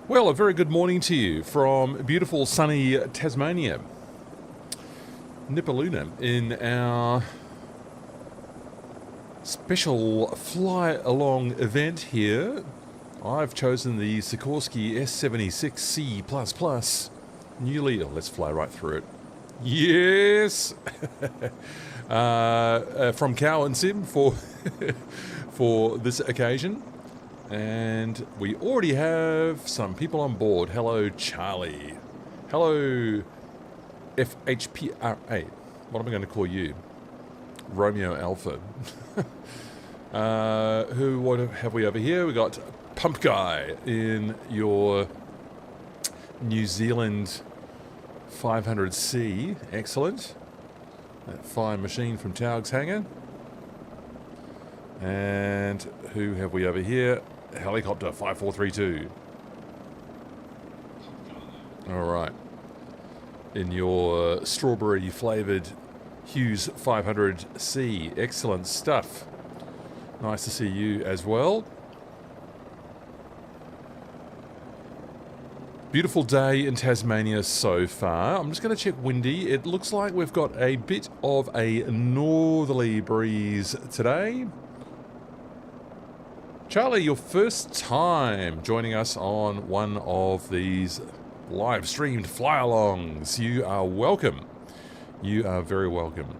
Well, a very good morning to you from beautiful sunny Tasmania. Nipaluna in our special fly-along event here. I've chosen the Sikorsky S76C++. Newly, let's fly right through it. Yes! From Cowan Sim for this occasion. And we already have some people on board. Hello, Charlie. Hello, FHPRA. What am I going to call you? Romeo Alpha. What have we over here? We got Pump Guy in your New Zealand 500C. Excellent. That fine machine from Taug's Hangar. And who have we over here? Helicopter 5432. Alright. In your strawberry flavoured Hughes 500C. Excellent stuff. Nice to see you as well. Beautiful day in Tasmania so far. I'm just going to check windy. It looks like we've got a bit of a northerly breeze today. Charlie, your first time joining us on one of these live streamed fly-alongs. You are welcome. You are very welcome.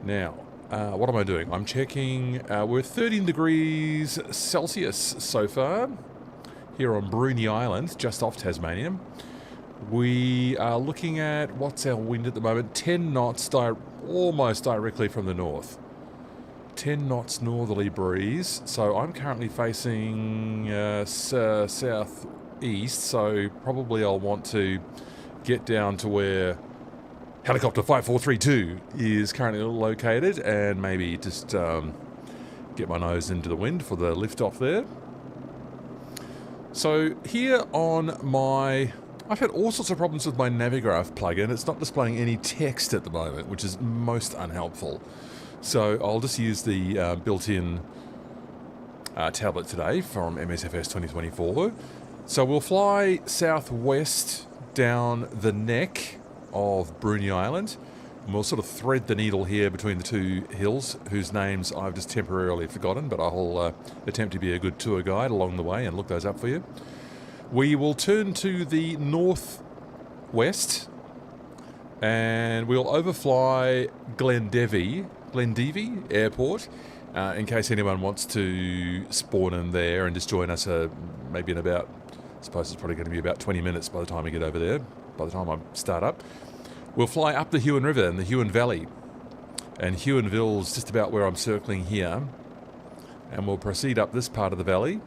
Now, what am I doing? I'm checking. We're 13 degrees Celsius so far here on Bruny Island, just off Tasmania. We are looking at, what's our wind at the moment? 10 knots, almost directly from the north. 10 knots northerly breeze. So I'm currently facing southeast, so probably I'll want to get down to where Helicopter 5432 is currently located and maybe just get my nose into the wind for the lift off there. So here on my... I've had all sorts of problems with my Navigraph plugin. It's not displaying any text at the moment, which is most unhelpful. So I'll just use the built-in tablet today from MSFS 2024. So we'll fly southwest down the neck of Bruny Island. And we'll sort of thread the needle here between the two hills, whose names I've just temporarily forgotten, but I'll attempt to be a good tour guide along the way and look those up for you. We will turn to the northwest and we'll overfly Glendevie Airport, in case anyone wants to spawn in there and just join us maybe in about, I suppose it's probably going to be about 20 minutes by the time we get over there, by the time I start up. We'll fly up the Huon River in the Huon Valley, and Huonville's just about where I'm circling here, and we'll proceed up this part of the valley,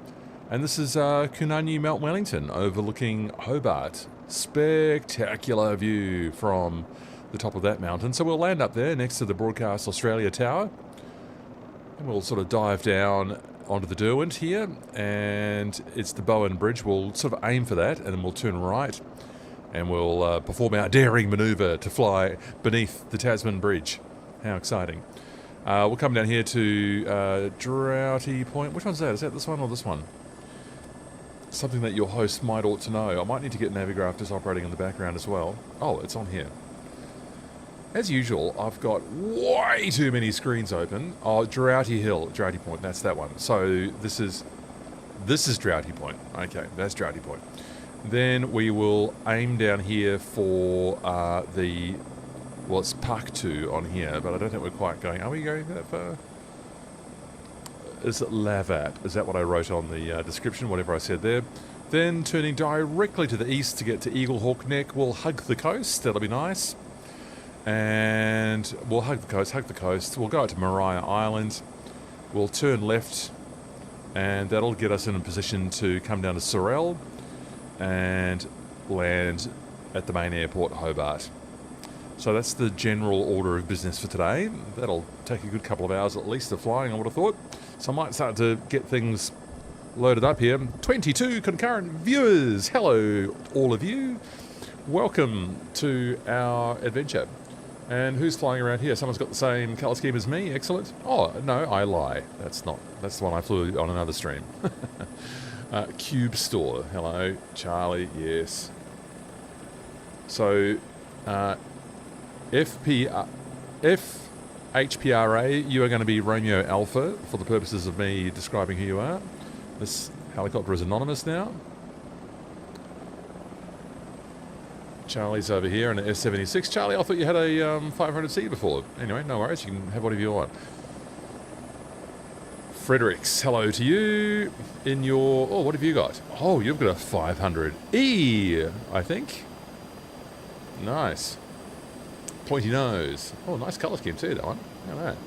and this is Kunanyi, Mount Wellington, overlooking Hobart. Spectacular view from the top of that mountain. So we'll land up there next to the Broadcast Australia Tower, and we'll sort of dive down onto the Derwent here, and it's the Bowen Bridge. We'll sort of aim for that, and then we'll turn right, and we'll perform our daring manoeuvre to fly beneath the Tasman Bridge. How exciting. We'll come down here to Droughty Point. Which one's that? Is that this one or this one? Something that your host might ought to know. I might need to get Navigraph just operating in the background as well. Oh, it's on here. As usual, I've got way too many screens open. Oh, Droughty Point, that's that one. So this is Droughty Point. Okay, that's Droughty Point. Then we will aim down here for it's Park 2 on here, but I don't think we're quite going. Are we going that far? Is it Lavat? Is that what I wrote on the description, whatever I said there? Then turning directly to the east to get to Eaglehawk Neck, we'll hug the coast. That'll be nice. And we'll hug the coast. We'll go out to Bruny Island. We'll turn left, and that'll get us in a position to come down to Sorel and land at the main airport, Hobart. So that's the general order of business for today. That'll take a good couple of hours at least of flying, I would have thought. So I might start to get things loaded up here. 22 concurrent viewers. Hello, all of you. Welcome to our adventure. And who's flying around here? Someone's got the same colour scheme as me. Excellent. Oh, no, I lie. That's the one I flew on another stream. Cube Store. Hello, Charlie. Yes. So, FHPRA, you are going to be Romeo Alpha for the purposes of me describing who you are. This helicopter is anonymous now. Charlie's over here in an S76. Charlie, I thought you had a 500C before. Anyway, no worries. You can have whatever you want. Fredericks, hello to you. In your... Oh, what have you got? Oh, you've got a 500E, I think. Nice. Pointy nose. Oh, nice colour scheme too, that one. Look at that.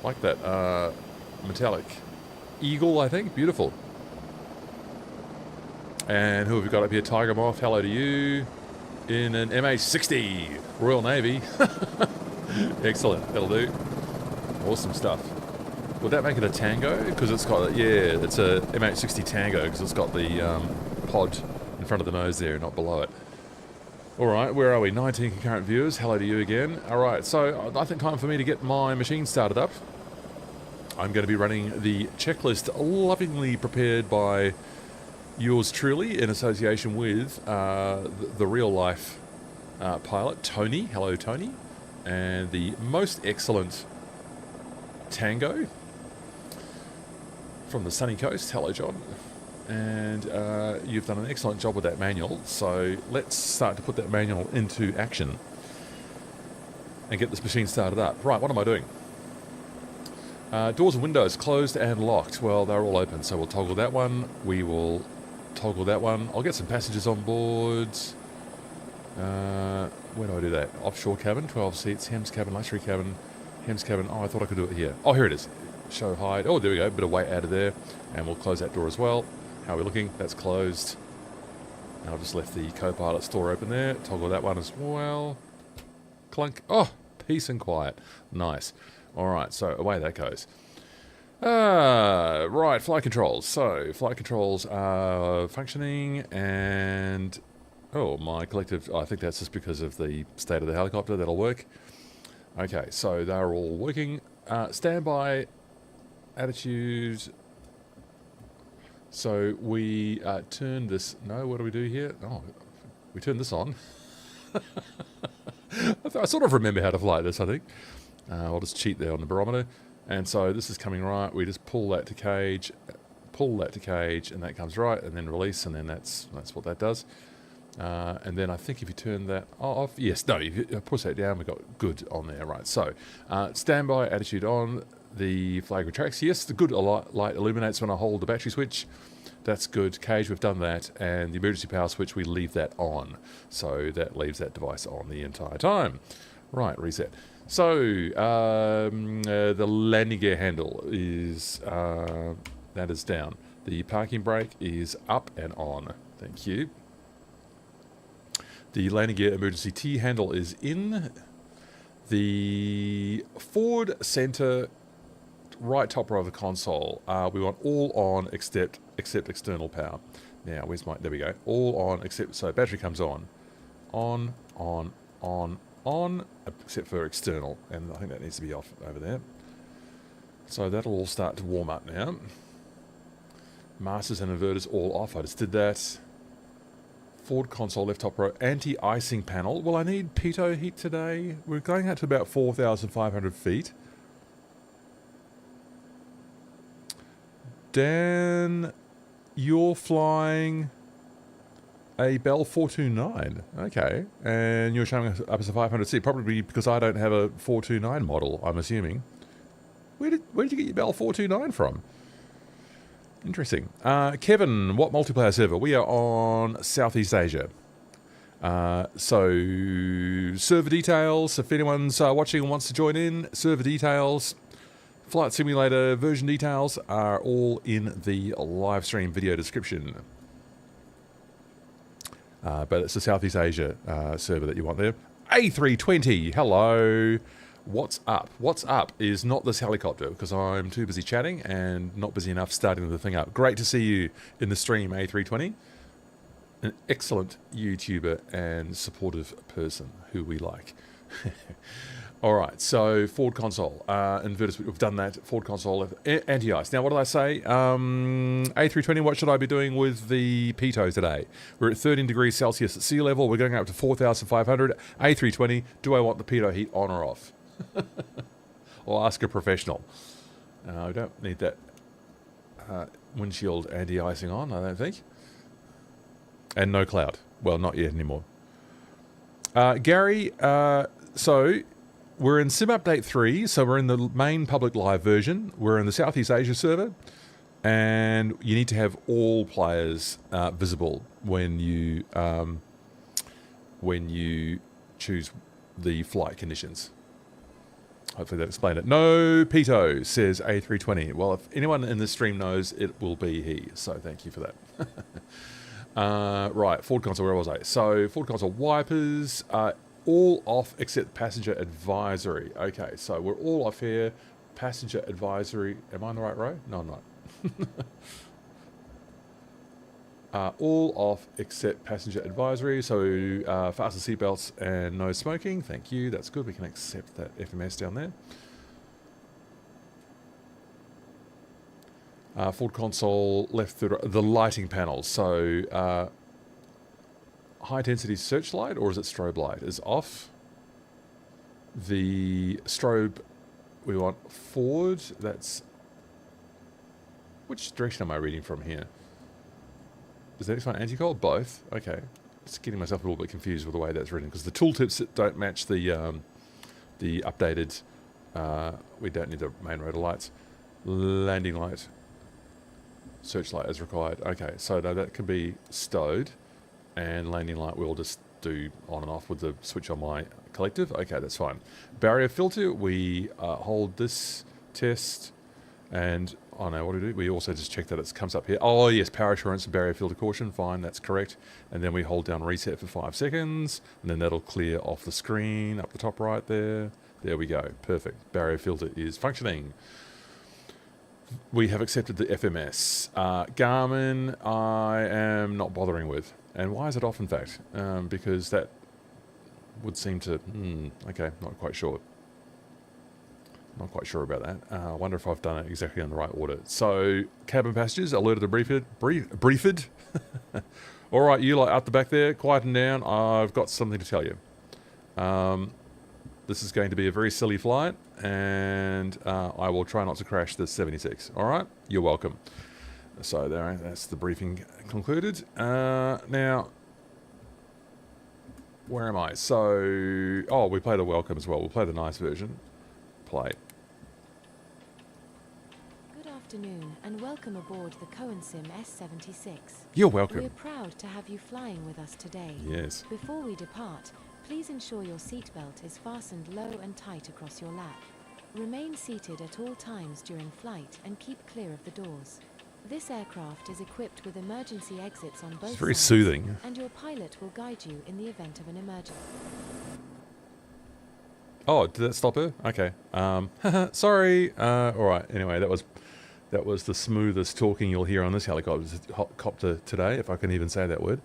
Like that metallic eagle, I think. Beautiful. And who have we got up here? Tiger Moth, hello to you. In an MH60, Royal Navy. Excellent, that'll do. Awesome stuff. Would that make it a Tango? Because it's got, yeah, it's a MH60 Tango because it's got the pod in front of the nose there, not below it. Alright, where are we? 19 concurrent viewers, hello to you again. Alright, so I think time for me to get my machine started up. I'm going to be running the checklist lovingly prepared by yours truly in association with the real life pilot, Tony. Hello, Tony. And the most excellent Tango from the sunny coast. Hello, John. And you've done an excellent job with that manual, so let's start to put that manual into action and get this machine started up. Right, what am I doing? Doors and windows closed and locked. Well, they're all open, so we'll toggle that one. We will toggle that one. I'll get some passengers on board. Where do I do that? Offshore cabin, 12 seats, Hems cabin, luxury cabin, Hems cabin. Oh, I thought I could do it here. Oh, here it is. Show hide. Oh, there we go. Bit of weight out of there. And we'll close that door as well. How are we looking? That's closed. And I've just left the co-pilot's door open there. Toggle that one as well. Clunk. Oh, peace and quiet. Nice. All right, so away that goes. Right, flight controls. So, flight controls are functioning and... Oh, my collective... I think that's just because of the state of the helicopter. That'll work. Okay, so they're all working. Standby, attitude... So we turn this... No, what do we do here? Oh, we turn this on. I sort of remember how to fly this, I think. I'll just cheat there on the barometer. And so this is coming right. We just pull that to cage, and that comes right, and then release, and then that's what that does. And then I think if you turn that off... Yes, no, if you push that down, we've got good on there, right. So, standby, attitude on. The flag retracts. Yes, the good light illuminates when I hold the battery switch. That's good. Cage, we've done that. And the emergency power switch, we leave that on. So that leaves that device on the entire time. Right, reset. So, the landing gear handle is, that is down. The parking brake is up and on. Thank you. The landing gear emergency T handle is in. The forward center right top row of the console, we want all on except external power. Now, where's my... There we go. All on except... So battery comes on. On, except for external. And I think that needs to be off over there. So that'll all start to warm up now. Masters and inverters all off. I just did that. Forward console, left top row, anti-icing panel. Well, I need pitot heat today. We're going out to about 4,500 feet. Dan, you're flying a Bell 429. Okay. And you're showing us up as a 500C, probably because I don't have a 429 model, I'm assuming. Where did you get your Bell 429 from? Interesting. Kevin, what multiplayer server? We are on Southeast Asia. So, server details, if anyone's watching and wants to join in, server details, Flight Simulator version details are all in the live stream video description. But it's the Southeast Asia server that you want there. A320, hello. What's up? What's up is not this helicopter because I'm too busy chatting and not busy enough starting the thing up. Great to see you in the stream, A320. An excellent YouTuber and supportive person who we like. All right, so Ford console, inverter, we've done that. Ford console, anti-ice. Now, what did I say? A320, what should I be doing with the pitot today? We're at 13 degrees Celsius at sea level. We're going up to 4,500. A320, do I want the pitot heat on or off? Or ask a professional. We don't need that windshield anti-icing on, I don't think. And no cloud. Well, not yet anymore. Gary, so we're in Sim Update 3, so we're in the main public live version. We're in the Southeast Asia server, and you need to have all players visible when you choose the flight conditions. Hopefully that explained it. No Pito, says A320. Well, if anyone in this stream knows, it will be he, so thank you for that. Right, Ford console, where was I? So, Ford console wipers, all off except passenger advisory. Okay, so we're all off here. Passenger advisory. Am I on the right row? No, I'm not. All off except passenger advisory. So, fasten seatbelts and no smoking. Thank you. That's good. We can accept that FMS down there. Ford console left the lighting panels. So, high intensity searchlight, or is it strobe light, is off. The strobe we want forward. That's, which direction am I reading from here? Is the next one anti-cold? Both. Okay. Just getting myself a little bit confused with the way that's written, because the tooltips don't match the updated. We don't need the main rotor lights. Landing light. Searchlight as required. Okay, so no, that can be stowed. And landing light we'll just do on and off with the switch on my collective. Okay, that's fine. Barrier filter, we hold this test, and oh no, what do we do? We also just check that it comes up here. Oh yes, power assurance and barrier filter caution, fine, that's correct. And then we hold down reset for 5 seconds, and then that'll clear off the screen up the top right there. There we go, perfect. Barrier filter is functioning. We have accepted the FMS. Garmin, I am not bothering with. And why is it off, in fact? Because that would seem to... okay, not quite sure. Not quite sure about that. I wonder if I've done it exactly in the right order. So, cabin passengers, alerted to briefed. All right, you lot out the back there, quieten down. I've got something to tell you. This is going to be a very silly flight, and I will try not to crash the 76. All right? You're welcome. So there, that's the briefing concluded. Now, where am I? So, oh, we play the welcome as well. We'll play the nice version. Play. Good afternoon, and welcome aboard the Cowan Sim S76. You're welcome. We're proud to have you flying with us today. Yes. Before we depart, please ensure your seatbelt is fastened low and tight across your lap. Remain seated at all times during flight and keep clear of the doors. This aircraft is equipped with emergency exits on both sides. It's very soothing. And your pilot will guide you in the event of an emergency. Oh, did that stop her? Okay. Sorry. All right. Anyway, that was the smoothest talking you'll hear on this helicopter today, if I can even say that word.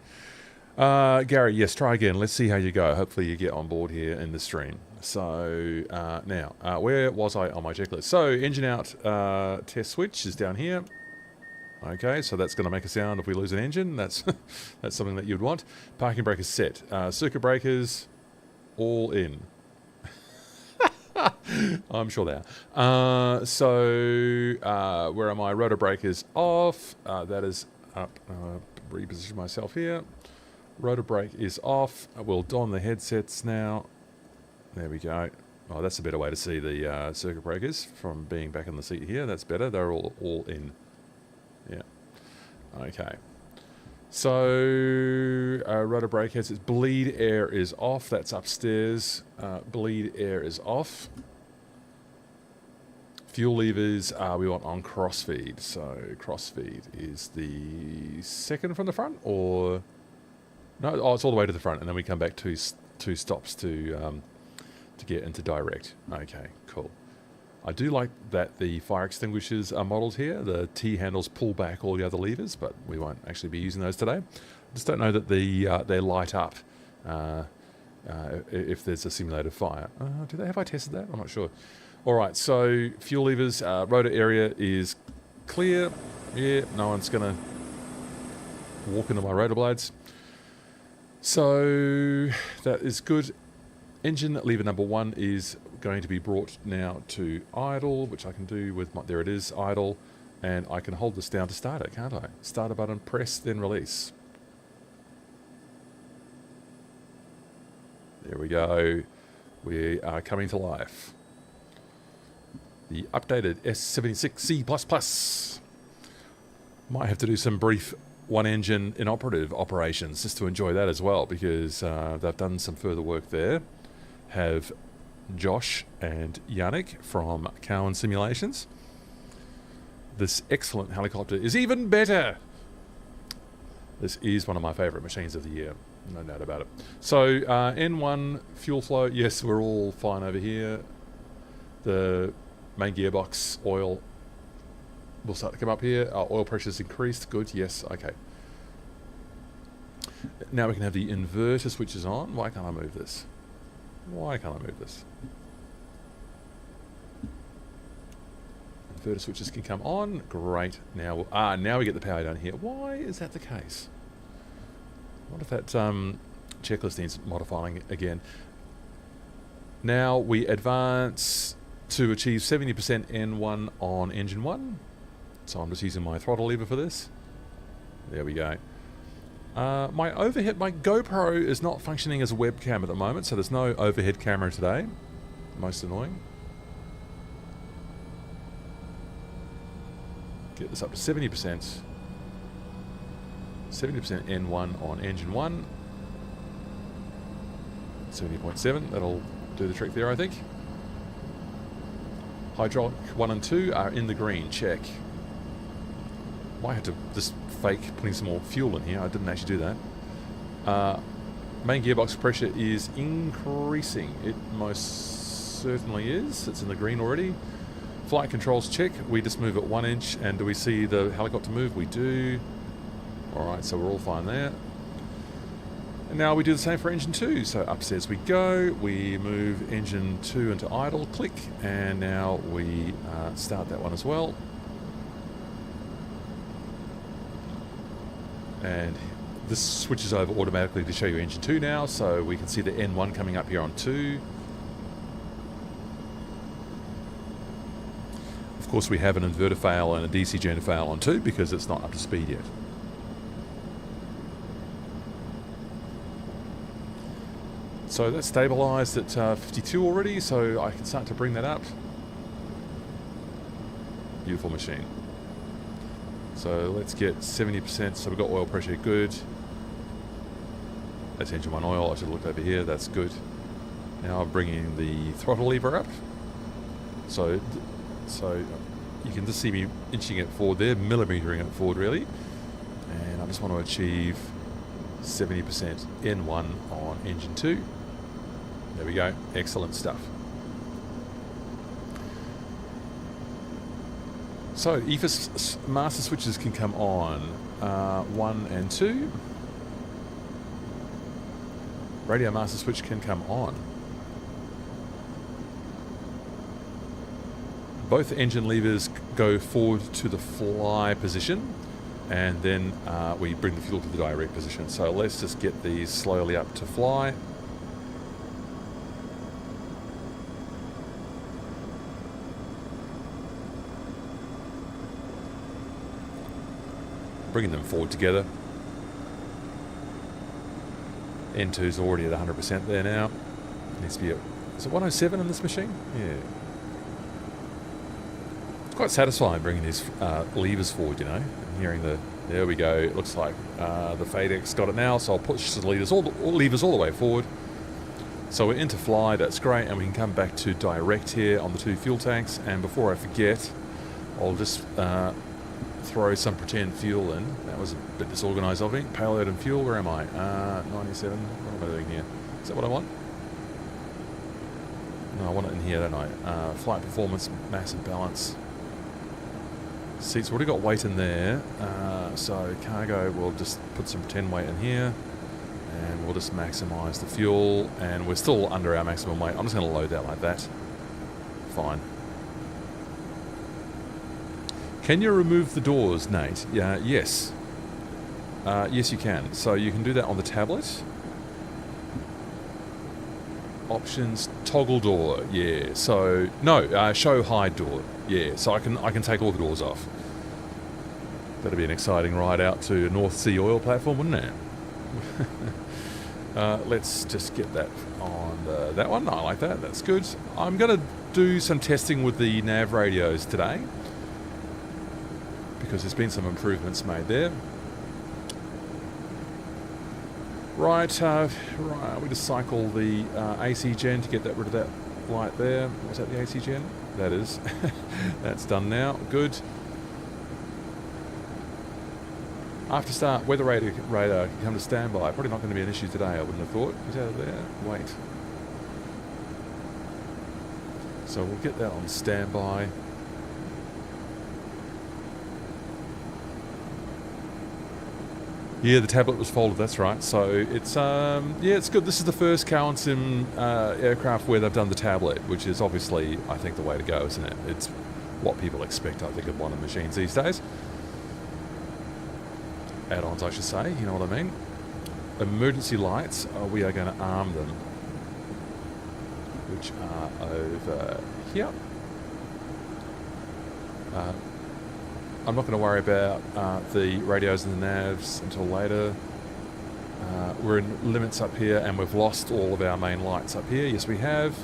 Gary, yes, try again. Let's see how you go. Hopefully you get on board here in the stream. So, now, where was I on my checklist? So, engine out test switch is down here. Okay, so that's going to make a sound if we lose an engine. That's that's something that you'd want. Parking brake is set. Circuit breakers, all in. I'm sure they are. So, where are my rotor brake is off. That is up. Reposition myself here. Rotor brake is off. We'll don the headsets now. There we go. Oh, that's a better way to see the circuit breakers from being back in the seat here. That's better. They're all in. Yeah. Okay. So, rotor brake headsets. Bleed air is off. That's upstairs. Bleed air is off. Fuel levers we want on crossfeed. So, crossfeed is the second from the front, or... No, oh, it's all the way to the front, and then we come back two stops to get into direct. Okay, cool. I do like that the fire extinguishers are modelled here. The T handles pull back all the other levers, but we won't actually be using those today. I just don't know that they light up if there's a simulated fire. Have I tested that? I'm not sure. All right, so fuel levers, rotor area is clear. Yeah, no one's going to walk into my rotor blades. So that is good. Engine lever number 1 is going to be brought now to idle, which I can do with my, there it is, idle. And I can hold this down to start it, can't I? Start a button, press, then release. There we go. We are coming to life. The updated S76C++. Might have to do some brief one-engine inoperative operations just to enjoy that as well, because they've done some further work there. Have Josh and Yannick from Cowan Simulations. This excellent helicopter is even better. This is one of my favourite machines of the year. No doubt about it. So, N1 fuel flow. Yes, we're all fine over here. The main gearbox oil will start to come up here. Our oil pressure's increased. Good. Yes. Okay. Now we can have the inverter switches on. Why can't I move this? Why can't I move this? Inverter switches can come on. Great. Now, now we get the power down here. Why is that the case? What if that checklist needs modifying again? Now we advance to achieve 70% N1 on engine 1. So I'm just using my throttle lever for this. There we go. My overhead, my GoPro is not functioning as a webcam at the moment, so there's no overhead camera today. Most annoying. Get this up to 70%. 70% N1 on engine 1. 70.7, that'll do the trick there, I think. Hydraulic 1 and 2 are in the green, check. Might have to just fake putting some more fuel in here, I didn't actually do that. Main gearbox pressure is increasing. It most certainly is. It's in the green already. Flight controls check. We just move it 1 inch, and do we see the helicopter move? We do. Alright, so we're all fine there. And now we do the same for engine 2. So upstairs we go, we move engine 2 into idle, click, and now we start that one as well. And this switches over automatically to show you engine 2 now, so we can see the N1 coming up here on 2. Of course we have an inverter fail and a DC generator fail on 2 because it's not up to speed yet. So that's stabilised at 52 already, so I can start to bring that up. Beautiful machine. So let's get 70%, so we've got oil pressure, good. That's engine 1 oil, I should have looked over here, that's good. Now I'm bringing the throttle lever up. So you can just see me inching it forward there, millimetering it forward really. And I just want to achieve 70% N1 on engine 2. There we go, excellent stuff. So EFIS master switches can come on, 1 and 2. Radio master switch can come on. Both engine levers go forward to the fly position, and then we bring the fuel to the direct position. So let's just get these slowly up to fly. Bringing them forward together. N2's already at 100% there now. Needs to be at, is it 107 in this machine? Yeah. It's quite satisfying bringing these levers forward, you know, and hearing the, there we go, it looks like the FADEX got it now, so I'll push the levers all the way forward. So we're into fly, that's great, and we can come back to direct here on the 2 fuel tanks, and before I forget, I'll just throw some pretend fuel in. That was a bit disorganised of me. Payload and fuel, where am I? 97, what am I doing here? Is that what I want? No, I want it in here, don't I? Flight performance, mass and balance. Seats, already got weight in there. So cargo, we'll just put some pretend weight in here. And we'll just maximise the fuel, and we're still under our maximum weight. I'm just going to load that like that. Fine. Can you remove the doors, Nate? Yeah, yes. Yes, you can. So you can do that on the tablet. Options, toggle door, yeah. So, no, show hide door, yeah. So I can take all the doors off. That'd be an exciting ride out to a North Sea oil platform, wouldn't it? Let's just get that on that one. I like that. That's good. I'm going to do some testing with the nav radios today because there's been some improvements made there. Right, we just cycle the AC gen to get rid of that light there. Was that the AC gen? That is. That's done now. Good. After start, weather radar can come to standby. Probably not going to be an issue today, I wouldn't have thought. Is that there? Wait. So we'll get that on standby. Yeah, the tablet was folded, that's right. So it's, yeah, it's good. This is the first Cowan Sim aircraft where they've done the tablet, which is obviously, I think, the way to go, isn't it? It's what people expect, I think, of one of the machines these days. Add-ons, I should say, you know what I mean? Emergency lights, we are going to arm them, which are over here. I'm not going to worry about the radios and the navs until later. We're in limits up here, and we've lost all of our main lights up here. Yes, we have.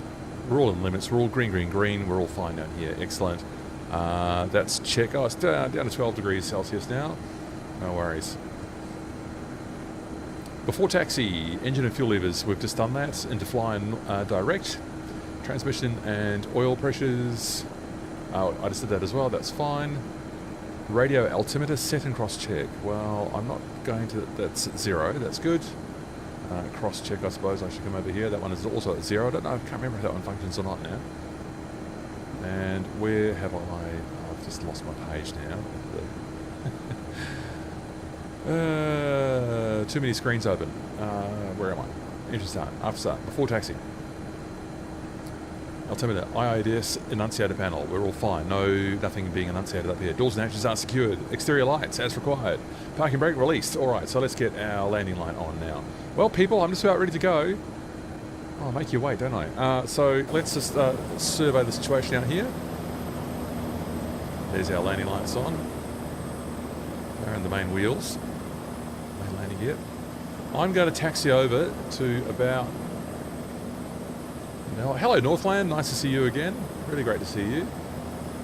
We're all in limits. We're all green, green, green. We're all fine down here. Excellent. That's check. Oh, it's down to 12 degrees Celsius now. No worries. Before taxi, engine and fuel levers. We've just done that. Into fly and direct. Transmission and oil pressures. I just did that as well. That's fine. Radio altimeter set and cross check. Well, I'm not going to. That's at 0. That's good. Cross check, I suppose. I should come over here. That one is also at 0. I don't know. I can't remember if that one functions or not now. And where have I? I've just lost my page now. Too many screens open. Where am I? Engine start. After start. Before taxi. Altimeter. IIDS enunciator panel. We're all fine. Nothing being enunciated up here. Doors and hatches are secured. Exterior lights as required. Parking brake released. All right. So let's get our landing light on now. Well, people, I'm just about ready to go. I'll make you wait, don't I? So let's just survey the situation out here. There's our landing lights on. They're in the main wheels. Main landing gear. I'm going to taxi over to about... Hello, Northland. Nice to see you again. Really great to see you.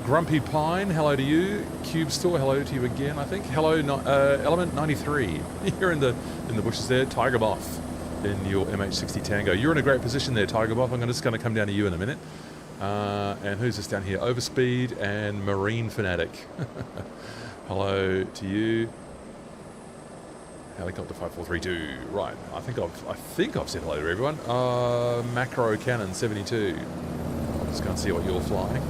Grumpy Pine, hello to you. Cube Store, hello to you again, I think. Hello, Element 93. You're in the bushes there. Tiger Moth in your MH60 Tango. You're in a great position there, Tiger Moth. I'm just going to come down to you in a minute. And who's this down here? Overspeed and Marine Fanatic. Hello to you. Helicopter 5432. Right. I think I've said hello to everyone. Macro Cannon 72. Just go and see what you're flying.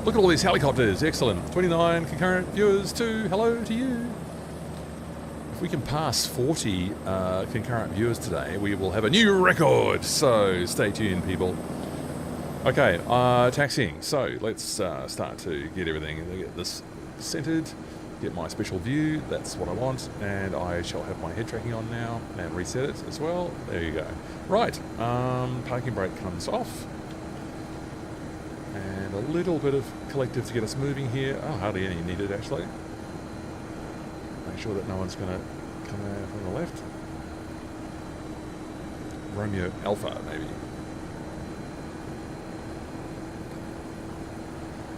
Look at all these helicopters. Excellent. 29 concurrent viewers too. Hello to you. If we can pass 40 concurrent viewers today, we will have a new record. So stay tuned, people. Okay, taxiing. So let's start to get everything. Get this centered. Get my special view. That's what I want. And I shall have my head tracking on now and reset it as well. There you go. Right. Parking brake comes off. And a little bit of collective to get us moving here. Oh, hardly any needed, actually. Make sure that no one's going to come out from the left. Romeo Alpha, maybe.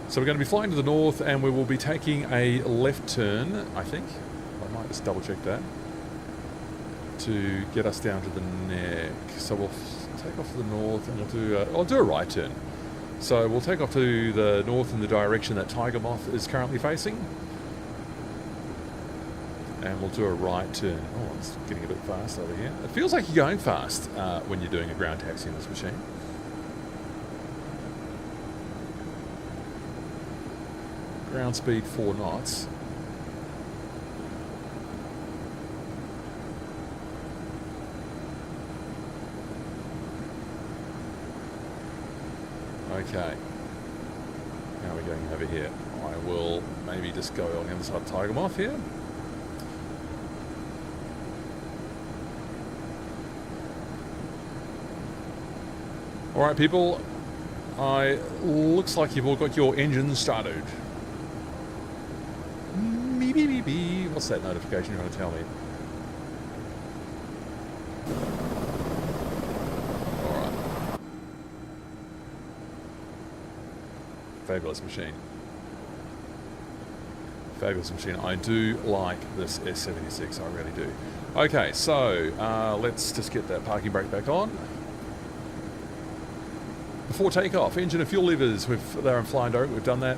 So we're going to be flying to the north, and we will be taking a left turn, I think. I might just double check that. To get us down to the neck. So we'll take off to the north, and I'll do a right turn. So we'll take off to the north in the direction that Tiger Moth is currently facing. And we'll do a right turn. Oh, it's getting a bit fast over here. It feels like you're going fast when you're doing a ground taxi in this machine. Ground speed 4 knots. Okay. Now we're going over here. I will maybe just go on the other side of Tiger Moth here. Alright people, looks like you've all got your engines started. Beep, beep, beep, beep. What's that notification you're going to tell me? Alright. Fabulous machine. Fabulous machine. I do like this S76, I really do. Okay, so let's just get that parking brake back on. Before takeoff, engine and fuel levers, they're in flying direct, we've done that.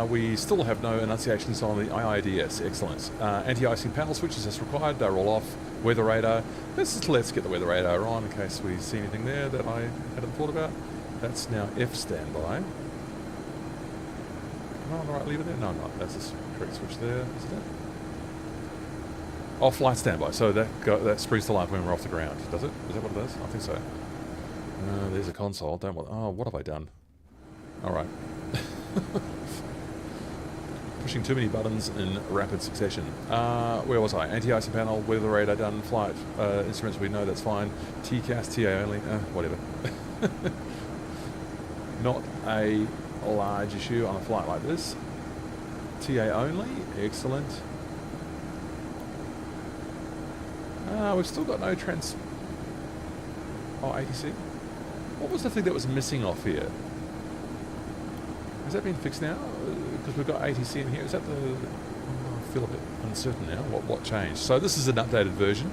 We still have no enunciations on the IIDS, excellent. Anti-icing panel switches as required, they're all off. Weather radar, let's get the weather radar on in case we see anything there that I hadn't thought about. That's now F standby. Am I on the right lever there? No, I'm not. That's the correct switch there, isn't it? Oh, flight standby, so that springs to life when we're off the ground, does it? Is that what it does? I think so. There's a console. Don't want. Oh, what have I done? All right. Pushing too many buttons in rapid succession. Where was I? Anti-icing panel, weather radar done, flight instruments. We know that's fine. TCAS, TA only. Whatever. Not a large issue on a flight like this. TA only. Excellent. We've still got no trans. Oh, ATC. What was the thing that was missing off here? Has that been fixed now? Because we've got ATC in here. Is that the... I feel a bit uncertain now. What changed? So this is an updated version.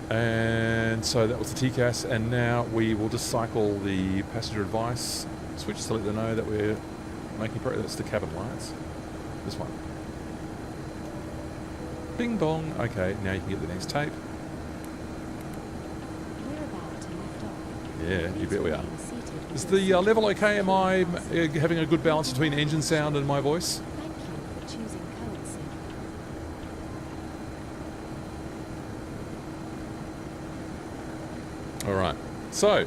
And so that was the TCAS. And now we will just cycle the passenger advice switch to let them know that we're making progress. That's the cabin lights. This one. Bing bong. Okay, now you can get the next tape. Yeah, you bet we are. Is the level okay? Am I having a good balance between engine sound and my voice? Thank you for choosing Cowan Simulation. Alright, so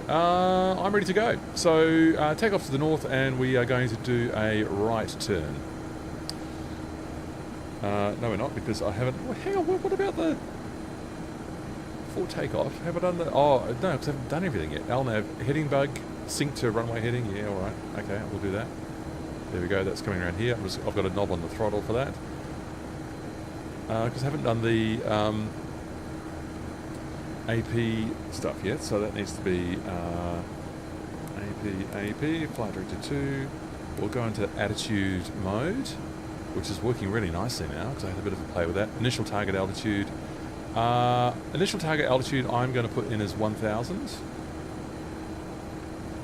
I'm ready to go. So take off to the north and we are going to do a right turn. No we're not, because I haven't... Well, hang on, what about the... Before takeoff, have I done the... Oh, no, because I haven't done everything yet. LNAV, heading bug, sync to runway heading. Yeah, alright. Okay, we'll do that. There we go, that's coming around here. I've got a knob on the throttle for that. Because I haven't done the AP stuff yet, so that needs to be AP, flight director 2. We'll go into attitude mode, which is working really nicely now, because I had a bit of a play with that. Initial target altitude. Initial target altitude I'm going to put in as 1000,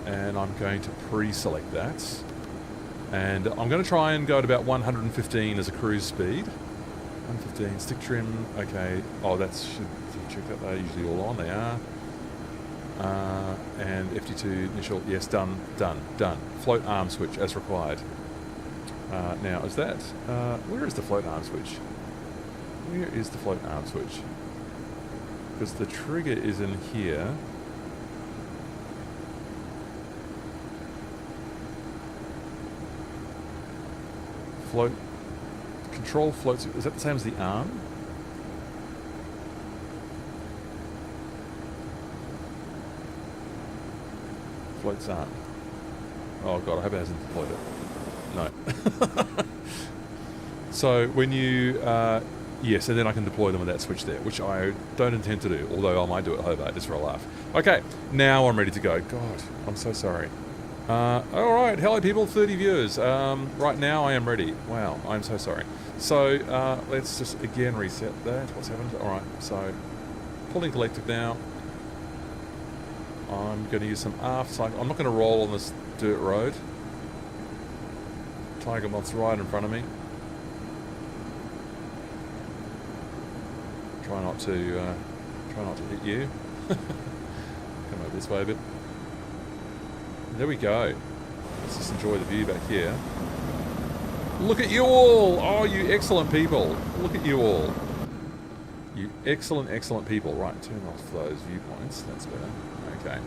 and I'm going to pre-select that, and I'm going to try and go at about 115 as a cruise speed. 115, stick trim, okay. Oh, that's, should check that, they're usually all on, they are. And FT2 initial, yes, done. Float arm switch as required. Now, is that, where is the float arm switch? Where is the float arm switch? Because the trigger is in here. Float, control floats, is that the same as the arm? Floats arm. Oh god, I hope it hasn't deployed it. No. So when you, yes, and then I can deploy them with that switch there, which I don't intend to do, although I might do it at Hobart just for a laugh. Okay, now I'm ready to go. God, I'm so sorry. Alright, hello people, 30 viewers. Right now I am ready. Wow, I'm so sorry. So let's just again reset that. What's happened? Alright, so pulling collective now. I'm going to use some aft cycle. I'm not going to roll on this dirt road. Tiger Moth's right in front of me. Try not to hit you. Come over this way a bit. There we go. Let's just enjoy the view back here. Look at you all! Oh, you excellent people. Look at you all. You excellent, excellent people. Right, turn off those viewpoints. That's better. Okay.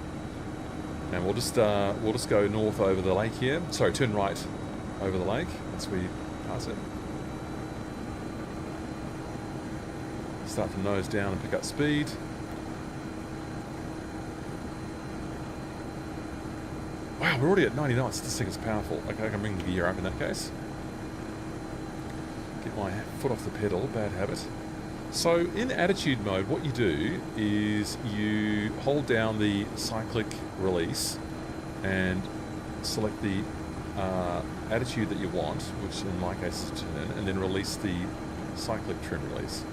And we'll just go north over the lake here. Sorry, turn right over the lake once we pass it. Start to nose down and pick up speed. Wow, we're already at 90 knots. This thing is powerful. Okay, I can bring the gear up in that case. Get my foot off the pedal, bad habit. So in attitude mode, what you do is you hold down the cyclic release and select the attitude that you want, which in my case is turn, and then release the cyclic trim release.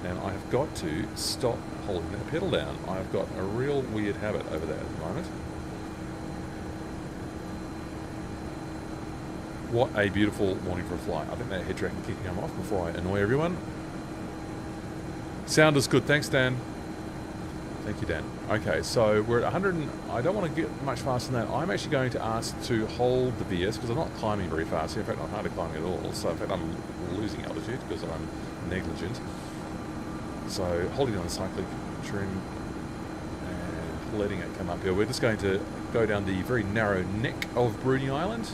And I have got to stop holding that pedal down. I've got a real weird habit over there at the moment. What a beautiful morning for a flight. I think that head track can come off before I annoy everyone. Sound is good. Thanks, Dan. Thank you, Dan. Okay, so we're at 100. I don't want to get much faster than that. I'm actually going to ask to hold the VS because I'm not climbing very fast here. In fact, I'm hardly climbing at all. So, in fact, I'm losing altitude because I'm negligent. So, holding on the cyclic trim and letting it come up here. We're just going to go down the very narrow neck of Bruny Island.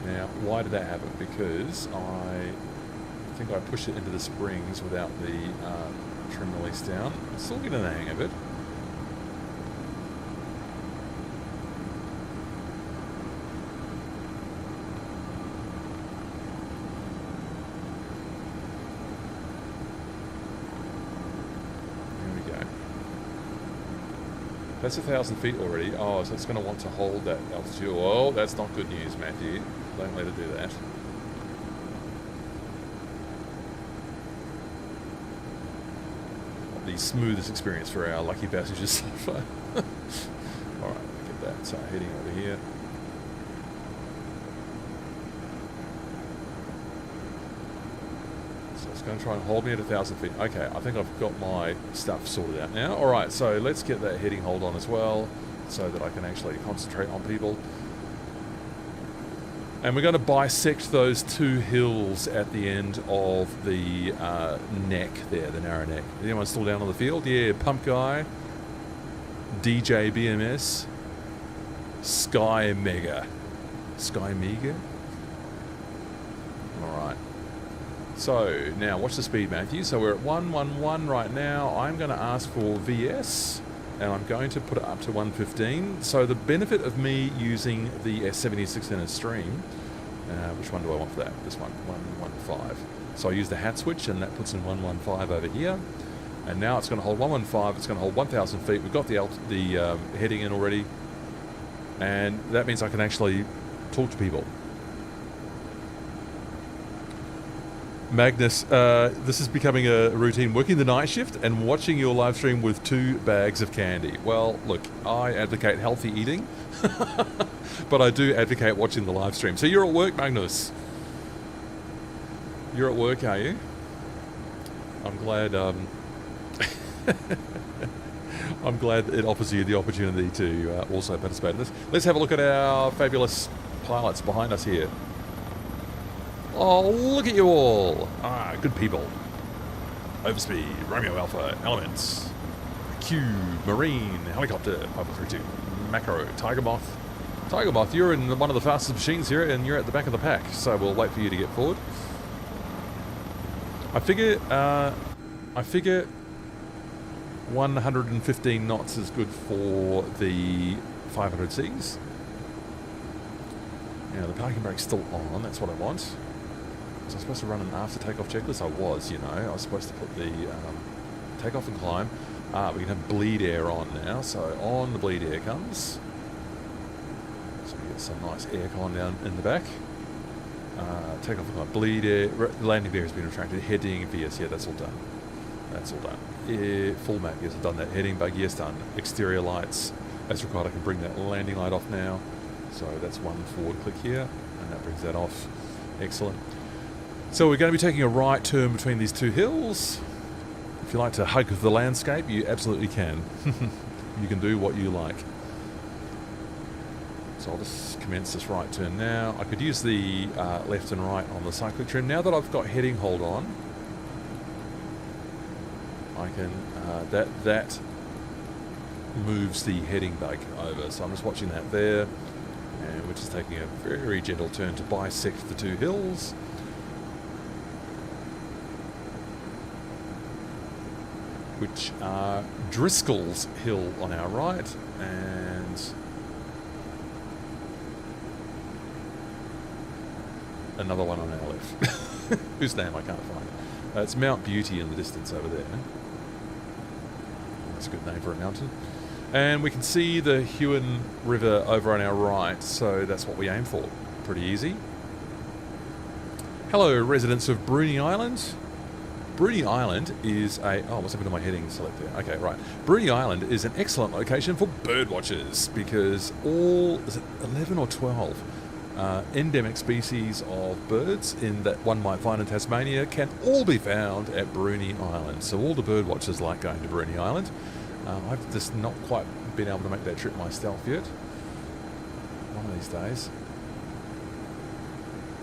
Now, why did that happen? Because I think I pushed it into the springs without the trim release down. I'm still getting the hang of it. There we go. That's 1,000 feet already. Oh, so it's going to want to hold that altitude. Oh, that's not good news, Matthew. Don't let it do that. The smoothest experience for our lucky passengers so far. Alright, get that. So heading over here. So it's going to try and hold me at 1,000 feet. Okay, I think I've got my stuff sorted out now. Alright, so let's get that heading hold on as well so that I can actually concentrate on people. And we're going to bisect those two hills at the end of the neck there, the narrow neck. Anyone still down on the field? Yeah, Pump Guy, DJ BMS, Sky Mega. Sky Mega? Alright. So, now watch the speed, Matthew. So we're at 111 right now. I'm going to ask for VS. And I'm going to put it up to 115. So the benefit of me using the S76 in a stream, which one do I want for that? This one, 115. So I use the hat switch and that puts in 115 over here. And now it's going to hold 115, it's going to hold 1,000 feet. We've got the heading in already. And that means I can actually talk to people. Magnus, this is becoming a routine, working the night shift and watching your live stream with 2 bags of candy. Well, look, I advocate healthy eating, but I do advocate watching the live stream. So you're at work, Magnus? You're at work, are you? I'm glad. I'm glad it offers you the opportunity to also participate in this. Let's have a look at our fabulous pilots behind us here. Oh, look at you all. Ah, good people. Overspeed, Romeo Alpha, Elements, Q, Marine, Helicopter, 532, Macro, Tiger Moth. Tiger Moth, you're in one of the fastest machines here and you're at the back of the pack, so we'll wait for you to get forward. I figure 115 knots is good for the 500Cs. Now, the parking brake's still on, that's what I want. Was I supposed to run an after takeoff checklist? I was, you know. I was supposed to put the takeoff and climb. We can have bleed air on now. So on the bleed air comes. So we get some nice aircon down in the back. Takeoff and climb. Bleed air. Landing gear has been retracted. Heading, VS, yeah, that's all done. That's all done. Full map, yes, I've done that. Heading bug, yes, done. Exterior lights. As required, I can bring that landing light off now. So that's one forward click here. And that brings that off. Excellent. So we're going to be taking a right turn between these 2 hills. If you like to hug the landscape, you absolutely can. You can do what you like. So I'll just commence this right turn now. I could use the left and right on the cyclic trim. Now that I've got heading hold on, I can, that moves the heading bug over. So I'm just watching that there, and we're just taking a very gentle turn to bisect the two hills. Which are Driscoll's Hill on our right, and another one on our left, whose name I can't find. It's Mount Beauty in the distance over there. That's a good name for a mountain. And we can see the Huon River over on our right, so that's what we aim for. Pretty easy. Hello, residents of Bruny Island. Bruny Island is a... Oh, what's happened to my heading select there? Okay, right. Bruny Island is an excellent location for bird watchers because all... Is it 11 or 12 endemic species of birds in that one might find in Tasmania can all be found at Bruny Island. So all the bird watchers like going to Bruny Island. I've just not quite been able to make that trip myself yet. One of these days.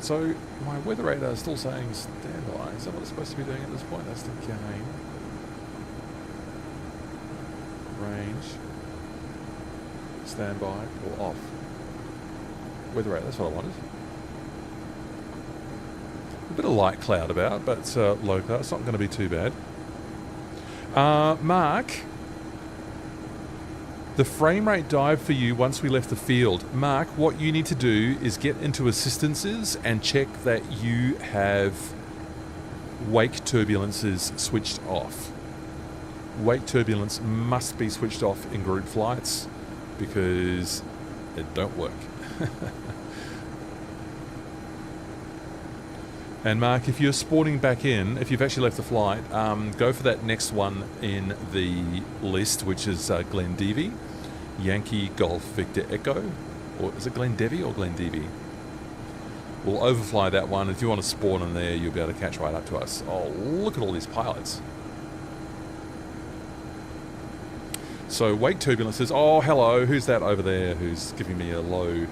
So my weather radar is still saying standby. Is that what it's supposed to be doing at this point? That's the gain. Range. Standby or off. Weather radar, that's what I wanted. A bit of light cloud about, but low cloud. It's not going to be too bad. Mark, the frame rate dive for you once we left the field. Mark, what you need to do is get into assistances and check that you have wake turbulences switched off. Wake turbulence must be switched off in group flights because it don't work. And Mark, if you're spawning back in, if you've actually left the flight, go for that next one in the list, which is Glendevy, Yankee Golf Victor Echo, or is it Glendevy or Glendevy? We'll overfly that one. If you want to spawn in there, you'll be able to catch right up to us. Oh, look at all these pilots. So wake turbulences. Oh, hello. Who's that over there who's giving me a low...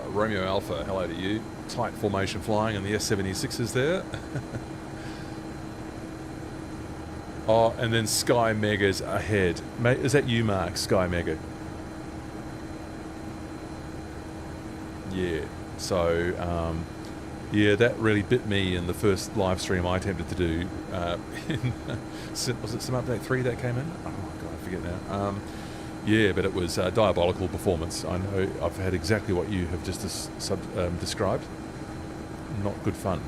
Romeo Alpha, hello to you. Tight formation flying and the S-76 there. Oh, and then Sky Mega's ahead. Is that you, Mark? Sky Mega. Yeah. So, yeah, that really bit me in the first live stream I attempted to do. Was it Sim Update 3 that came in? Oh, God, I forget now. Yeah, but it was diabolical performance. I know I've had exactly what you have just described. Not good fun.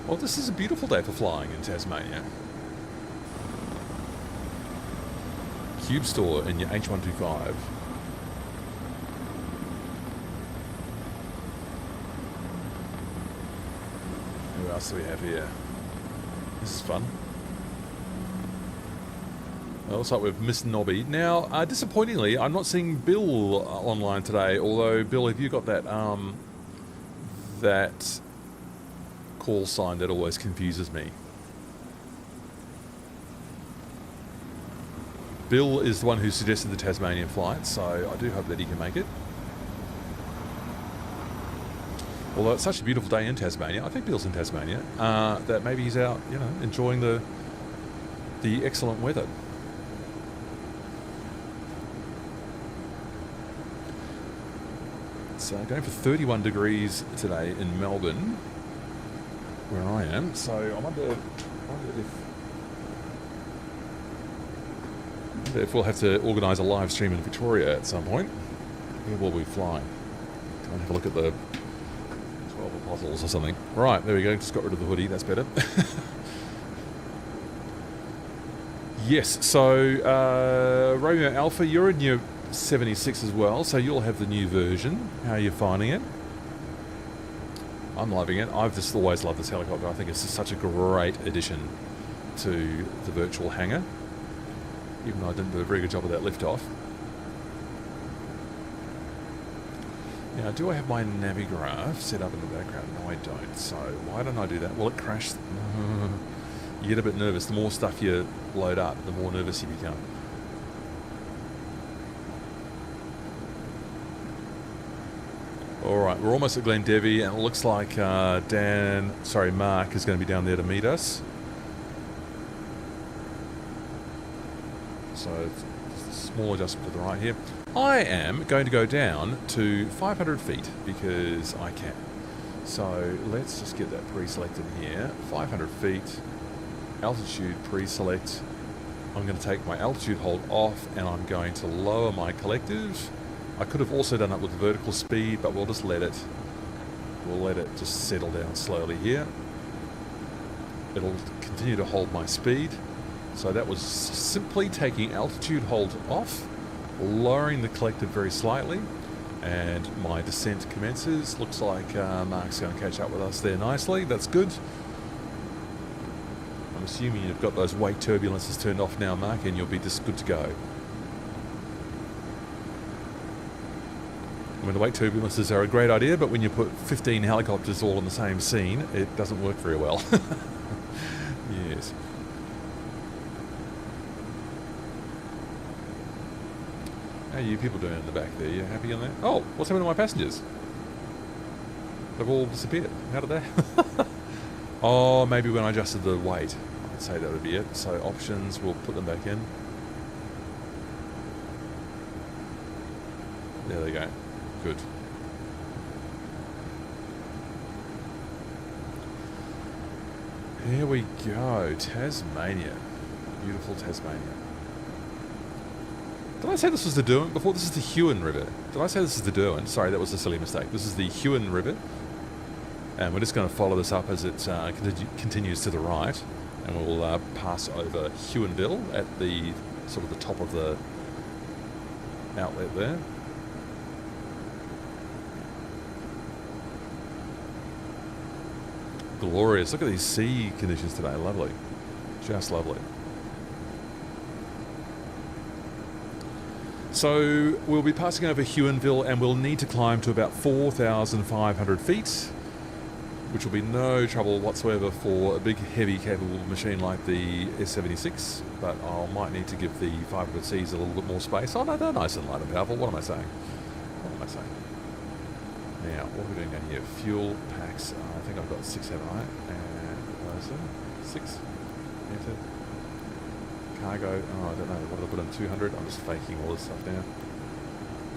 Well, this is a beautiful day for flying in Tasmania. Cube Store in your H125. Who else do we have here? This is fun. It looks like we've missed Nobby. Now, disappointingly, I'm not seeing Bill online today. Although, Bill, have you got that that call sign that always confuses me? Bill is the one who suggested the Tasmanian flight, so I do hope that he can make it. Although it's such a beautiful day in Tasmania, I think Bill's in Tasmania, that maybe he's out, you know, enjoying the excellent weather. It's going for 31 degrees today in Melbourne, where I am. So I wonder if we'll have to organise a live stream in Victoria at some point. Where will we fly? Go and have a look at the 12 apostles or something. Right, there we go. Just got rid of the hoodie. That's better. Yes, so Romeo Alpha, you're in your 76 as well, so you'll have the new version. How are you finding it? I'm loving it. I've just always loved this helicopter. I think it's just such a great addition to the virtual hangar, even though I didn't do a very good job of that liftoff. Now, do I have my Navigraph set up in the background? No, I don't. So why don't I do that? Well, it crashed. You get a bit nervous. The more stuff you load up, the more nervous you become. Alright, we're almost at Glendevi, and it looks like Mark is going to be down there to meet us. So, just a small adjustment to the right here. I am going to go down to 500 feet because I can. So, let's just get that pre-selected here. 500 feet, altitude pre-select. I'm going to take my altitude hold off, and I'm going to lower my collective. I could have also done it with vertical speed, but we'll just let it just settle down slowly here. It'll continue to hold my speed. So that was simply taking altitude hold off, lowering the collective very slightly, and my descent commences. Looks like Mark's going to catch up with us there nicely. That's good. I'm assuming you've got those wake turbulences turned off now, Mark, and you'll be just good to go. I mean, the wake turbulences are a great idea, but when you put 15 helicopters all in the same scene, it doesn't work very well. Yes. How are you people doing in the back there? You happy on that? Oh, what's happened to my passengers? They've all disappeared. How did they? Oh, maybe when I adjusted the weight. I'd say that would be it. So options, we'll put them back in. There they go. Good. Here we go. Tasmania. Beautiful Tasmania. Did I say this was the Derwent before? This is the Huon River. Did I say this is the Derwent? Sorry, that was a silly mistake. This is the Huon River. And we're just going to follow this up as it continues to the right. And we'll pass over Huonville at the sort of the top of the outlet there. Glorious. Look at these sea conditions today. Lovely. Just lovely. So we'll be passing over Huonville, and we'll need to climb to about 4,500 feet, which will be no trouble whatsoever for a big, heavy, capable machine like the S-76, but I might need to give the 500Cs a little bit more space. Oh no, they're nice and light and powerful. What am I saying? What am I saying? Now, what are we doing down here? Fuel packs. I think I've got 6, haven't I? And 6. Enter. Cargo. Oh, I don't know. What did I put in? 200. I'm just faking all this stuff down.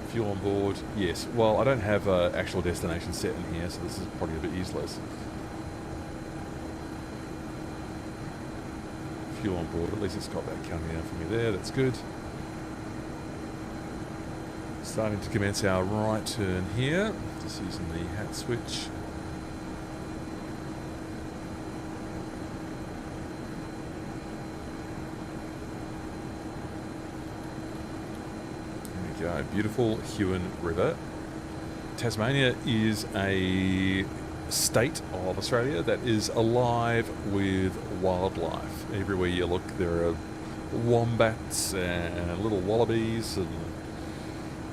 Fuel on board. Yes. Well, I don't have an actual destination set in here, so this is probably a bit useless. Fuel on board. At least it's got that coming down for me there. That's good. Starting to commence our right turn here. Just using the hat switch. There we go. Beautiful Huon River. Tasmania is a state of Australia that is alive with wildlife. Everywhere you look, there are wombats and little wallabies and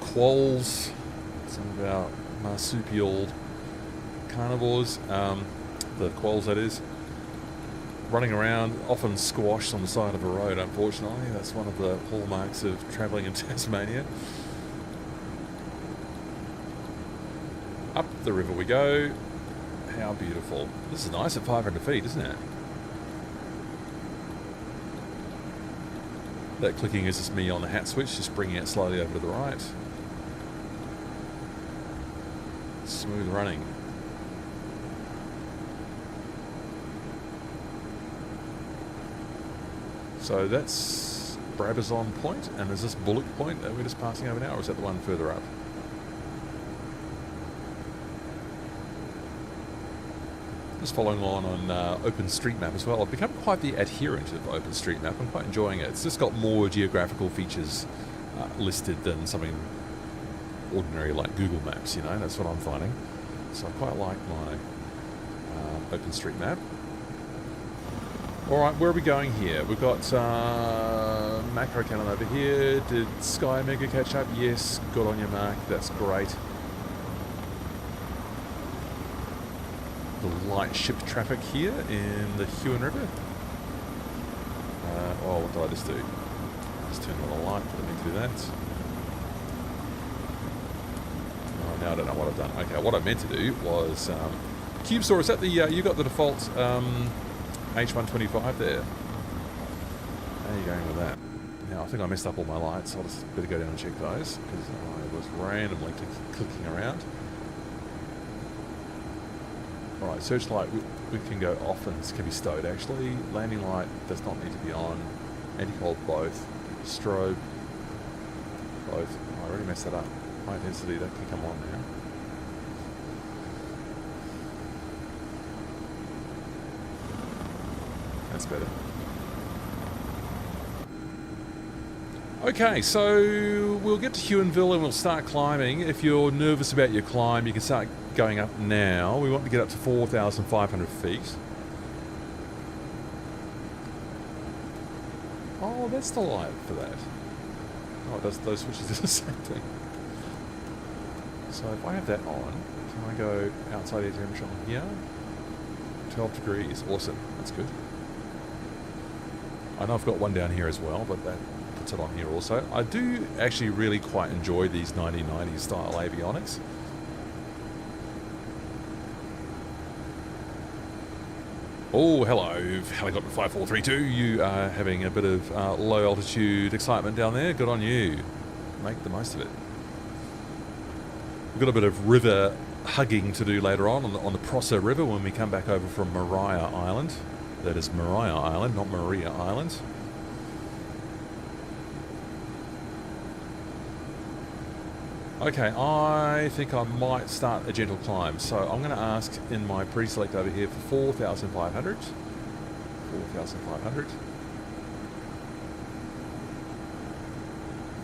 quolls, some of our marsupial carnivores, the quolls that is, running around, often squashed on the side of a road, unfortunately. That's one of the hallmarks of travelling in Tasmania. Up the river we go. How beautiful. This is nice at 500 feet, isn't it? That clicking is just me on the hat switch, just bringing it slowly over to the right. Smooth running. So that's Brabazon Point, and there's this Bullock Point that we're just passing over now, or is that the one further up? Just following on OpenStreetMap as well. I've become quite the adherent of OpenStreetMap. I'm quite enjoying it. It's just got more geographical features listed than something ordinary like Google Maps, you know. That's what I'm finding. So I quite like my OpenStreetMap. Alright, where are we going here? We've got macro cannon over here. Did Sky Mega catch up? Yes, good on you, Mark. That's great. The light ship traffic here in the Huon River. Oh, what did I just do? Just turn on the light, didn't mean to do that. now I don't know what I've done. Okay, what I meant to do was Cube Store. Is that the you got the default H125 there? How are you going with that? Now I think I messed up all my lights. I'll just better go down and check those because I was randomly clicking around. All right, searchlight we can go off and this can be stowed actually. Landing light does not need to be on. Anti-cold both. Strobe both. Oh, I already messed that up. High intensity, that can come on now. That's better. Okay, so we'll get to Huonville and we'll start climbing. If you're nervous about your climb, you can start going up now. We want to get up to 4,500 feet. Oh, that's the light for that. Oh, it does, those switches do the same thing. So if I have that on, can I go outside air temperature on here? 12 degrees, awesome, that's good. I know I've got one down here as well, but that puts it on here also. I do actually really quite enjoy these 1990s style avionics. Oh, hello, helicopter 5432. You are having a bit of low altitude excitement down there. Good on you. Make the most of it. We've got a bit of river hugging to do later on the Prosser River when we come back over from Maria Island. That is Maria Island, not Maria Island. Okay, I think I might start a gentle climb. So I'm going to ask in my pre-select over here for 4,500. 4,500.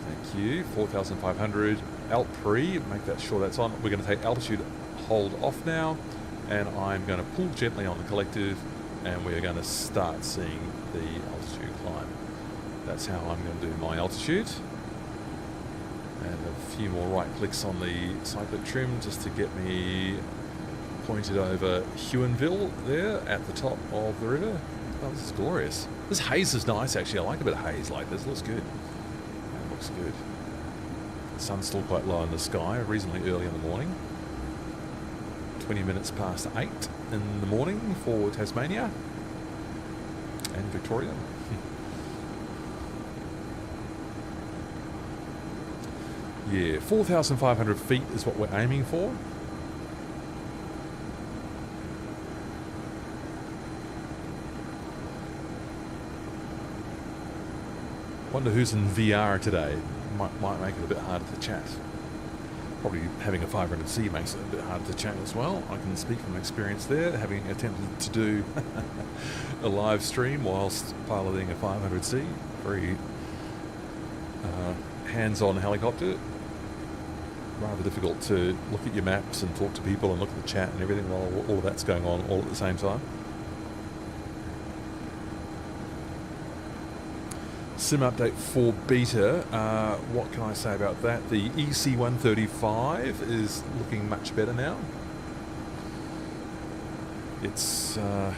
Thank you. 4,500. Alt pre, make that sure that's on. We're going to take altitude hold off now. And I'm going to pull gently on the collective. And we're going to start seeing the altitude climb. That's how I'm going to do my altitude. And a few more right clicks on the cyclic trim just to get me pointed over Huonville there at the top of the river. Oh, this is glorious. This haze is nice actually. I like a bit of haze like this. It looks good. It looks good. The sun's still quite low in the sky, reasonably early in the morning. 20 minutes past 8 in the morning for Tasmania and Victoria. Yeah, 4,500 feet is what we're aiming for. Wonder who's in VR today. Might make it a bit harder to chat. Probably having a 500C makes it a bit harder to chat as well. I can speak from experience there, having attempted to do a live stream whilst piloting a 500C. Very hands-on helicopter. Rather difficult to look at your maps and talk to people and look at the chat and everything while all of that's going on all at the same time. Sim update for beta. What can I say about that? The EC135 is looking much better now. It's I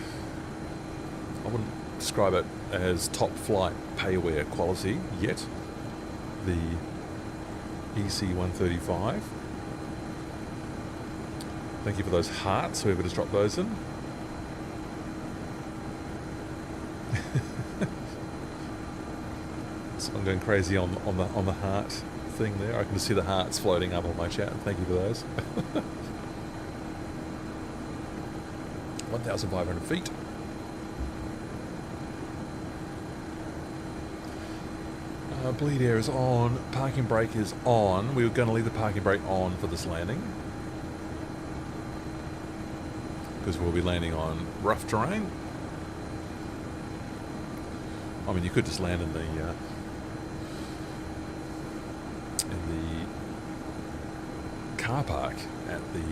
wouldn't describe it as top flight payware quality yet. The EC135. Thank you for those hearts, whoever just dropped those in. So I'm going crazy on the heart thing there. I can just see the hearts floating up on my chat. Thank you for those. 1,500 feet. Bleed air is on, parking brake is on. We were going to leave the parking brake on for this landing because we'll be landing on rough terrain. I mean, you could just land in the car park at the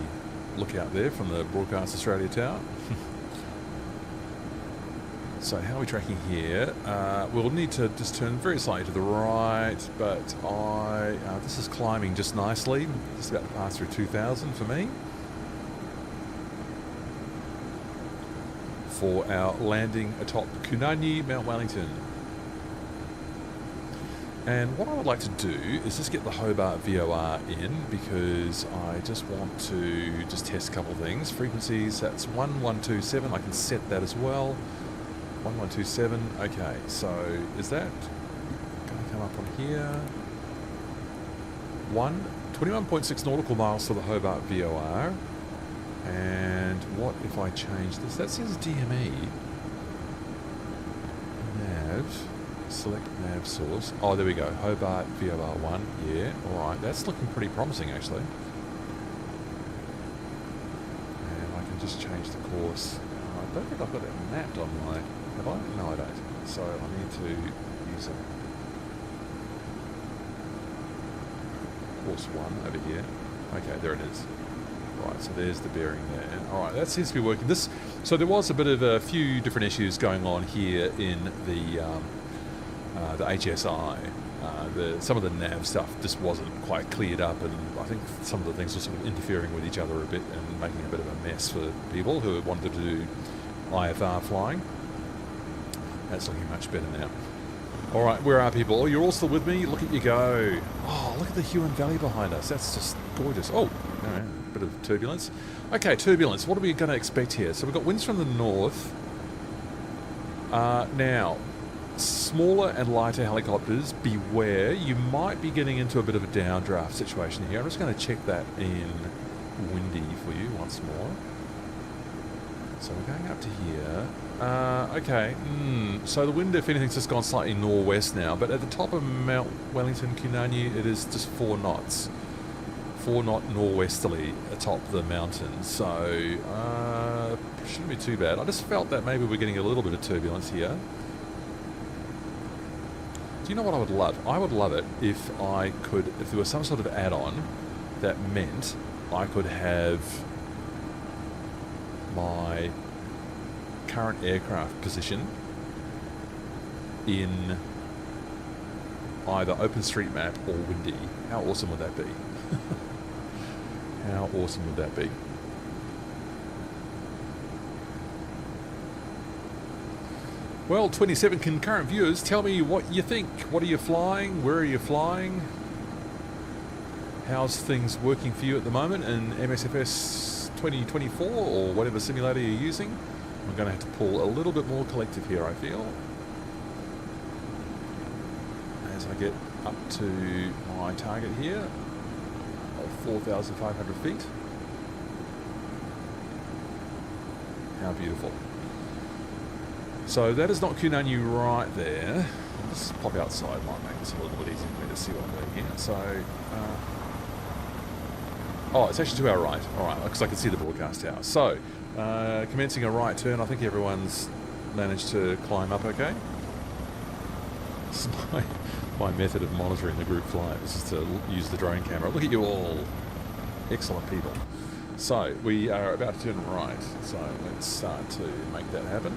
lookout there from the Broadcast Australia Tower. So how are we tracking here? We'll need to just turn very slightly to the right, but this is climbing just nicely. Just about to pass through 2,000 for me. For our landing atop Kunanyi, Mount Wellington. And what I would like to do is just get the Hobart VOR in, because I just want to just test a couple of things. Frequencies, that's 1127, I can set that as well. 1127, okay, so is that going to come up on here? 21.6 nautical miles to the Hobart VOR. And what if I change this? That says DME. Nav. Select nav source. Oh, there we go. Hobart VOR1. Yeah, alright. That's looking pretty promising, actually. And I can just change the course. I don't think I've got that mapped on my... Have I? No, I don't. So I need to use it. Course 1 over here. Okay, there it is. Right, so there's the bearing there. Alright, that seems to be working. So there was a bit of a few different issues going on here in the HSI. Some of the nav stuff just wasn't quite cleared up, and I think some of the things were sort of interfering with each other a bit and making a bit of a mess for people who wanted to do IFR flying. That's looking much better now. Alright, where are people? Oh, you're all still with me? Look at you go. Oh, look at the Huon Valley behind us. That's just gorgeous. Oh, alright, bit of turbulence. Okay, turbulence. What are we going to expect here? So we've got winds from the north. Now, smaller and lighter helicopters, beware. You might be getting into a bit of a downdraft situation here. I'm just going to check that in windy for you once more. So we're going up to here. Okay. So the wind, if anything's just gone slightly northwest now, but at the top of Mount Wellington, Kunanyi, it is just 4 knots. 4 knot norwesterly atop the mountain. So shouldn't be too bad. I just felt that maybe we're getting a little bit of turbulence here. Do you know what I would love? I would love it if if there was some sort of add-on that meant I could have my current aircraft position in either OpenStreetMap or Windy. How awesome would that be? How awesome would that be? Well, 27 concurrent viewers, tell me what you think. What are you flying? Where are you flying? How's things working for you at the moment in MSFS 2024 or whatever simulator you're using? I'm going to have to pull a little bit more collective here, I feel, as I get up to my target here of 4,500 feet. How beautiful. So that is not Kunanyi right there. I'll just pop outside, might make this a little bit easier for me to see what I'm doing here. So, oh, it's actually to our right. All right, because I can see the broadcast tower. So, commencing a right turn. I think everyone's managed to climb up okay. This is my method of monitoring the group flight. This is to use the drone camera. Look at you all. Excellent people. So, we are about to turn right. So, let's start to make that happen.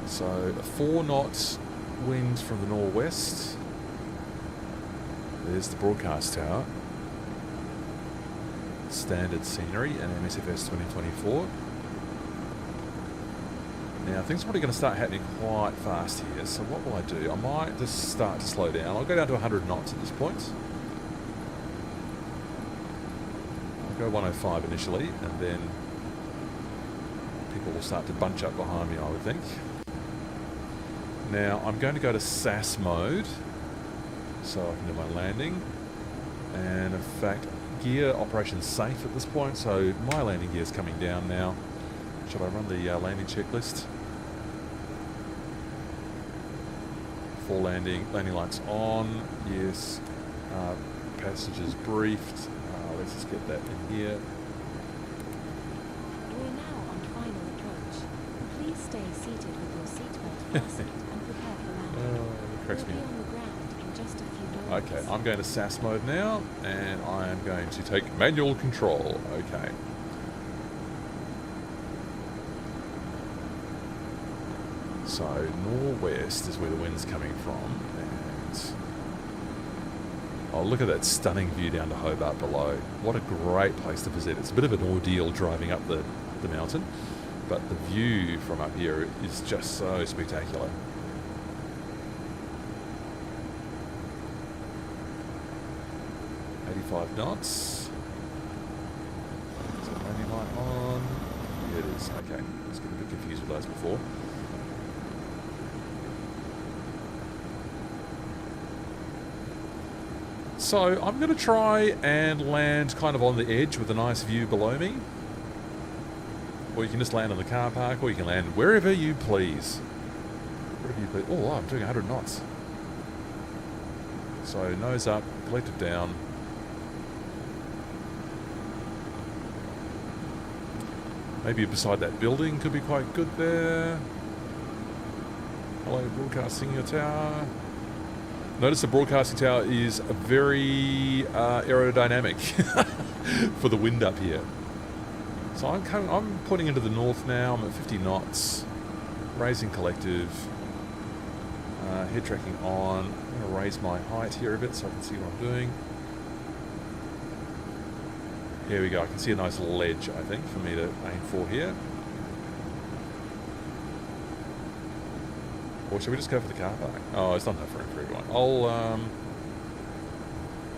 So, a 4 knots wind from the northwest. There's the broadcast tower. Standard scenery and MSFS 2024. Now, things are probably going to start happening quite fast here. So what will I do? I might just start to slow down. I'll go down to 100 knots at this point. I'll go 105 initially, and then people will start to bunch up behind me, I would think. Now, I'm going to go to SAS mode, so I can do my landing. And in fact, gear operation safe at this point, so my landing gear is coming down now. Should I run the landing checklist? For landing lights on, yes. Passengers briefed. Let's just get that in here. We're now on final approach. Please stay seated with your seatbelt fastened and prepare for landing. Cracks me We'll be up. on the ground in just a few moments. Okay, I'm going to SAS mode now, and I am going to take manual control. Okay. So, northwest is where the wind's coming from, and oh, look at that stunning view down to Hobart below. What a great place to visit. It's a bit of an ordeal driving up the mountain, but the view from up here is just so spectacular. 5 knots. Is the landing light on? Yeah, it is. Okay. I was getting a bit confused with those before. So I'm going to try and land kind of on the edge with a nice view below me. Or you can just land on the car park, or you can land wherever you please. Wherever you please. Oh, wow, I'm doing 100 knots. So nose up, collective down. Maybe beside that building could be quite good there. Hello, broadcasting your tower. Notice the broadcasting tower is very aerodynamic for the wind up here. So I'm pointing into the north now. I'm at 50 knots, raising collective, head tracking on. I'm going to raise my height here a bit so I can see what I'm doing. Here we go. I can see a nice ledge, I think, for me to aim for here. Or should we just go for the car park? Oh, it's not enough room for everyone. I'll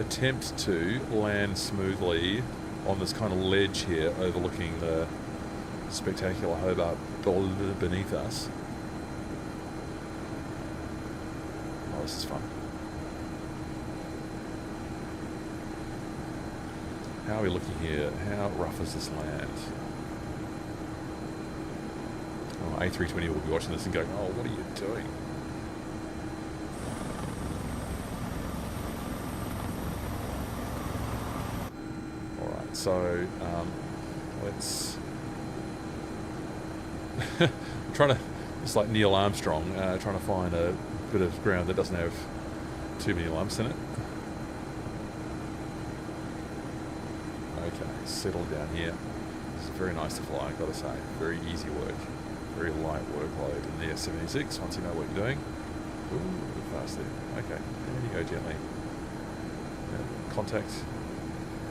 attempt to land smoothly on this kind of ledge here overlooking the spectacular Hobart beneath us. Oh, this is fun. How are we looking here? How rough is this land? Oh, A320 will be watching this and going, oh, what are you doing? Alright, so let's... I'm trying to, it's like Neil Armstrong, trying to find a bit of ground that doesn't have too many lumps in it. Okay, settle down here. This is very nice to fly, I've got to say. Very easy work. Very light workload in the S76 once you know what you're doing. Ooh, a bit fast there. Okay, and you go gently. Yeah, contact.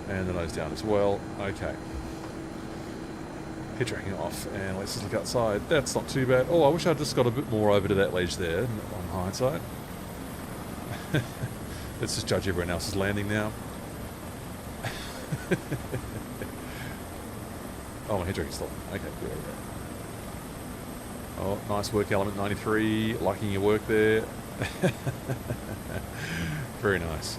And the nose down as well. Okay. Head tracking off, and let's just look outside. That's not too bad. Oh, I wish I'd just got a bit more over to that ledge there on hindsight. Let's just judge everyone else's landing now. Oh, my head tracking's stopped. Okay, good. Oh, nice work, Element 93. Liking your work there. Very nice.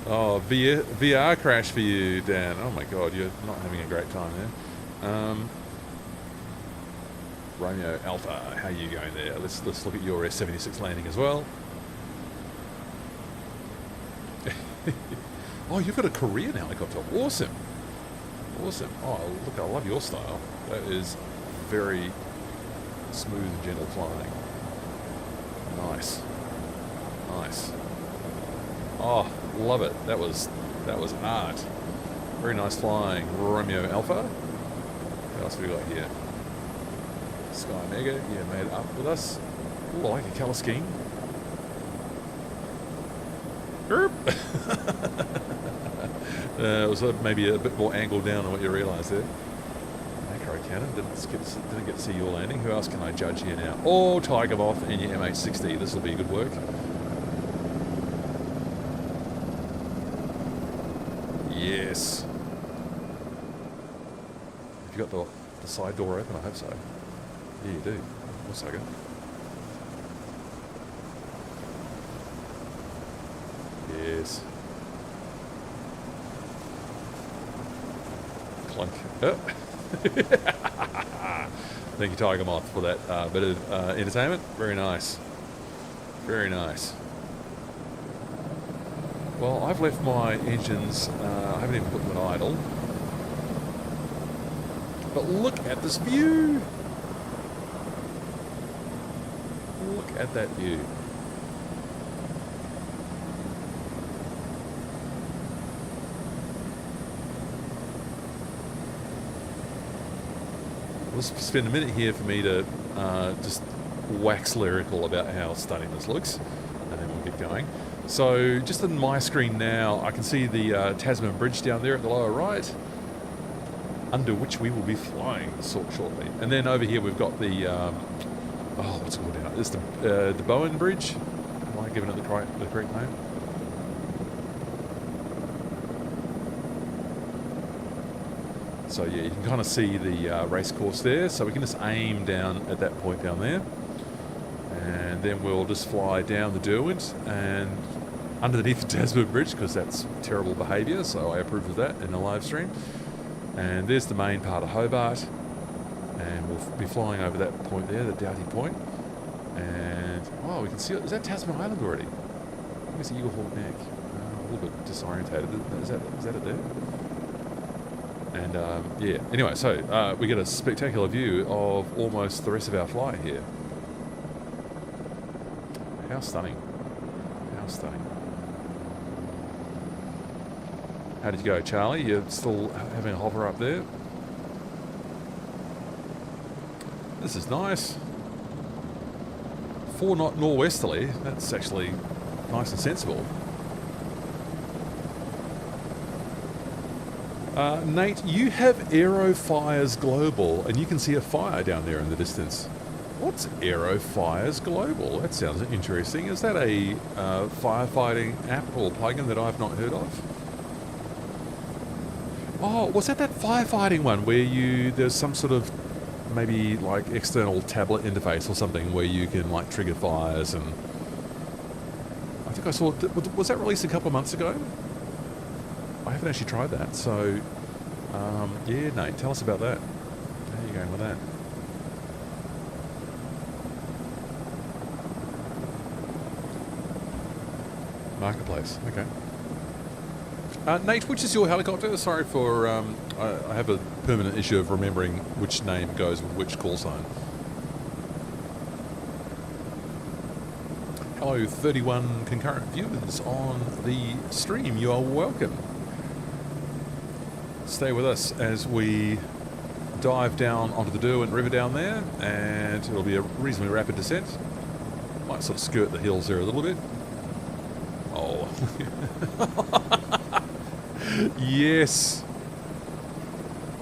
Oh, VR crash for you, Dan. Oh my God, you're not having a great time there. Romeo Alpha, how are you going there? Let's look at your S76 landing as well. Oh, you've got a Korean helicopter. Awesome. Awesome. Oh, look, I love your style. That is very smooth and gentle flying. Nice. Nice. Oh, love it. That was art. Very nice flying. Romeo Alpha. What else have we got here? Sky Mega. Yeah, made it up with us. Ooh, I like a colour scheme. It was maybe a bit more angled down than what you realised there. Macro cannon, didn't get to see your landing. Who else can I judge here now? Oh, Tiger Moth and your MH60. This will be good work. Yes. Have you got the side door open? I hope so. Yeah, you do. One second. Yes. Clunk. Oh. Thank you, Tiger Moth, for that bit of entertainment. Very nice. Very nice. Well, I've left my engines, I haven't even put them in idle. But look at this view! Look at that view. Let's spend a minute here for me to just wax lyrical about how stunning this looks, and then we'll get going. So just on my screen now, I can see the Tasman Bridge down there at the lower right, under which we will be flying shortly. And then over here we've got the, what's it called now? It's the Bowen Bridge. Am I giving it the correct name? So yeah, you can kind of see the race course there. So we can just aim down at that point down there. And then we'll just fly down the Derwent and underneath the Tasman Bridge, because that's terrible behaviour, so I approve of that in the live stream. And there's the main part of Hobart. And we'll be flying over that point there, the Droughty Point. And, oh, we can see it. Is that Tasman Island already? I think it's the Eaglehawk Neck. A little bit disorientated. Is that it there? And, yeah. Anyway, so we get a spectacular view of almost the rest of our flight here. How stunning. How stunning. How did you go, Charlie? You're still having a hover up there? This is nice. 4 knot norwesterly. That's actually nice and sensible. Nate, you have Aerofires Global, and you can see a fire down there in the distance. What's Aerofires Global? That sounds interesting. Is that a firefighting app or plugin that I've not heard of? Oh, was that firefighting one where there's some sort of maybe like external tablet interface or something where you can like trigger fires? And I think I saw, was that released a couple of months ago? I haven't actually tried that, so yeah, Nate, tell us about that. How are you going with that? Marketplace, okay. Nate, which is your helicopter? Sorry for, I have a permanent issue of remembering which name goes with which call sign. Hello, 31 concurrent viewers on the stream. You are welcome. Stay with us as we dive down onto the Derwent River down there, and it'll be a reasonably rapid descent. Might sort of skirt the hills there a little bit. Oh. Yes.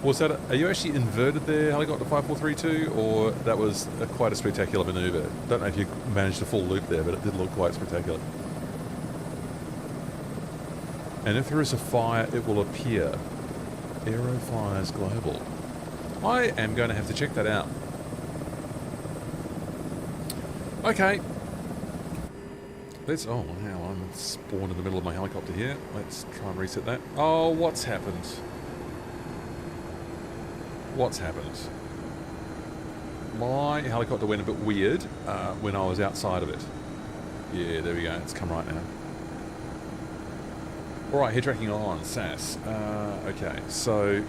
Was that are you actually inverted there, helicopter 5432, or that was quite a spectacular manoeuvre? Don't know if you managed a full loop there, but it did look quite spectacular. And if there is a fire, it will appear. Aerofires Global. I am going to have to check that out. Okay. Let's, oh wow, I'm spawned in the middle of my helicopter here. Let's try and reset that. Oh, what's happened? What's happened? My helicopter went a bit weird when I was outside of it. Yeah, there we go. It's come right now. Alright, head tracking on, SAS. Okay, so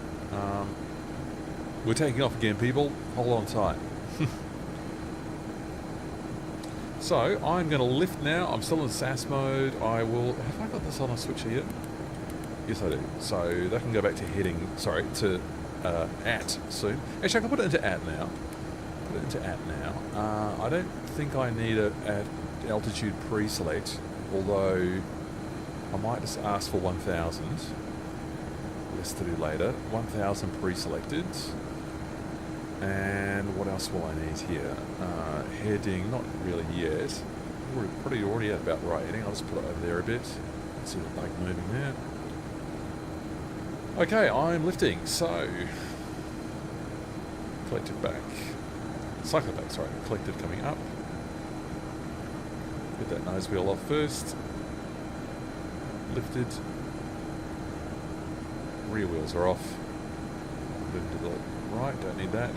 we're taking off again, people. Hold on tight. So, I'm going to lift now. I'm still in SAS mode. I will... Have I got this on a switcher yet? Yes, I do. So, that can go back to heading... Sorry, to at soon. Actually, I can put it into at now. Put it into at now. I don't think I need a at altitude pre-select, although I might just ask for 1,000. Less to do later. 1,000 pre-selected. And what else will I need here? Heading, not really yet. We're pretty already at about the right heading. I'll just put it over there a bit. See the bike moving there. Okay, I'm lifting. So, collective back. Cycle back, sorry. Collective coming up. Get that nose wheel off first. Lifted. Rear wheels are off. Move to the right, don't need that.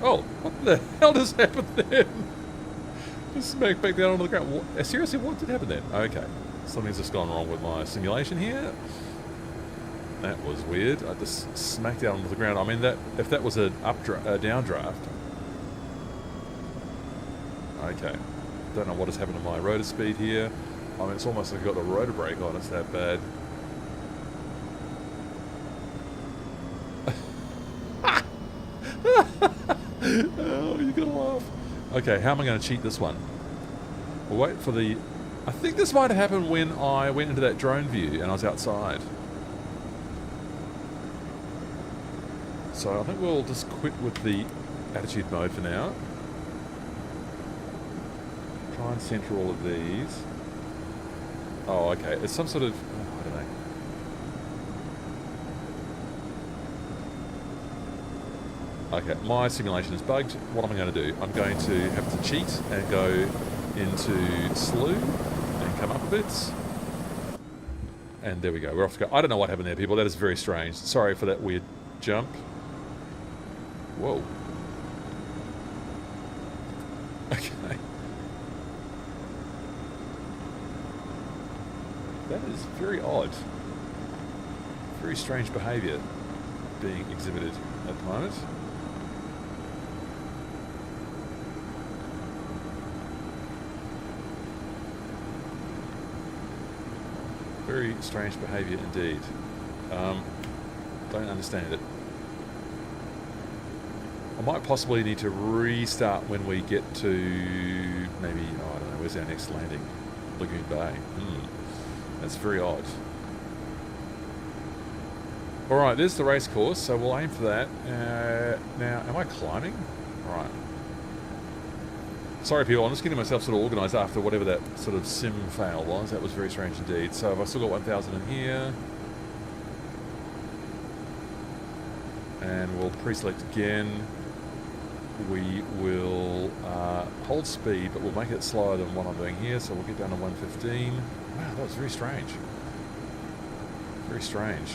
Oh, what the hell just happened then? Just smacked back down onto the ground. What, seriously, what did happen then? Okay, something's just gone wrong with my simulation here. That was weird. I just smacked down onto the ground. I mean, that if that was a downdraft. Okay, don't know what has happened to my rotor speed here. I mean, it's almost like I've got the rotor brake on. It's that bad. Oh, you're gonna laugh. Okay, how am I going to cheat this one? We'll wait for the... I think this might have happened when I went into that drone view and I was outside. So I think we'll just quit with the attitude mode for now. Try and center all of these. Oh, okay. It's some sort of... I don't know. Okay, my simulation is bugged. What am I going to do? I'm going to have to cheat and go into slew and come up a bit. And there we go. We're off to go. I don't know what happened there, people. That is very strange. Sorry for that weird jump. Whoa. Okay. That is very odd. Very strange behaviour being exhibited at the moment. Very strange behaviour indeed. Don't understand it. I might possibly need to restart when we get to maybe, oh, I don't know, where's our next landing? Lagoon Bay. That's very odd. Alright, there's the race course, so we'll aim for that. Now, am I climbing? Alright. Sorry people, I'm just getting myself sort of organised after whatever that sort of sim fail was. That was very strange indeed. So have I still got 1,000 in here? And we'll pre-select again. We will hold speed, but we'll make it slower than what I'm doing here. So we'll get down to 115. Wow, that was very strange. Very strange.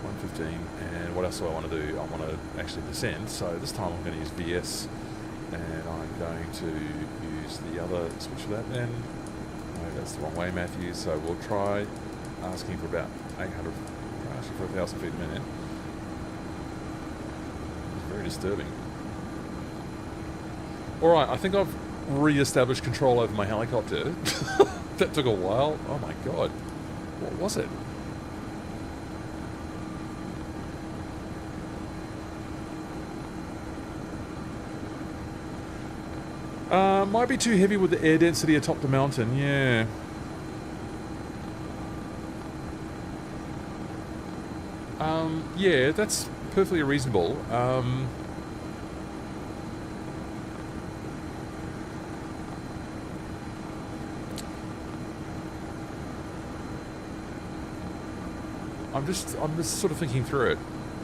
115, and what else do I want to do? I want to actually descend, so this time I'm going to use VS, and I'm going to use the other switch for that then. No, that's the wrong way, Matthew, so we'll try asking for about 800, asking for 1,000 feet a minute. It's very disturbing. Alright, I think I've re-established control over my helicopter. That took a while. Oh my god. What was it? Might be too heavy with the air density atop the mountain, yeah. Yeah, that's perfectly reasonable. I'm just sort of thinking through it.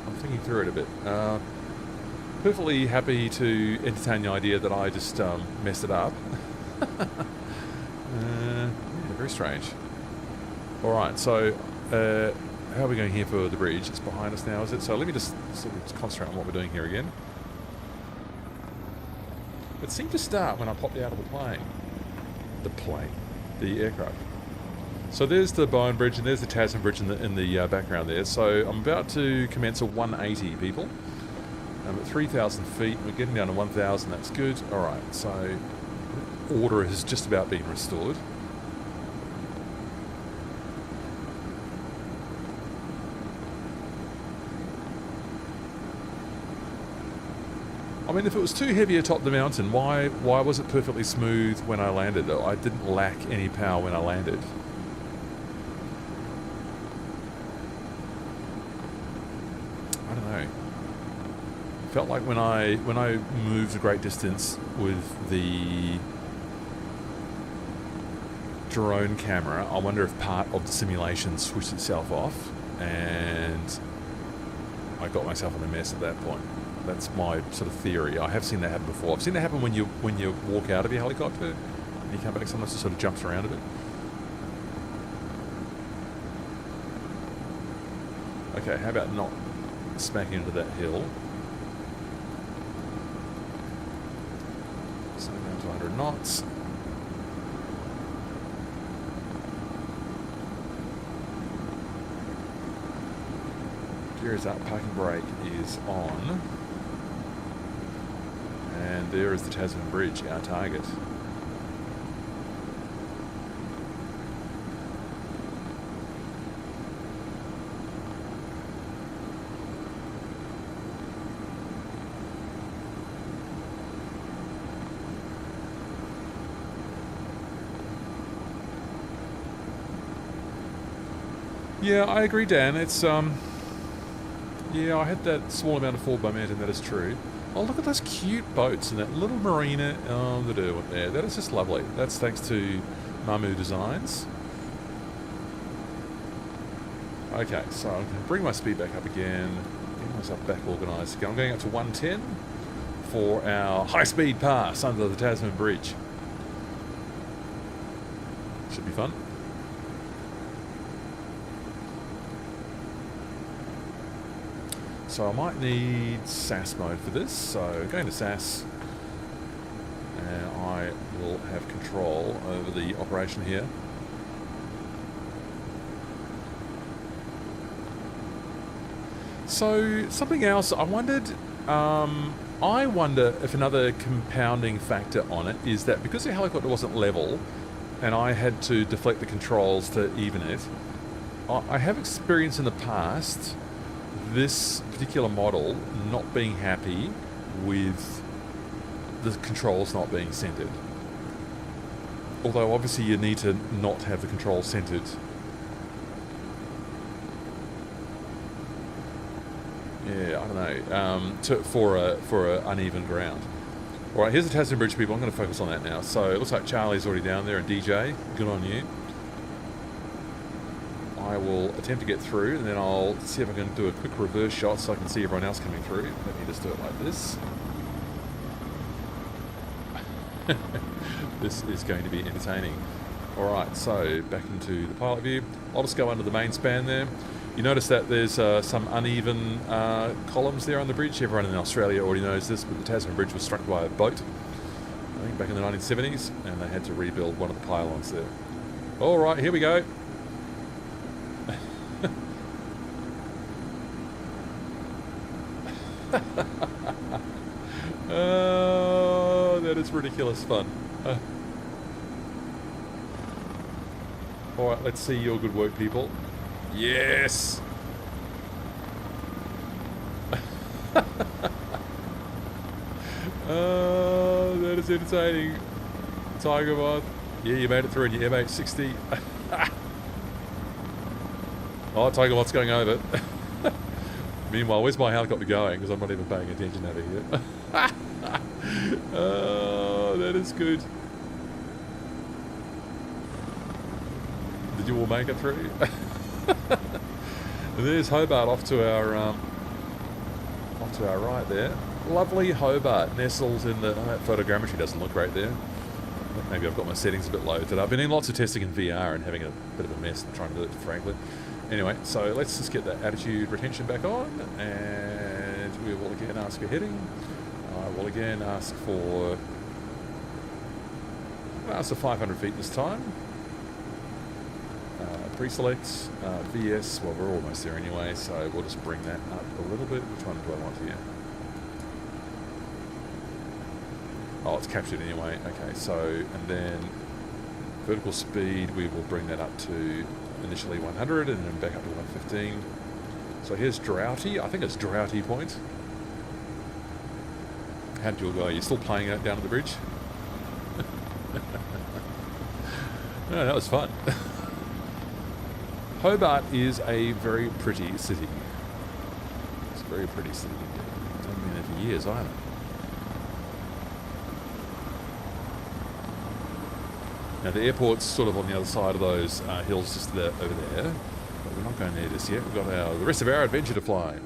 I'm thinking through it a bit. Perfectly happy to entertain the idea that I just messed it up. Yeah, very strange. Alright, so how are we going here for the bridge? It's behind us now, is it? So let me just sort of concentrate on what we're doing here again. It seemed to start when I popped out of the plane. The aircraft. So there's the Bowen Bridge and there's the Tasman Bridge in the background there. So I'm about to commence a 180, people. I'm at 3,000 feet. We're getting down to 1,000. That's good. All right. So order has just about been restored. I mean, if it was too heavy atop the mountain, why was it perfectly smooth when I landed? I didn't lack any power when I landed. I don't know. Felt like when I moved a great distance with the drone camera, I wonder if part of the simulation switched itself off and I got myself in a mess at that point. That's my sort of theory. I have seen that happen before. I've seen that happen when you walk out of your helicopter and you come back. Sometimes it sort of jumps around a bit. Okay, how about not smacking into that hill? So down to 100 knots. Gear is up, parking brake is on. And there is the Tasman Bridge, our target. Yeah, I agree, Dan. It's yeah, I had that small amount of fall momentum. That is true. Oh, look at those cute boats and that little marina on the Derwent there. That is just lovely. That's thanks to Mamu Designs. Okay, so I'm going to bring my speed back up again. Get myself back organised again. I'm going up to 110 for our high-speed pass under the Tasman Bridge. Should be fun. So I might need SAS mode for this. So going to SAS, and I will have control over the operation here. So something else I wondered. I wonder if another compounding factor on it is that because the helicopter wasn't level, and I had to deflect the controls to even it. I have experienced in the past this particular model not being happy with the controls not being centered. Although obviously you need to not have the controls centered. Yeah, I don't know. For a uneven ground. All right, here's the Tasman Bridge, people. I'm going to focus on that now. So it looks like Charlie's already down there and DJ. Good on you. I will attempt to get through, and then I'll see if I can do a quick reverse shot so I can see everyone else coming through. Let me just do it like this. This is going to be entertaining. All right, so back into the pilot view. I'll just go under the main span there. You notice that there's some uneven columns there on the bridge. Everyone in Australia already knows this, but the Tasman Bridge was struck by a boat, I think back in the 1970s, and they had to rebuild one of the pylons there. All right, here we go. Oh, that is ridiculous fun. All right, let's see your good work, people. Yes! Oh, that is entertaining. Tiger Moth. Yeah, you made it through in your MH60. Oh, Tiger Moth's going over. Meanwhile, where's my helicopter going? Because I'm not even paying attention over here. Oh, that is good. Did you all make it through? There's Hobart off to our right there. Lovely Hobart nestled in the. That photogrammetry doesn't look great there. Maybe I've got my settings a bit low today. I've been in lots of testing in VR and having a bit of a mess trying to do it, frankly. Anyway, so let's just get that attitude retention back on, and we will again ask for heading. I will again ask for 500 feet this time. Pre-select, VS, well we're almost there anyway, so we'll just bring that up a little bit. Which one do I want here? Oh, it's captured anyway. Okay, so, and then vertical speed, we will bring that up to initially 100 and then back up to 115. So here's Droughty, I think it's Droughty Point. How did you all go? Are you still playing out down at the bridge? No, that was fun. Hobart is a very pretty city. It's a very pretty city. I haven't been there for years either. Now the airport's sort of on the other side of those hills just over there. But we're not going there just yet. We've got the rest of our adventure to fly.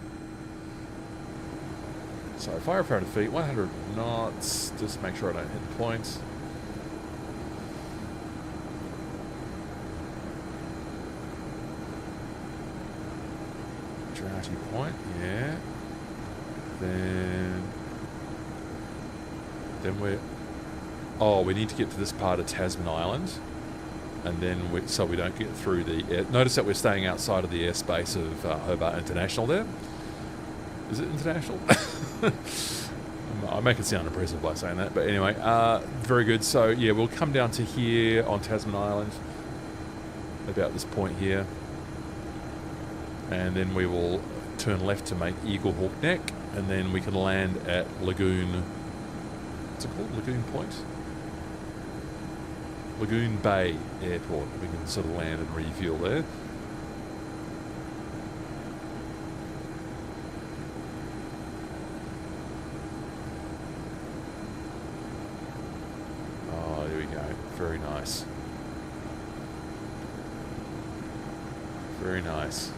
So 500 feet, 100 knots. Just make sure I don't hit the point. Droughty Point, yeah. Then we're... Oh, we need to get to this part of Tasman Island. And then so we don't get through the... Notice that we're staying outside of the airspace of Hobart International there. Is it international? I make it sound impressive by saying that. But anyway, very good. So, yeah, we'll come down to here on Tasman Island. About this point here. And then we will turn left to make Eaglehawk Neck, and then we can land at Lagoon. What's it called? Lagoon Point? Lagoon Bay Airport. We can sort of land and refuel there. Very nice.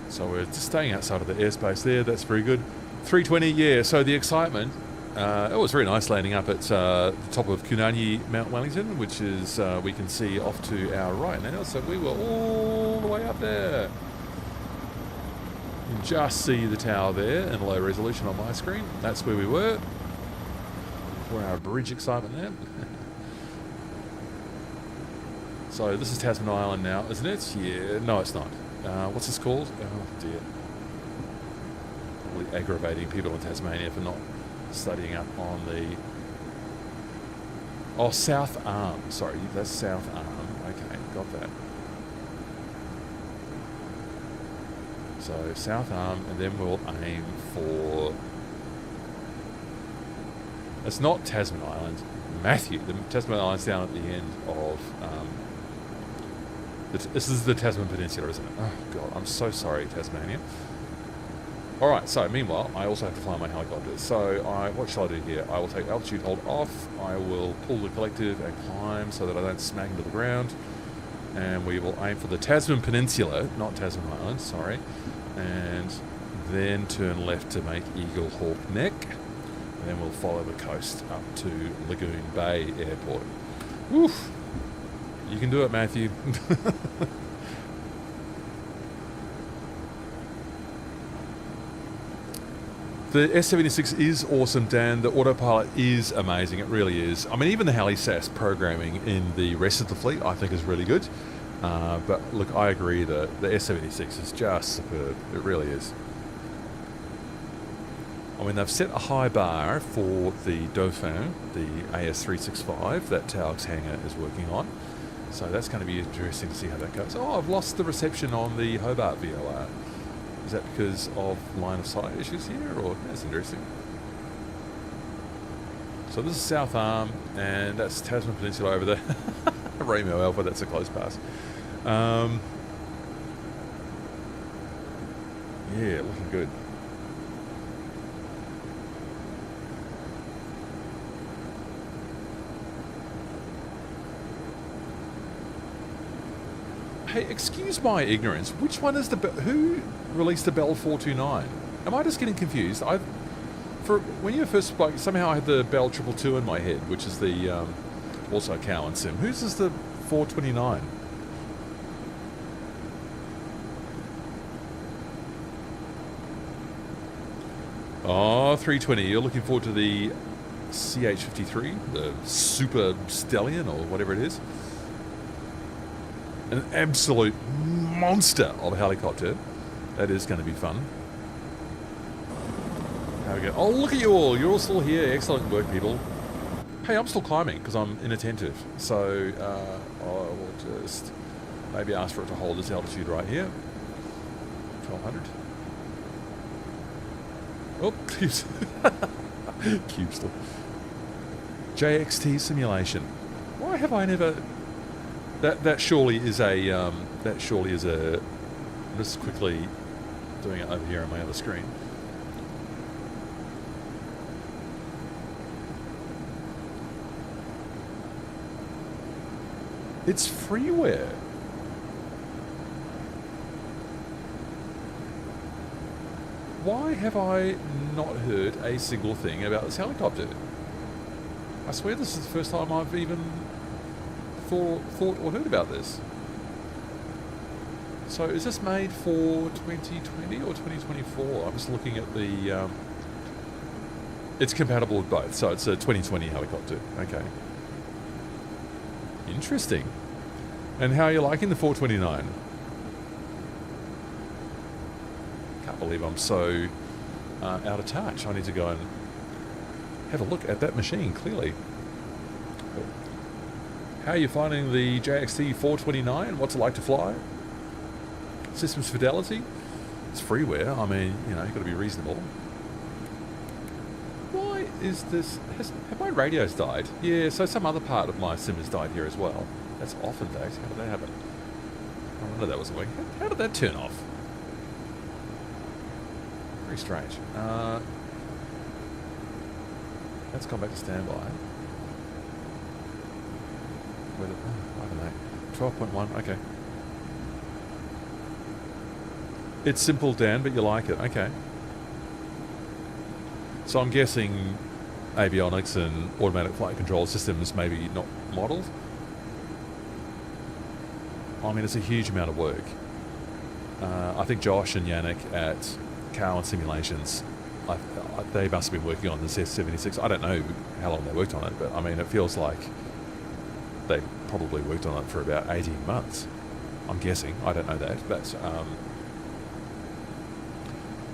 So we're just staying outside of the airspace there. That's very good. 320, yeah. So the excitement. It was very nice landing up at the top of Kunanyi, Mount Wellington, which is we can see off to our right now. So we were all the way up there. You can just see the tower there in low resolution on my screen. That's where we were for our bridge excitement there. So this is Tasman Island now, isn't it? Yeah, no, it's not. What's this called? Oh dear. Probably aggravating people in Tasmania for not studying up on the... Oh, South Arm. Sorry, that's South Arm. Okay, got that. So South Arm, and then we'll aim for... It's not Tasman Island. Matthew. The Tasman Island's down at the end of... this is the Tasman Peninsula, isn't it? Oh, God, I'm so sorry, Tasmania. Alright, so meanwhile, I also have to fly my helicopter. So what shall I do here? I will take altitude hold off. I will pull the collective and climb so that I don't smack into the ground. And we will aim for the Tasman Peninsula, not Tasman Island, sorry. And then turn left to make Eaglehawk Neck. And then we'll follow the coast up to Lagoon Bay Airport. Woof! You can do it, Matthew. The S76 is awesome, Dan. The autopilot is amazing. It really is. I mean, even the HeliSAS programming in the rest of the fleet, I think, is really good. But look, I agree that the S76 is just superb. It really is. I mean, they've set a high bar for the Dauphin, the AS365 that Taux's hangar is working on. So that's going to be interesting to see how that goes. Oh, I've lost the reception on the Hobart VOR. Is that because of line of sight issues here, or that's interesting? So this is South Arm, and that's Tasman Peninsula over there. Romeo Alpha, that's a close pass. Yeah, looking good. Hey, excuse my ignorance. Which one is who released the Bell 429? Am I just getting confused? When you first spoke, somehow I had the Bell 222 in my head, which is the also Cowan Sim. Whose is the 429? Oh, 320. You're looking forward to the CH-53, the Super Stallion, or whatever it is. An absolute monster of a helicopter. That is going to be fun. There we go. Oh, look at you all. You're all still here. Excellent work, people. Hey, I'm still climbing because I'm inattentive. So I will just maybe ask for it to hold this altitude right here. 1200. Oh, cube still. JXT simulation. Why have I never... That surely is a I'm just quickly doing it over here on my other screen. It's freeware. Why have I not heard a single thing about this helicopter? I swear this is the first time I've even thought or heard about this. So is this made for 2020 or 2024? I'm just looking at the... it's compatible with both, so it's a 2020 helicopter. Okay. Interesting. And how are you liking the 429? Can't believe I'm so out of touch. I need to go and have a look at that machine, clearly. How are you finding the JXT 429? What's it like to fly? Systems fidelity? It's freeware. I mean, you know, you've got to be reasonable. Why is this... Have my radios died? Yeah, so some other part of my sim has died here as well. That's often days. How did that happen? I wonder that was working. How did that turn off? Very strange. Let's come back to standby. I don't know. 12.1, okay. It's simple, Dan, but you like it. Okay. So I'm guessing avionics and automatic flight control systems maybe not modelled. I mean, it's a huge amount of work. I think Josh and Yannick at Cowan Simulations, they must have been working on this S76. I don't know how long they worked on it, but I mean, it feels like they probably worked on it for about 18 months. I'm guessing. I don't know that, but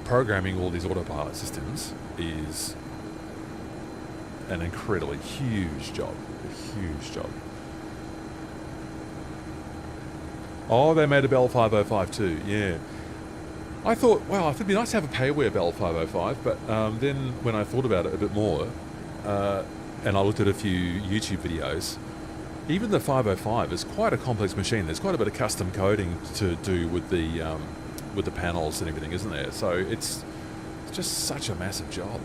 programming all these autopilot systems is an incredibly huge job. A huge job. Oh, they made a Bell 505 too, yeah. I thought, wow, it'd be nice to have a pay-aware Bell 505, but then when I thought about it a bit more, and I looked at a few YouTube videos, even the 505 is quite a complex machine. There's quite a bit of custom coding to do with the panels and everything, isn't there? So it's just such a massive job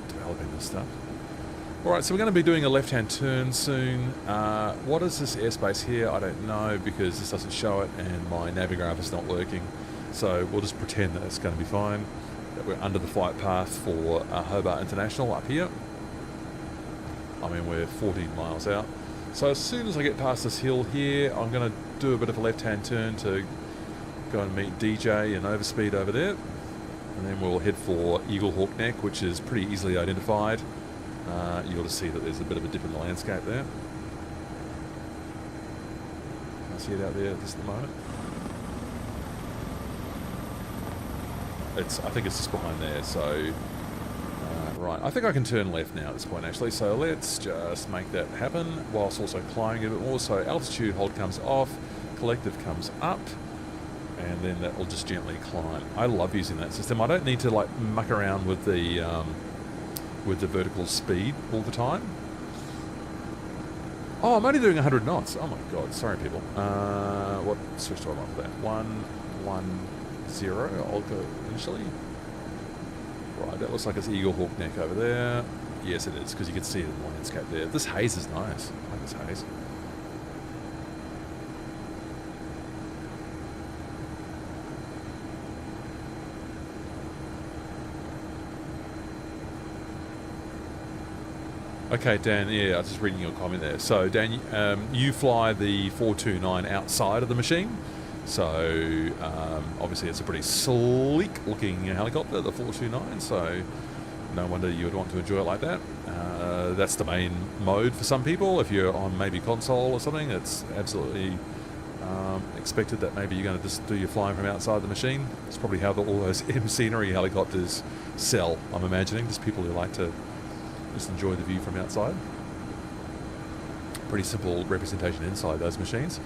developing this stuff. All right, so we're going to be doing a left-hand turn soon. What is this airspace here? I don't know, because this doesn't show it and my navigraph is not working. So we'll just pretend that it's going to be fine, that we're under the flight path for Hobart International up here. I mean, we're 14 miles out. So as soon as I get past this hill here, I'm going to do a bit of a left-hand turn to go and meet DJ and Overspeed over there. And then we'll head for Eaglehawk Neck, which is pretty easily identified. You ought to see that there's a bit of a dip in the landscape there. I see it out there just at the moment. I think it's just behind there, so... right, I think I can turn left now at this point actually, so let's just make that happen whilst also climbing a bit more. So altitude hold comes off, collective comes up, and then that will just gently climb. I love using that system. I don't need to like muck around with the vertical speed all the time. Oh, I'm only doing 100 knots. Oh my god, sorry people. What switch do I like for that? 110, I'll go initially. Right, that looks like it's Eaglehawk Neck over there. Yes, it is, because you can see it in the landscape there. This haze is nice. I like this haze. Okay, Dan, yeah, I was just reading your comment there. So, Dan, you fly the 429 outside of the machine. So, obviously it's a pretty sleek-looking helicopter, the 429, so no wonder you would want to enjoy it like that. That's the main mode for some people. If you're on maybe console or something, it's absolutely expected that maybe you're going to just do your flying from outside the machine. It's probably how all those M scenery helicopters sell, I'm imagining, just people who like to just enjoy the view from outside. Pretty simple representation inside those machines.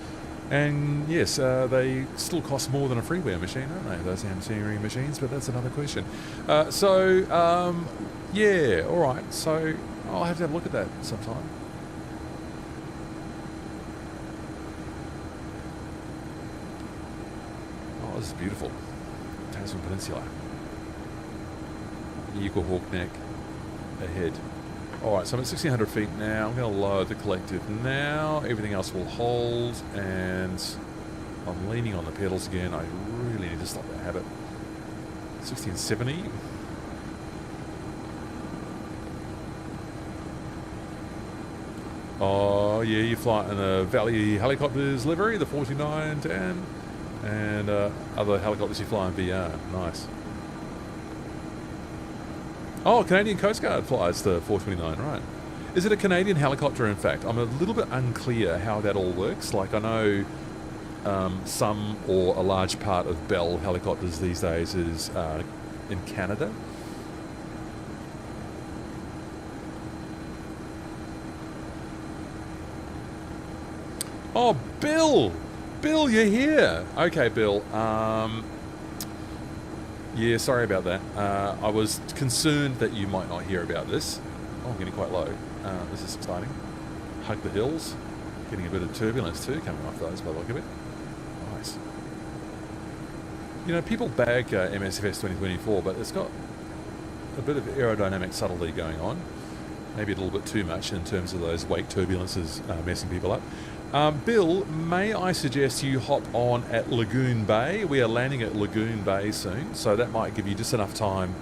And yes, they still cost more than a freeware machine, don't they, those M scenery machines, but that's another question. Yeah, alright, so I'll have to have a look at that sometime. Oh, this is beautiful. Tasman Peninsula. Eaglehawk Neck ahead. Alright, so I'm at 1600 feet now. I'm going to lower the collective now. Everything else will hold, and I'm leaning on the pedals again. I really need to stop that habit. 1670. Oh, yeah, you fly in the Valley Helicopters livery, the 4910, and other helicopters you fly in VR. Nice. Oh, Canadian Coast Guard flies the 429, right. Is it a Canadian helicopter, in fact? I'm a little bit unclear how that all works. Like, I know some or a large part of Bell helicopters these days is in Canada. Oh, Bill! Bill, you're here! Okay, Bill. Yeah, sorry about that. I was concerned that you might not hear about this. Oh, I'm getting quite low. This is exciting. Hug the hills. Getting a bit of turbulence too coming off those by the look of it. Nice. You know, people bag MSFS 2024, but it's got a bit of aerodynamic subtlety going on. Maybe a little bit too much in terms of those wake turbulences messing people up. Bill, may I suggest you hop on at Lagoon Bay? We are landing at Lagoon Bay soon, so that might give you just enough time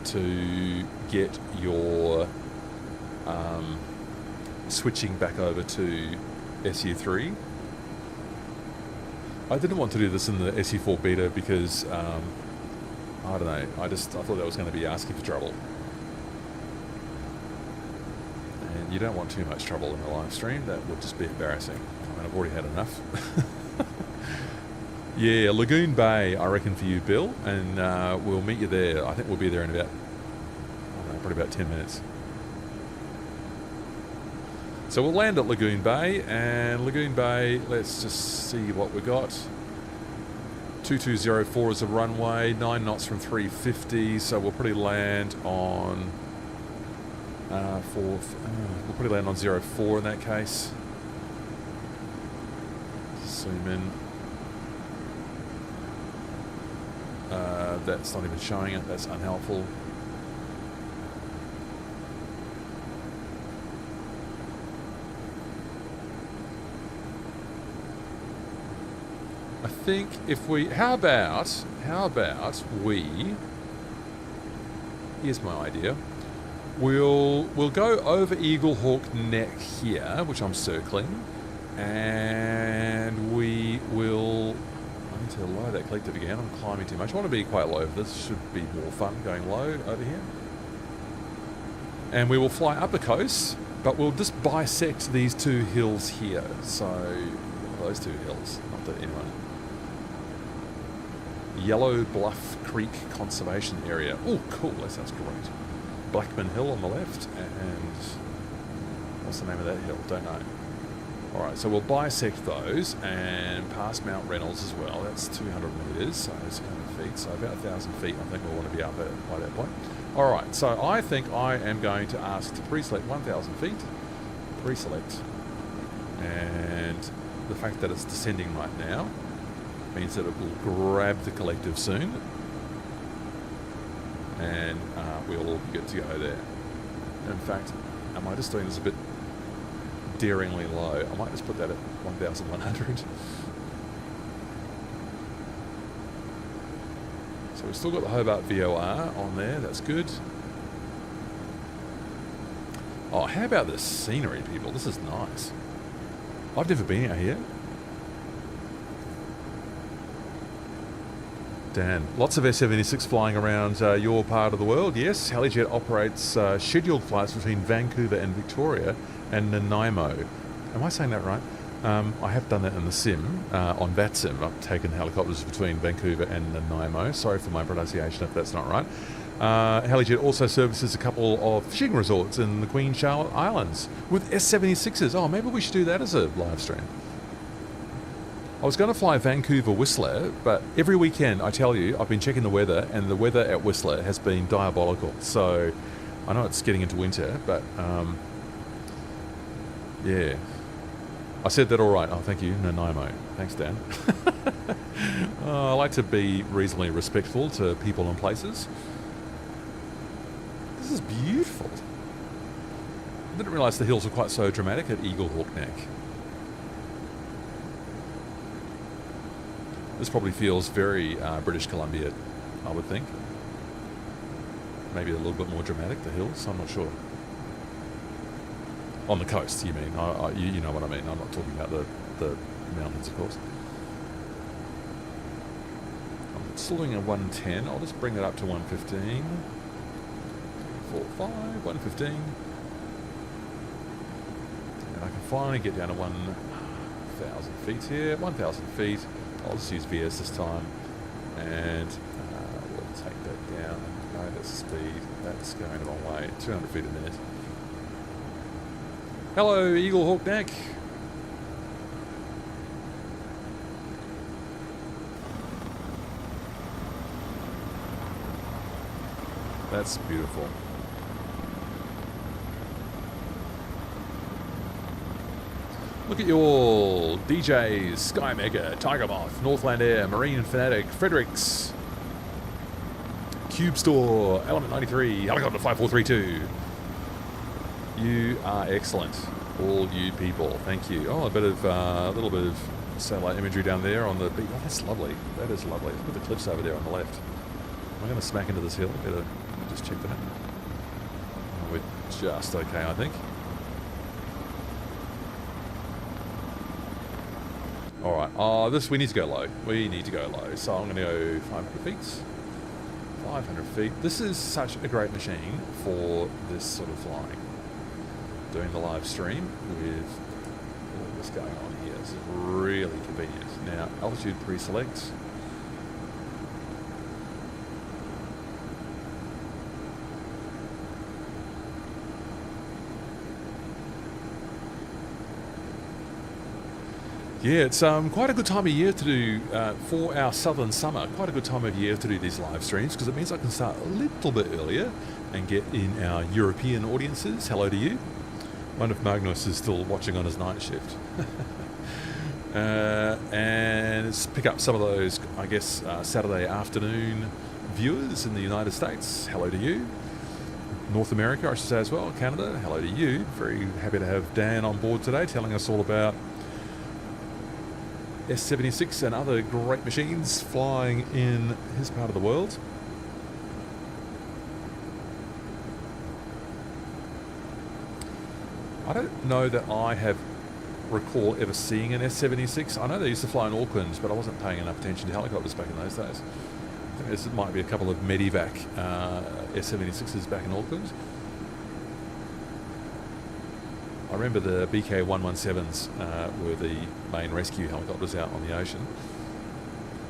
to get your switching back over to SU3. I didn't want to do this in the SU4 beta because, I don't know, I thought that was going to be asking for trouble. And you don't want too much trouble in the live stream, that would just be embarrassing. I mean, I've already had enough. Yeah, Lagoon Bay, I reckon, for you, Bill, and we'll meet you there. I think we'll be there in about, I don't know, probably about 10 minutes. So we'll land at Lagoon Bay, and Lagoon Bay, let's just see what we got. 2204 is a runway, 9 knots from 350, so we'll probably land on we'll probably land on 04 in that case. Zoom in. That's not even showing it, that's unhelpful. I think if we, how about we, here's my idea. We'll go over Eaglehawk Neck here, which I'm circling, and we will, I need to lower that collective again, I'm climbing too much. I want to be quite low for this, should be more fun going low over here. And we will fly up the coast, but we'll just bisect these two hills here. So, those two hills, not that anyone. Yellow Bluff Creek Conservation Area. Oh, cool, that sounds great. Blackman Hill on the left, and what's the name of that hill? Don't know. Alright, so we'll bisect those and pass Mount Reynolds as well. That's 200 metres, so it's 200 feet, so about 1,000 feet I think we'll want to be up at by that point. Alright, so I think I am going to ask to pre-select 1,000 feet. Pre-select. And the fact that it's descending right now means that it will grab the collective soon, and we'll all be good to go there. In fact, am I just doing this a bit daringly low? I might just put that at 1,100. So we've still got the Hobart VOR on there, that's good. Oh, how about this scenery, people? This is nice. I've never been out here. Dan, lots of S-76 flying around your part of the world, yes. Helijet operates scheduled flights between Vancouver and Victoria and Nanaimo. Am I saying that right? I have done that in the sim, on VATSIM. I've taken helicopters between Vancouver and Nanaimo. Sorry for my pronunciation if that's not right. Helijet also services a couple of fishing resorts in the Queen Charlotte Islands with S-76s. Oh, maybe we should do that as a live stream. I was going to fly Vancouver Whistler, but every weekend, I tell you, I've been checking the weather, and the weather at Whistler has been diabolical. So I know it's getting into winter, but yeah. I said that all right. Oh, thank you, Nanaimo. Thanks, Dan. I like to be reasonably respectful to people and places. This is beautiful. I didn't realise the hills were quite so dramatic at Eaglehawk Neck. This probably feels very British Columbia, I would think. Maybe a little bit more dramatic, the hills, I'm not sure. On the coast, you mean? You know what I mean. I'm not talking about the mountains, of course. I'm still doing a 110. I'll just bring it up to 115. 4, 5, 115. And I can finally get down to 1,000 feet here. 1,000 feet. I'll just use VS this time, and we'll take that down. No, that's the speed. That's going the wrong way. 200 feet a minute. Hello, Eaglehawk Neck. That's beautiful. Look at you all. DJs, Sky Mega, Tiger Moth, Northland Air, Marine Fanatic, Fredericks, Cube Store, Element 93, Helicopter 5432. You are excellent. All you people, thank you. Oh, a little bit of satellite imagery down there on the beach. Oh, that's lovely. That is lovely. Look at the cliffs over there on the left. Am I going to smack into this hill? Better just check that. Oh, we're just okay, I think. All right. Oh, we need to go low. We need to go low. So I'm going to go 500 feet. 500 feet. This is such a great machine for this sort of flying. Doing the live stream with all this going on here. This is really convenient. Now, altitude pre-select. Yeah, it's quite a good time of year to do, for our southern summer, quite a good time of year to do these live streams because it means I can start a little bit earlier and get in our European audiences. Hello to you. I wonder if Magnus is still watching on his night shift. And let's pick up some of those, I guess, Saturday afternoon viewers in the United States. Hello to you. North America, I should say as well. Canada, hello to you. Very happy to have Dan on board today telling us all about S76 and other great machines flying in his part of the world. I don't know that I recall ever seeing an S76. I know they used to fly in Auckland, but I wasn't paying enough attention to helicopters back in those days. I think there might be a couple of Medivac S76s back in Auckland. I remember the BK-117s were the main rescue helicopters out on the ocean.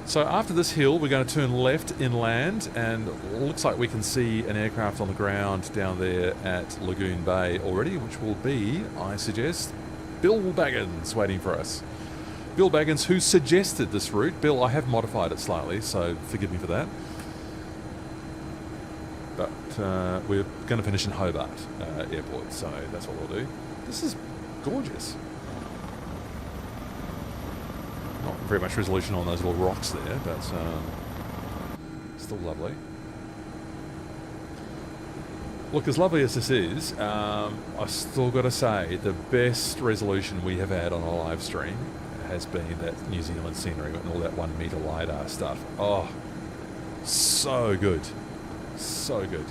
So after this hill, we're going to turn left inland, and it looks like we can see an aircraft on the ground down there at Lagoon Bay already, which will be, I suggest, Bill Baggins waiting for us. Bill Baggins, who suggested this route. Bill, I have modified it slightly, so forgive me for that. But we're going to finish in Hobart Airport, so that's what we'll do. This is gorgeous. Not very much resolution on those little rocks there, but still lovely. Look, as lovely as this is, I've still got to say the best resolution we have had on a live stream has been that New Zealand scenery and all that 1 metre LiDAR stuff. Oh, so good. So good.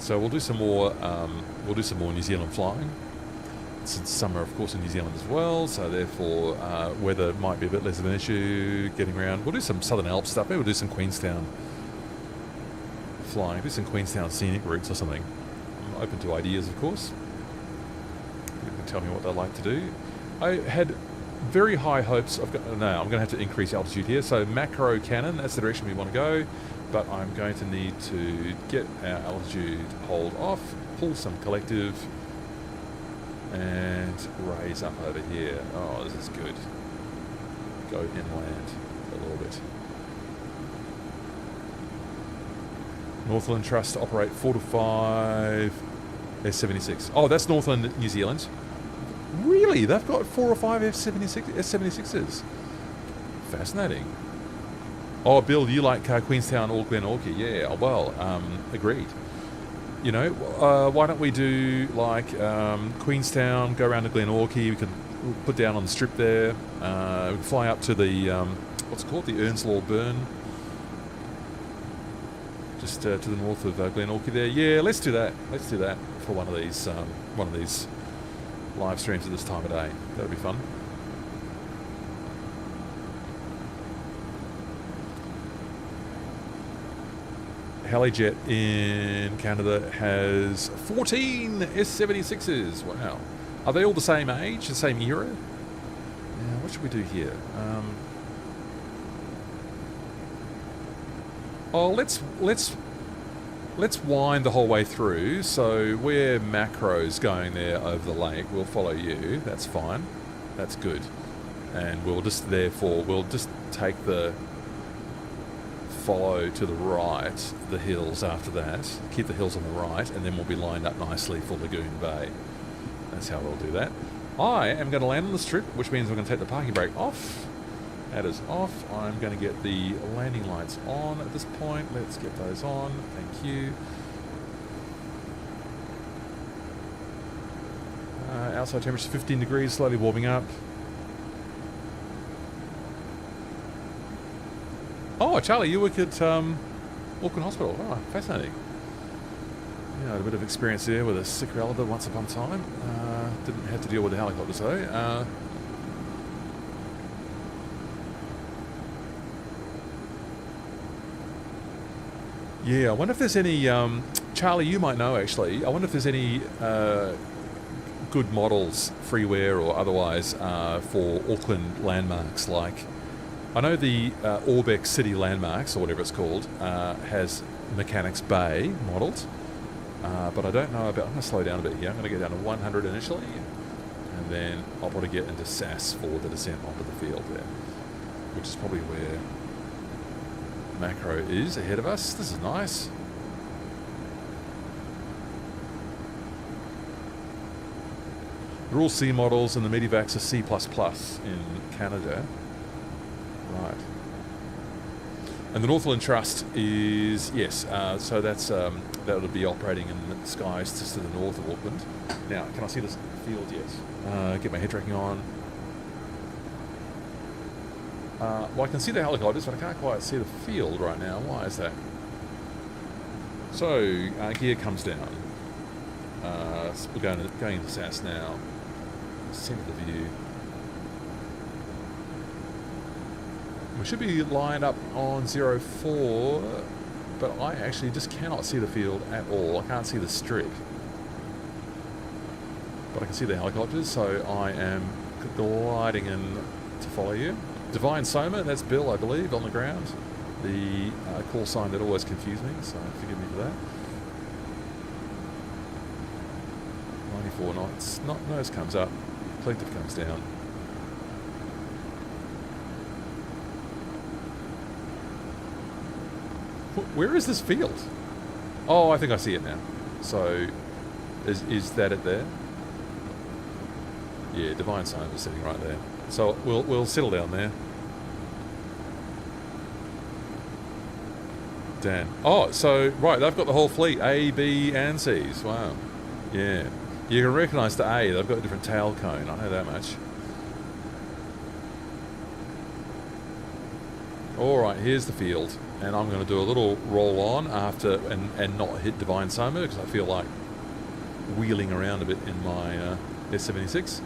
So we'll do some more. New Zealand flying. It's summer, of course, in New Zealand as well. So therefore, weather might be a bit less of an issue getting around. We'll do some Southern Alps stuff. Maybe we'll do some Queenstown flying. Do some Queenstown scenic routes or something. I'm open to ideas, of course. You can tell me what they'd like to do. I had very high hopes. I'm going to have to increase altitude here. So macro cannon, that's the direction we want to go. But I'm going to need to get our altitude hold off, pull some collective, and raise up over here. Oh, this is good. Go inland a little bit. Northland Trust to operate 4 to 5 S76. Oh, that's Northland, New Zealand. Really? They've got 4 or 5 S76s. Fascinating. Oh, Bill, you like Queenstown or Glenorchy? Yeah, well, agreed. You know, why don't we do like Queenstown, go around to Glenorchy, we can put down on the strip there, we can fly up to the, what's it called, the Earnslaw Burn, just to the north of Glenorchy there. Yeah, let's do that. Let's do that for one of these live streams at this time of day. That'll be fun. Helijet in Canada has 14 S76s. Wow. Are they all the same age, the same era? Yeah, what should we do here? Let's wind the whole way through. So we're macros going there over the lake. We'll follow you. That's fine. That's good. And we'll just take the follow to the right, the hills after that, keep the hills on the right, and then we'll be lined up nicely for Lagoon Bay. That's how we'll do that. I am going to land on the strip, which means we're going to take the parking brake off. That is off. I'm going to get the landing lights on at this point. Let's get those on. Thank you. outside temperature 15 degrees, slowly warming up. Oh, Charlie, you work at Auckland Hospital. Oh, fascinating. Yeah, I had a bit of experience there with a sick relative once upon a time. Didn't have to deal with the helicopters though. Yeah, I wonder if there's any... Charlie, you might know actually. I wonder if there's any good models, freeware or otherwise, for Auckland landmarks. Like, I know the Orbeck City Landmarks, or whatever it's called, has Mechanics Bay modelled. But I don't know about... I'm going to slow down a bit here. I'm going to get down to 100 initially. And then I'll probably get into SAS for the descent onto the field there. Which is probably where macro is ahead of us. This is nice. They're all C models and the Medivacs are C++ in Canada. Right. And the Northland Trust is, yes, so that's that would be operating in the skies just to the north of Auckland. Now, can I see this field? Yes. Get my head tracking on. Well, I can see the helicopters, but I can't quite see the field right now. Why is that? So, gear comes down. We're going into SAS now. Center the view. We should be lined up on 04, but I actually just cannot see the field at all. I can't see the streak. But I can see the helicopters, so I am gliding in to follow you. Divine Soma, that's Bill, I believe, on the ground. The call sign that always confused me, so forgive me for that. 94 knots. Nose comes up. Collective comes down. Where is this field? Oh, I think I see it now. So, is that it there? Yeah, Divine Sign is sitting right there. So we'll settle down there. Dan. Oh, so right, they've got the whole fleet, A, B, and C's. Wow. Yeah. You can recognise the A. They've got a different tail cone. I know that much. All right, here's the field, and I'm going to do a little roll on after and not hit Divine Soma because I feel like wheeling around a bit in my S76.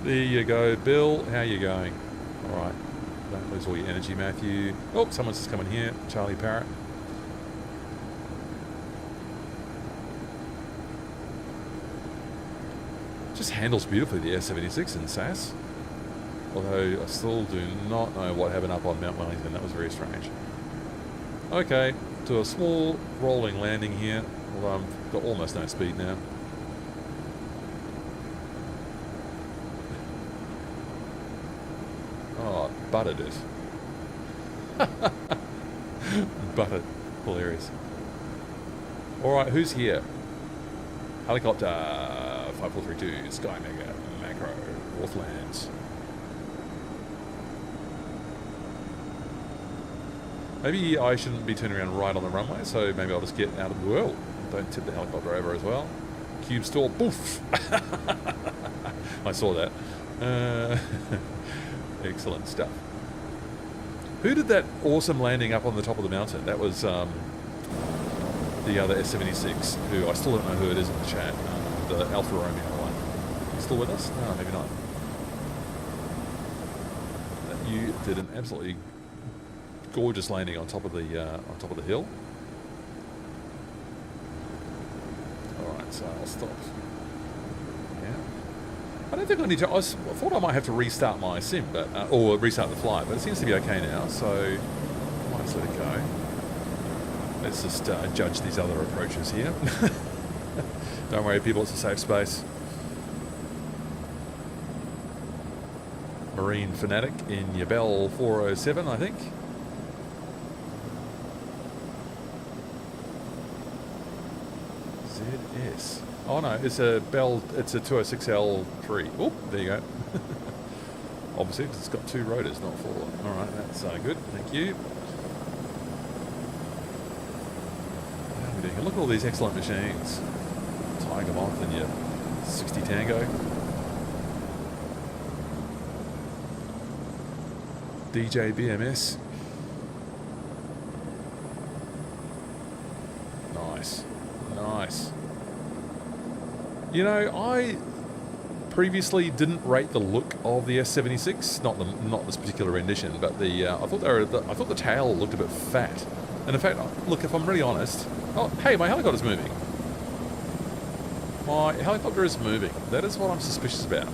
There you go, Bill. How you going? All right. Don't lose all your energy, Matthew. Oh, someone's just coming here. Charlie Parrott. Just handles beautifully, the S76 in SAS. Although I still do not know what happened up on Mount Wellington. That was very strange. Okay, to a small rolling landing here. Although I've got almost no speed now. Oh, buttered it. Buttered. Hilarious. Alright, who's here? Helicopter 5432, Sky Mega, Macro, Northlands. Maybe I shouldn't be turning around right on the runway, so maybe I'll just get out of the world. Don't tip the helicopter over as well. Cube store, poof! I saw that. Excellent stuff. Who did that awesome landing up on the top of the mountain? That was the other S76, who I still don't know who it is in the chat. The Alpha Romeo one. Still with us? No, maybe not. You did an absolutely gorgeous landing on top of the hill. All right, so I'll stop. Yeah. I don't think I need to. I thought I might have to restart my sim, but or restart the flight, but it seems to be okay now. So I might just let it go. Let's just judge these other approaches here. Don't worry, people. It's a safe space. Marine Fanatic in your Bell 407, I think. ZS. Oh no, it's a Bell. It's a 206L3. Oh, there you go. Obviously, because it's got two rotors, not four. All right, that's good. Thank you. How are we doing? Look at all these excellent machines. Tiger Moth and your 60 Tango. DJ BMS. Nice. Nice. You know, I previously didn't rate the look of the S76, not this particular rendition, but the I thought the tail looked a bit fat. And in fact, look, if I'm really honest, oh hey, my helicopter's moving. My helicopter is moving. That is what I'm suspicious about.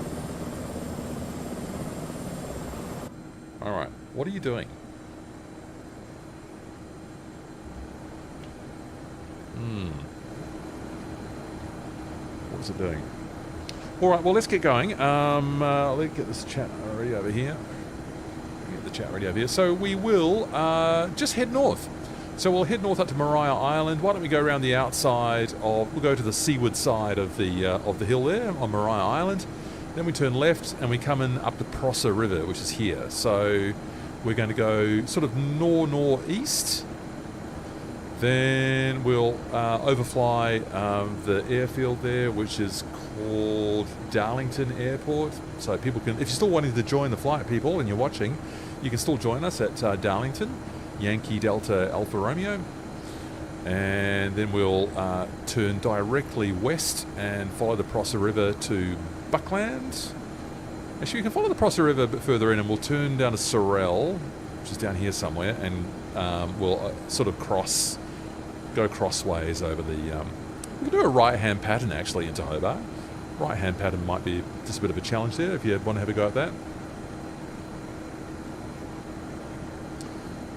All right, what are you doing? What is it doing? All right, well, let's get going. Let's get this chat ready over here. Get the chat ready over here. So we will just head north. So we'll head north up to Maria Island. Why don't we go around the outside of... We'll go to the seaward side of the hill there on Maria Island. Then we turn left and we come in up the Prosser River, which is here. So we're going to go sort of northeast. Then we'll overfly the airfield there, which is called Darlington Airport. So people can, if you're still wanting to join the flight, people, and you're watching, you can still join us at Darlington, Yankee Delta Alpha Romeo. And then we'll turn directly west and follow the Prosser River to Buckland. Actually, you can follow the Prosser River a bit further in, and we'll turn down to Sorel, which is down here somewhere, and we'll sort of go crossways over the... we can do a right-hand pattern, actually, into Hobart. Right-hand pattern might be just a bit of a challenge there, if you want to have a go at that.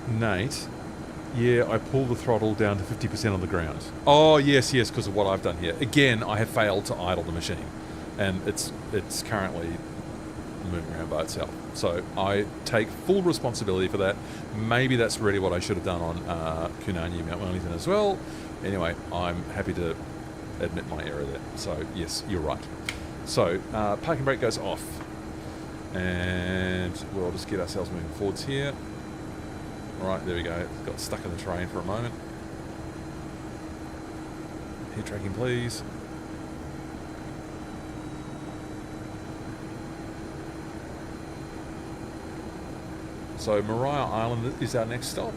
Nate, yeah, I pulled the throttle down to 50% on the ground. Oh, yes, because of what I've done here. Again, I have failed to idle the machine, and it's currently moving around by itself. So I take full responsibility for that. Maybe that's really what I should have done on Kunanyi, Mount Wellington as well. Anyway, I'm happy to admit my error there. So yes, you're right. So parking brake goes off, and we'll just get ourselves moving forwards here. All right, there we go. Got stuck in the terrain for a moment. Head tracking, please. So Maria Island is our next stop.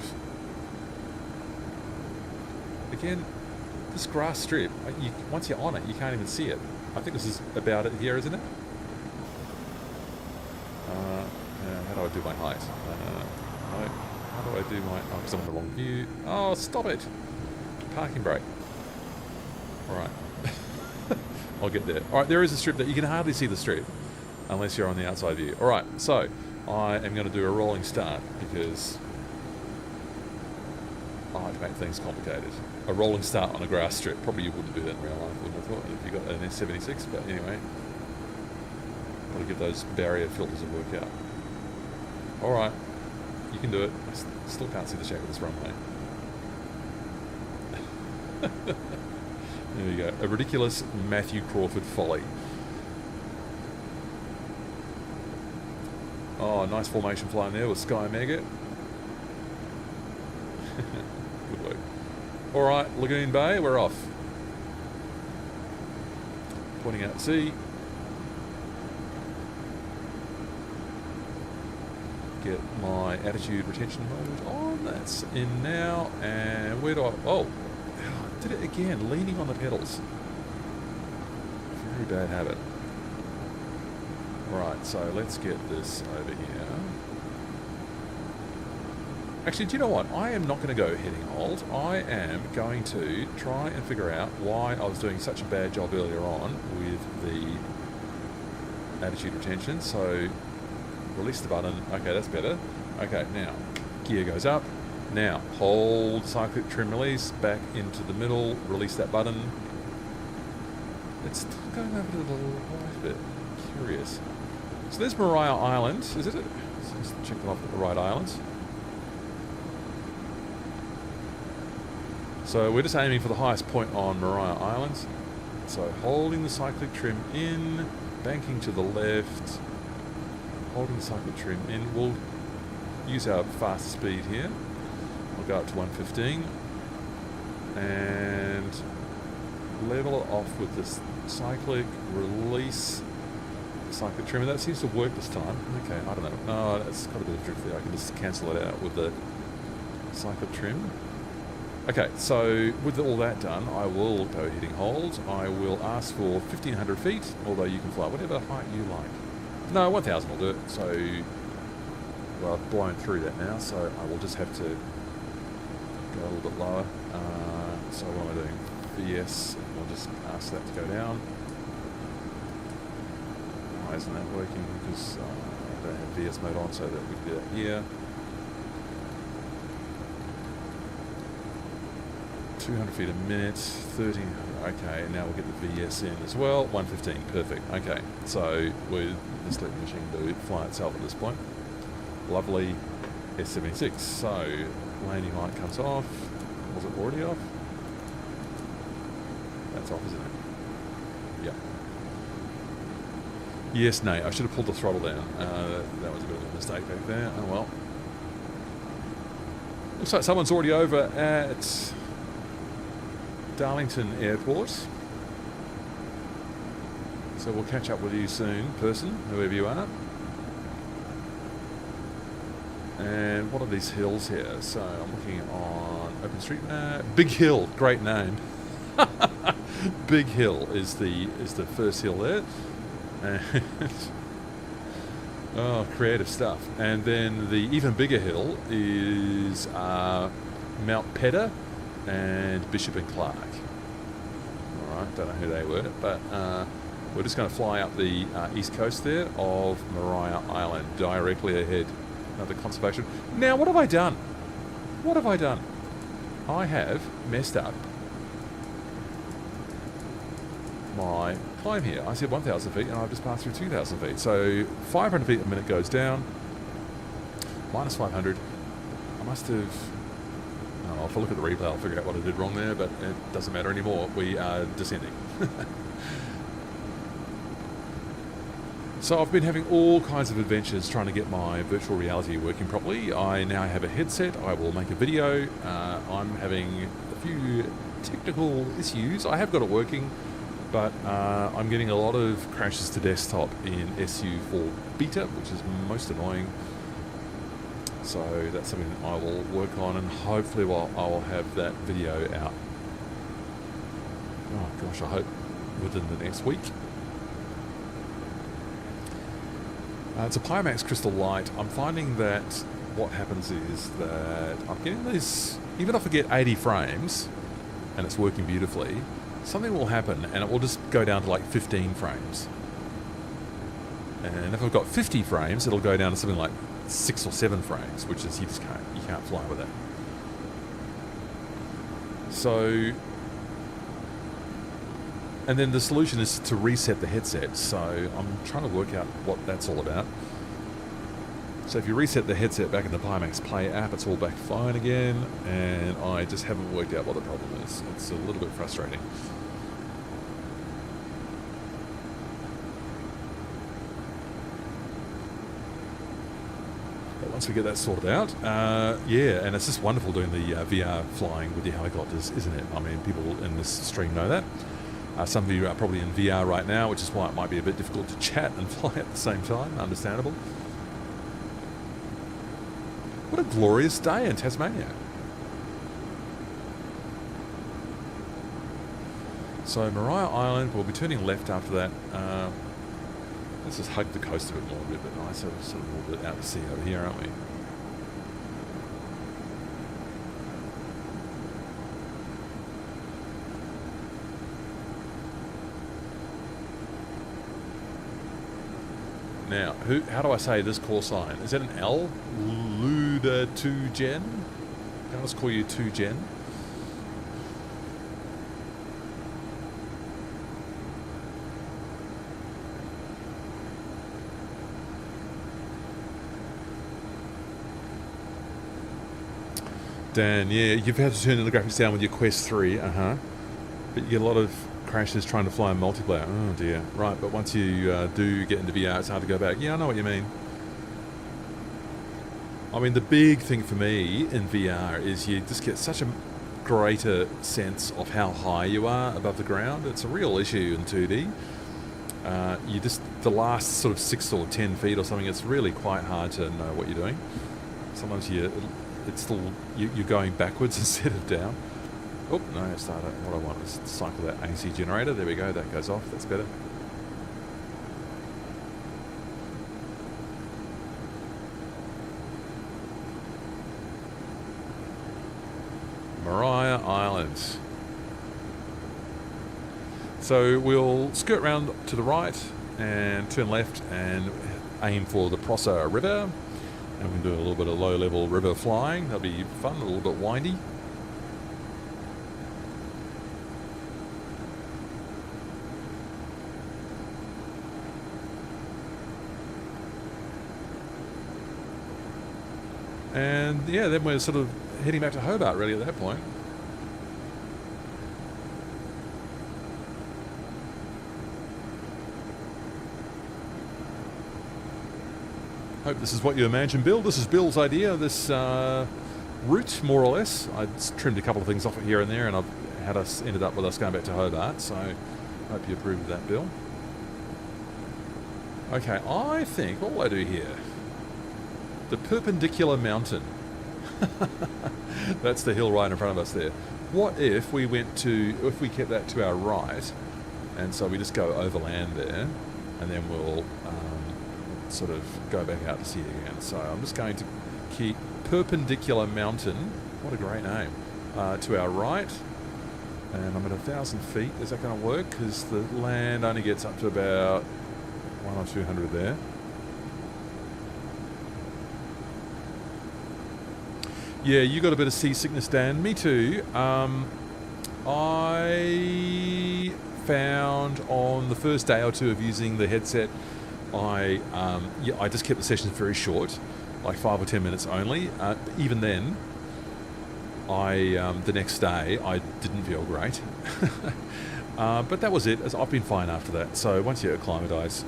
Again, this grass strip, once you're on it, you can't even see it. I think this is about it here, isn't it? How do I do my height? How do I do my... Oh, because I'm in the wrong view. Oh, stop it! Parking brake. Alright. I'll get there. Alright, there is a strip that you can hardly see the strip unless you're on the outside view. Alright, so I am going to do a rolling start because I like to make things complicated. A rolling start on a grass strip. Probably you wouldn't do that in real life, wouldn't have thought, if you got an S76, but anyway. Got to give those barrier filters a work out. Alright, you can do it. I still can't see the shape of this runway. There you go. A ridiculous Matthew Crawford folly. Oh, nice formation flying there with Sky Mega. Good work. Alright, Lagoon Bay, we're off. Pointing out to sea. Get my attitude retention mode on. That's in now. And where do I... Oh, I did it again. Leaning on the pedals. Very bad habit. Right, so let's get this over here. Actually, do you know what? I am not going to go heading hold. I am going to try and figure out why I was doing such a bad job earlier on with the attitude retention. So, release the button. Okay, that's better. Okay, now, gear goes up. Now, hold cyclic trim release, back into the middle, release that button. It's still going over to the right bit. Curious. So there's Maria Island, is it? Let's check them off at the right islands. So we're just aiming for the highest point on Maria Island. So holding the cyclic trim in, banking to the left, holding the cyclic trim in. We'll use our fast speed here. We'll go up to 115. And level it off with this cyclic, release cyclic trim, and that seems to work this time. Okay, I don't know. No, that's got a bit of drift there. I can just cancel it out with the cyclic trim. Okay, so with all that done, I will go hitting hold. I will ask for 1,500 feet, although you can fly whatever height you like. No, 1,000 will do it. So, well, I've blown through that now, so I will just have to go a little bit lower. So what am I doing? VS, I'll just ask that to go down. Why isn't that working? Because I don't have VS mode on, so that we can do that here. 200 feet a minute, 1300, okay, now we'll get the VS in as well, 115, perfect, okay, so we'll just let the machine do fly itself at this point. Lovely S76, so landing light comes off, was it already off? That's off, isn't it? Yep. Yes, Nate, I should have pulled the throttle down, that was a bit of a mistake back there, oh well. Looks like someone's already over at Darlington Airport. So we'll catch up with you soon, person, whoever you are. And what are these hills here? So I'm looking on OpenStreetMap. Big Hill, great name. Big Hill is the first hill there. And oh, creative stuff. And then the even bigger hill is Mount Pedder and Bishop and Clark. Alright, don't know who they were, but we're just going to fly up the east coast there of Maria Island, directly ahead. Another conservation. Now, what have I done? What have I done? I have messed up my climb here. I said 1,000 feet, and I've just passed through 2,000 feet. So 500 feet a minute goes down, minus 500. I must have... Oh, if I look at the replay, I'll figure out what I did wrong there, but it doesn't matter anymore. We are descending. So I've been having all kinds of adventures trying to get my virtual reality working properly. I now have a headset. I will make a video. I'm having a few technical issues. I have got it working, but I'm getting a lot of crashes to desktop in SU4 beta, which is most annoying. So that's something that I will work on, and hopefully I will have that video out. Oh gosh, I hope within the next week. It's a Pimax Crystal Light. I'm finding that what happens is that I'm getting these, even if I get 80 frames and it's working beautifully, something will happen and it will just go down to like 15 frames. And if I've got 50 frames, it'll go down to something like 6 or 7 frames, which is you can't fly with it. So, and then the solution is to reset the headset. So I'm trying to work out what that's all about. So if you reset the headset back in the Pimax Play app, it's all back fine again, and I just haven't worked out what the problem is. It's a little bit frustrating. Once we get that sorted out, yeah, and it's just wonderful doing the VR flying with your helicopters, isn't it? I mean, people in this stream know that. Some of you are probably in VR right now, which is why it might be a bit difficult to chat and fly at the same time. Understandable. What a glorious day in Tasmania. So Maria Island, we'll be turning left after that. Let's just hug the coast a bit more, a bit nicer, sort of a little bit out to sea over here, aren't we? Now, how do I say this call sign? Is that an L? Luda 2 Gen? Can I just call you 2 Gen? Dan, yeah, you've had to turn the graphics down with your Quest 3, but you get a lot of crashes trying to fly in multiplayer. Oh dear. Right, but once you do get into VR, it's hard to go back. Yeah, I know what you mean. I mean, the big thing for me in VR is you just get such a greater sense of how high you are above the ground. It's a real issue in 2D. The last sort of 6 or 10 feet or something, it's really quite hard to know what you're doing. Sometimes you're going backwards instead of down. Oh, no, starter. What I want is cycle that AC generator. There we go, that goes off. That's better. Bruny Island. So we'll skirt round to the right and turn left and aim for the Prosser River. And we can do a little bit of low-level river flying. That'll be fun, a little bit windy. And yeah, then we're sort of heading back to Hobart really at that point. Hope this is what you imagine, Bill. This is Bill's idea, this route, more or less. I trimmed a couple of things off it here and there, and I've had us ended up with us going back to Hobart, so hope you approve of that, Bill. Okay, I think, what will I do here? The perpendicular mountain. That's the hill right in front of us there. What if we kept that to our right, and so we just go overland there, and then we'll sort of go back out to sea again. So I'm just going to keep perpendicular mountain, what a great name, to our right, and I'm at 1,000 feet. Is that going to work? Because the land only gets up to about 100 or 200 there. Yeah, you got a bit of seasickness, Dan. Me too. I found on the first day or two of using the headset, I just kept the sessions very short, like 5 or 10 minutes only. Even then, the next day I didn't feel great, but that was it. I've been fine after that. So once you acclimatise,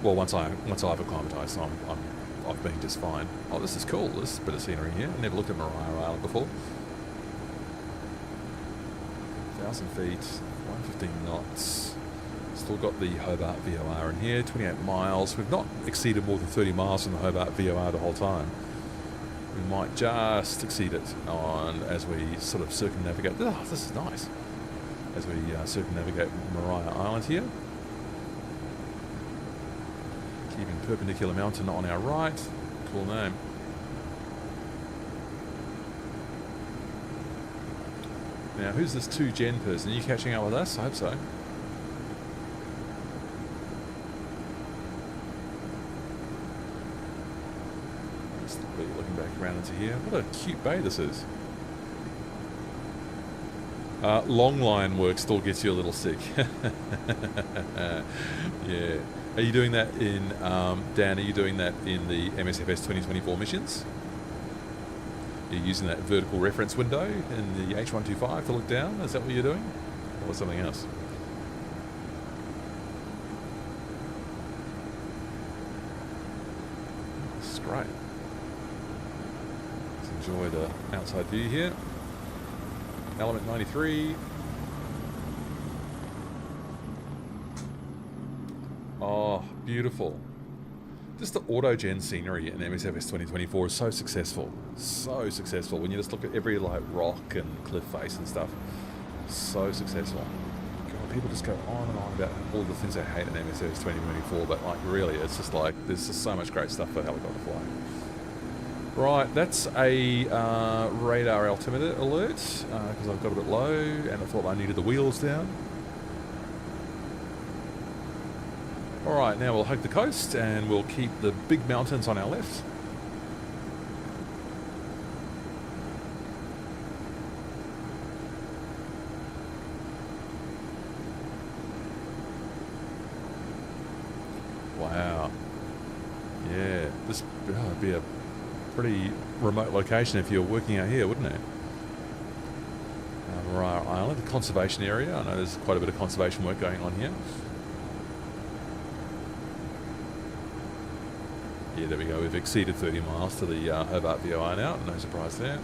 once I've acclimatised, I've been just fine. Oh, this is cool. This is a bit of scenery here. I never looked at Bruny Island before. 1,000 feet, 115 knots. Still got the Hobart VOR in here, 28 miles. We've not exceeded more than 30 miles in the Hobart VOR the whole time. We might just exceed it as we sort of circumnavigate. Oh, this is nice. As we circumnavigate Bruny Island here. Keeping perpendicular mountain on our right. Cool name. Now, who's this 2Gen person? Are you catching up with us? I hope so. Just looking back around into here. What a cute bay this is. Long line work still gets you a little sick. Yeah. Are you doing that in, Dan, are you doing that in the MSFS 2024 missions? You're using that vertical reference window in the H125 to look down? Is that what you're doing? Or something else? This is great. Let's enjoy the outside view here. Element 93. Oh, beautiful. Just the auto-gen scenery in MSFS 2024 is so successful. So successful. When you just look at every rock and cliff face and stuff. So successful. God, people just go on and on about all the things they hate in MSFS 2024, but really, it's just there's just so much great stuff for helicopter flying. Right, that's a radar altimeter alert, because I've got a bit low, and I thought I needed the wheels down. Alright, now we'll hug the coast and we'll keep the big mountains on our left. Wow. Yeah, this would be a pretty remote location if you were working out here, wouldn't it? Bruny Island, the conservation area. I know there's quite a bit of conservation work going on here. Yeah, there we go. We've exceeded 30 miles to the Hobart VOR now. No surprise there.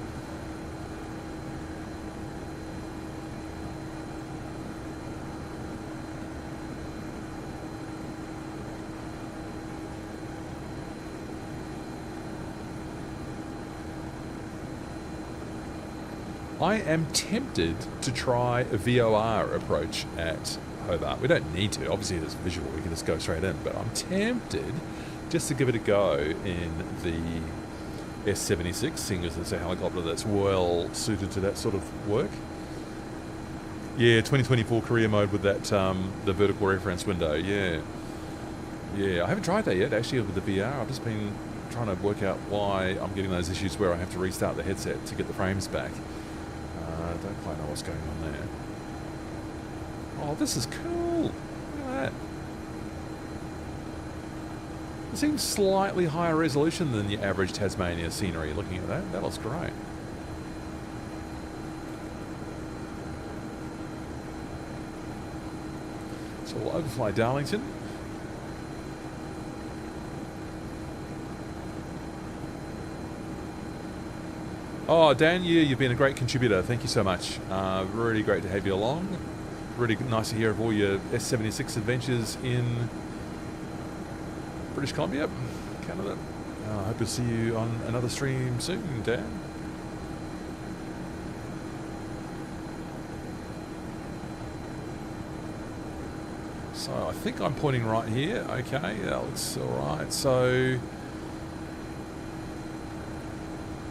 I am tempted to try a VOR approach at Hobart. We don't need to. Obviously, there's visual. We can just go straight in. But I'm tempted just to give it a go in the S-76, seeing as it's a helicopter that's well suited to that sort of work. Yeah, 2024 career mode with that the vertical reference window. Yeah, I haven't tried that yet. Actually, with the VR, I've just been trying to work out why I'm getting those issues where I have to restart the headset to get the frames back. I don't quite know what's going on there. Oh, this is cool. Look at that. It seems slightly higher resolution than the average Tasmania scenery. Looking at that, that looks great. So we'll overfly Darlington. Oh, Dan, you've been a great contributor. Thank you so much. Really great to have you along. Really nice to hear of all your S-76 adventures in British Columbia, Canada. I hope to see you on another stream soon, Dan. So I think I'm pointing right here. Okay, that looks all right. So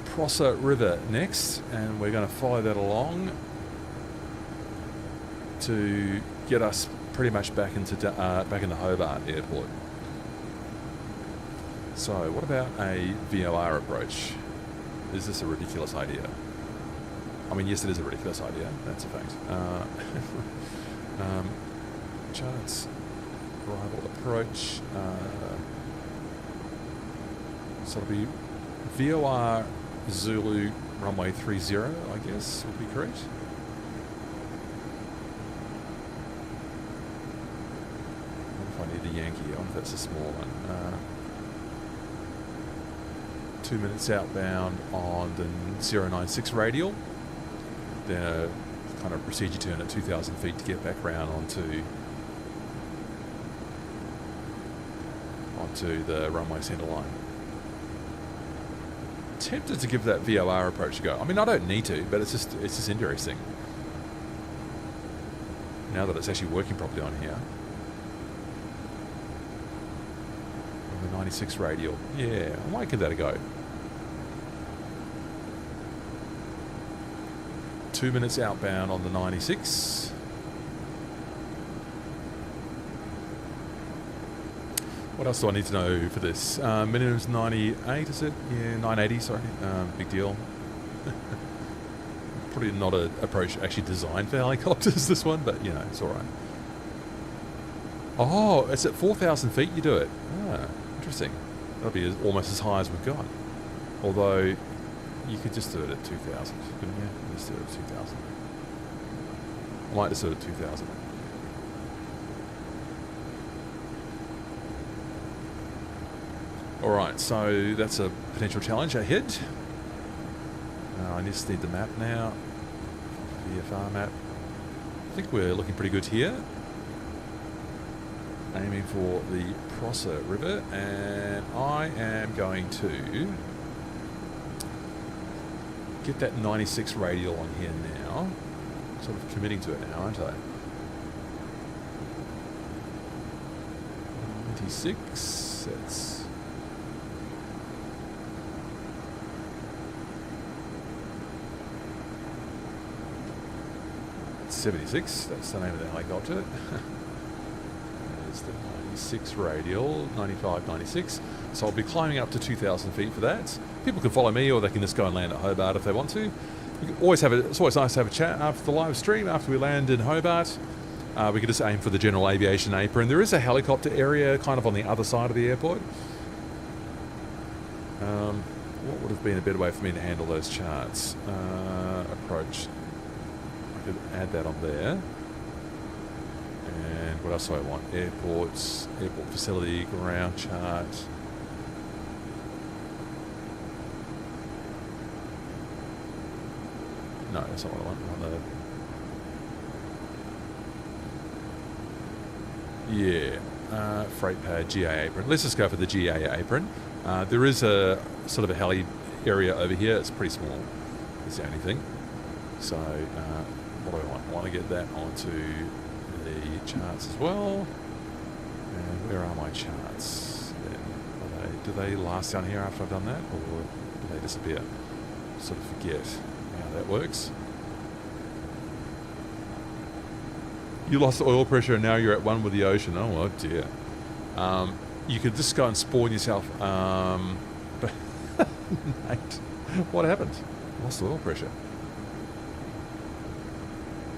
Prosser River next, and we're going to follow that along to get us pretty much back into Hobart Airport. So what about a VOR approach? Is this a ridiculous idea? I mean, yes, it is a ridiculous idea. That's a fact. Charts, arrival approach. So it'll be VOR Zulu runway 30, I guess, would be correct. I wonder if I need a Yankee. I wonder if that's a small one. 2 minutes outbound on the 096 radial. Then a kind of procedure turn at 2,000 feet to get back round onto the runway centre line. Tempted to give that VOR approach a go. I mean, I don't need to, but it's just interesting. Now that it's actually working properly on here. On the 96 radial. Yeah, I might give that a go. 2 minutes outbound on the 96. What else do I need to know for this? Minimum's 98, is it? Yeah, 980, sorry. Big deal. Probably not an approach actually designed for helicopters, this one, but, you know, it's all right. Oh, it's at 4,000 feet you do it. Ah, interesting. That'll be almost as high as we've got. Although, you could just do it at 2,000, couldn't you? Just do it at 2,000. I might just do it at 2,000. Alright, so that's a potential challenge ahead. I just need the map now. VFR map. I think we're looking pretty good here. Aiming for the Prosser River, and I am going to get that 96 radial on here now. Sort of committing to it now, aren't I? 96, that's 76, that's the name of the helicopter. There's the 96 radial, 95, 96. So I'll be climbing up to 2,000 feet for that. People can follow me, or they can just go and land at Hobart if they want to. It's always nice to have a chat after the live stream, after we land in Hobart. We can just aim for the general aviation apron. There is a helicopter area kind of on the other side of the airport. What would have been a better way for me to handle those charts? Approach. I could add that on there. And what else do I want? Airports, airport facility, ground chart. No, that's not what I want. I want the freight pad, GA apron. Let's just go for the GA apron. There is a sort of a heli area over here. It's pretty small. That's the only thing. So what do I want? I want to get that onto the charts as well. And where are my charts then? Do they last down here after I've done that, or do they disappear? Sort of forget how that works. You lost the oil pressure and now you're at one with the ocean. Oh dear. You could just go and spawn yourself. But mate, what happened? Lost the oil pressure.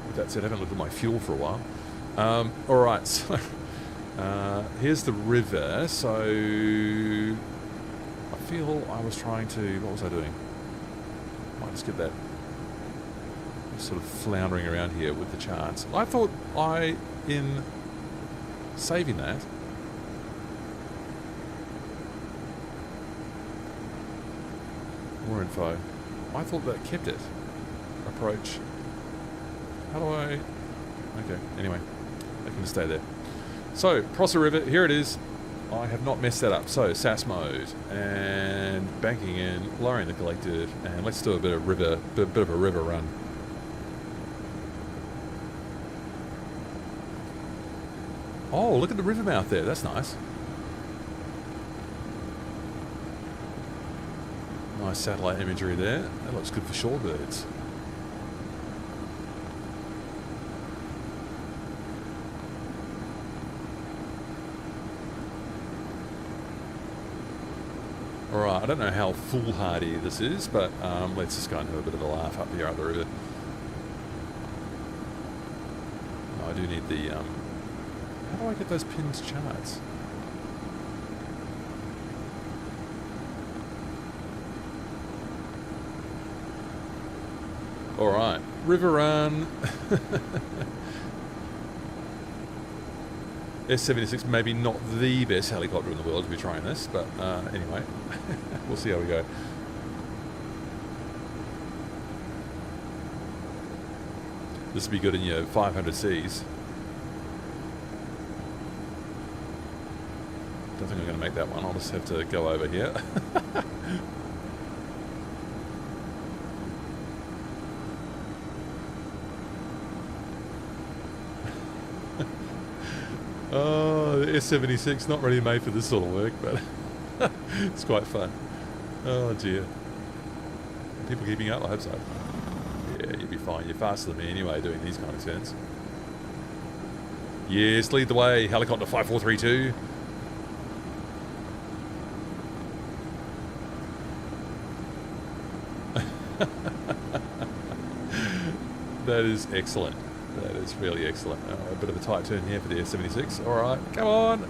With that said, I haven't looked at my fuel for a while. Alright, so here's the river. So I feel I was trying to... What was I doing? Might just get that sort of floundering around here with the charts. I thought in saving that, more info, I thought that kept it. Approach. How do I... Okay, anyway, I can stay there. So, Prosser River, here it is. I have not messed that up. So, SAS mode, and banking in, lowering the collective, and let's do a bit of a river run. Oh, look at the river mouth there. That's nice. Nice satellite imagery there. That looks good for shorebirds. Alright, I don't know how foolhardy this is, but let's just go and have a bit of a laugh up here at the river. Oh, I do need the... how do I get those pinned charts? Alright, river run. S-76, maybe not the best helicopter in the world to be trying this, but anyway, we'll see how we go. This would be good in your 500 Cs. Don't think I'm going to make that one. I'll just have to go over here. Oh, the S-76, not really made for this sort of work, but it's quite fun. Oh dear. People keeping up? I hope so. Yeah, you'll be fine. You're faster than me anyway doing these kind of turns. Yes, lead the way. Helicopter 5432. That is excellent. That is really excellent. A bit of a tight turn here for the S-76. Alright, come on!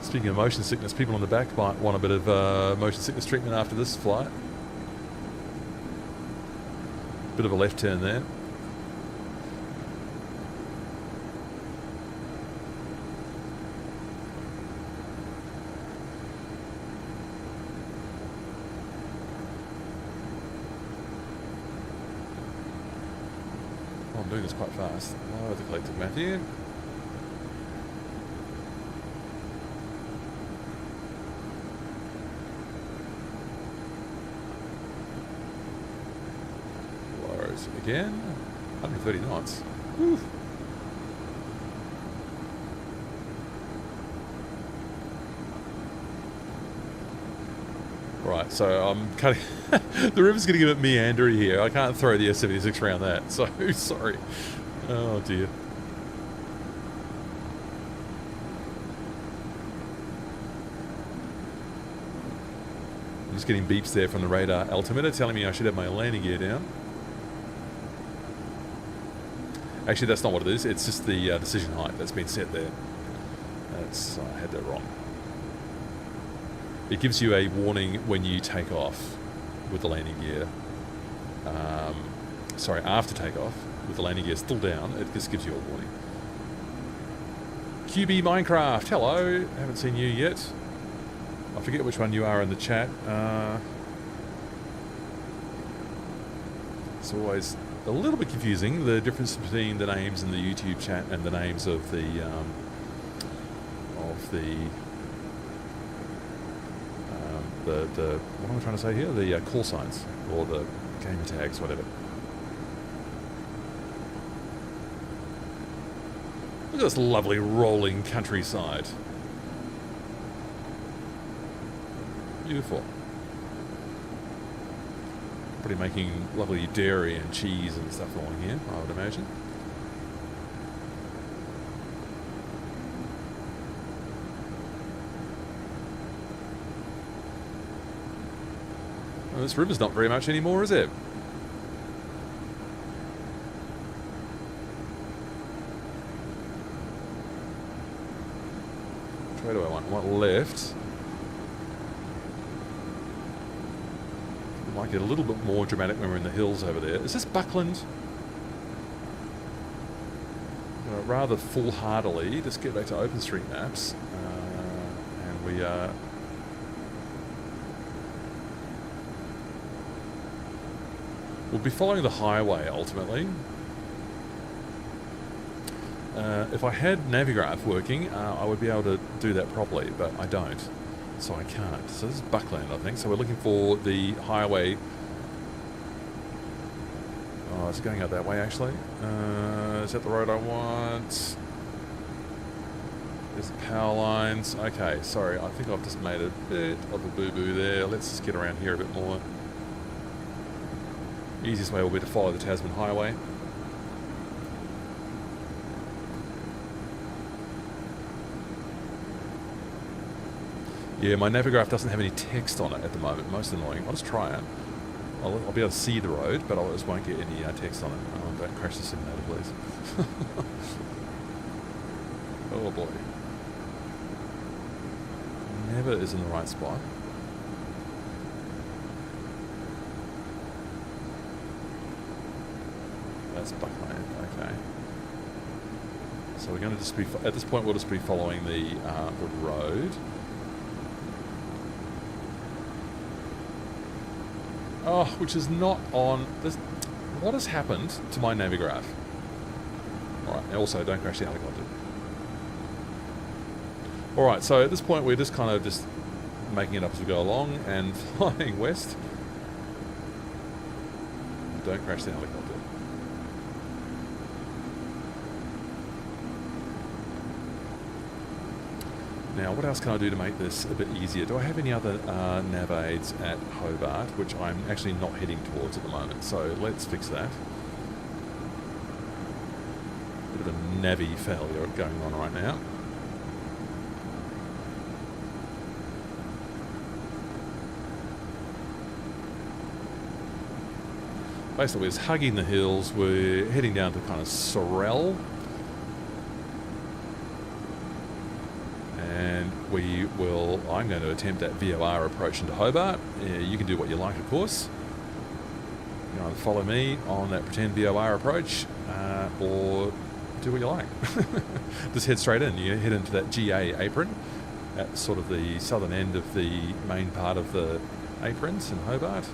Speaking of motion sickness, people on the back might want a bit of motion sickness treatment after this flight. Bit of a left turn there. I'm doing this quite fast. Oh, the collective Matthew. Lowers again. 130 knots. Whew. Right, so I'm cutting... the river's getting a bit meandery here. I can't throw the S-76 around that, so sorry. Oh dear. I'm just getting beeps there from the radar altimeter telling me I should have my landing gear down. Actually, that's not what it is. It's just the decision height that's been set there. That's I had that wrong. It gives you a warning when you take off with the landing gear. Sorry, after takeoff, with the landing gear still down, it just gives you a warning. QB Minecraft, hello. Haven't seen you yet. I forget which one you are in the chat. It's always a little bit confusing, the difference between the names in the YouTube chat and the names of the what am I trying to say here? The call signs, or the Gamer tags, whatever. Look at this lovely rolling countryside. Beautiful. Probably making lovely dairy and cheese and stuff along here, I would imagine. Well, this river's not very much anymore, is it? Which way do I want? I want left. Might get a little bit more dramatic when we're in the hills over there. Is this Buckland? Rather foolhardily, let's get back to OpenStreetMaps. And we are... we'll be following the highway, ultimately. If I had Navigraph working, I would be able to do that properly, but I don't. So I can't. So this is Buckland, I think. So we're looking for the highway. Oh, it's going out that way, actually. Is that the road I want? There's the power lines. Okay, sorry. I think I've just made a bit of a boo-boo there. Let's just get around here a bit more. Easiest way will be to follow the Tasman Highway. Yeah, my Navigraph doesn't have any text on it at the moment. Most annoying. I'll just try it. I'll be able to see the road, but I just won't get any text on it. Oh, don't crash the simulator, please. Oh boy. Never is in the right spot. That's Buckland, okay. So we're going to just be, at this point we'll just be following the road. Oh, which is not on this. What has happened to my Navigraph? Alright, and also don't crash the helicopter. Alright, so at this point we're just kind of just making it up as we go along and flying west. Don't crash the helicopter. Now, what else can I do to make this a bit easier? Do I have any other nav aids at Hobart, which I'm actually not heading towards at the moment? So let's fix that. Bit of a navy failure going on right now. Basically, we're just hugging the hills. We're heading down to kind of Sorel. And I'm going to attempt that VOR approach into Hobart. You can do what you like, of course. You can either follow me on that pretend VOR approach, or do what you like. Just head straight in. You head into that GA apron at sort of the southern end of the main part of the aprons in Hobart.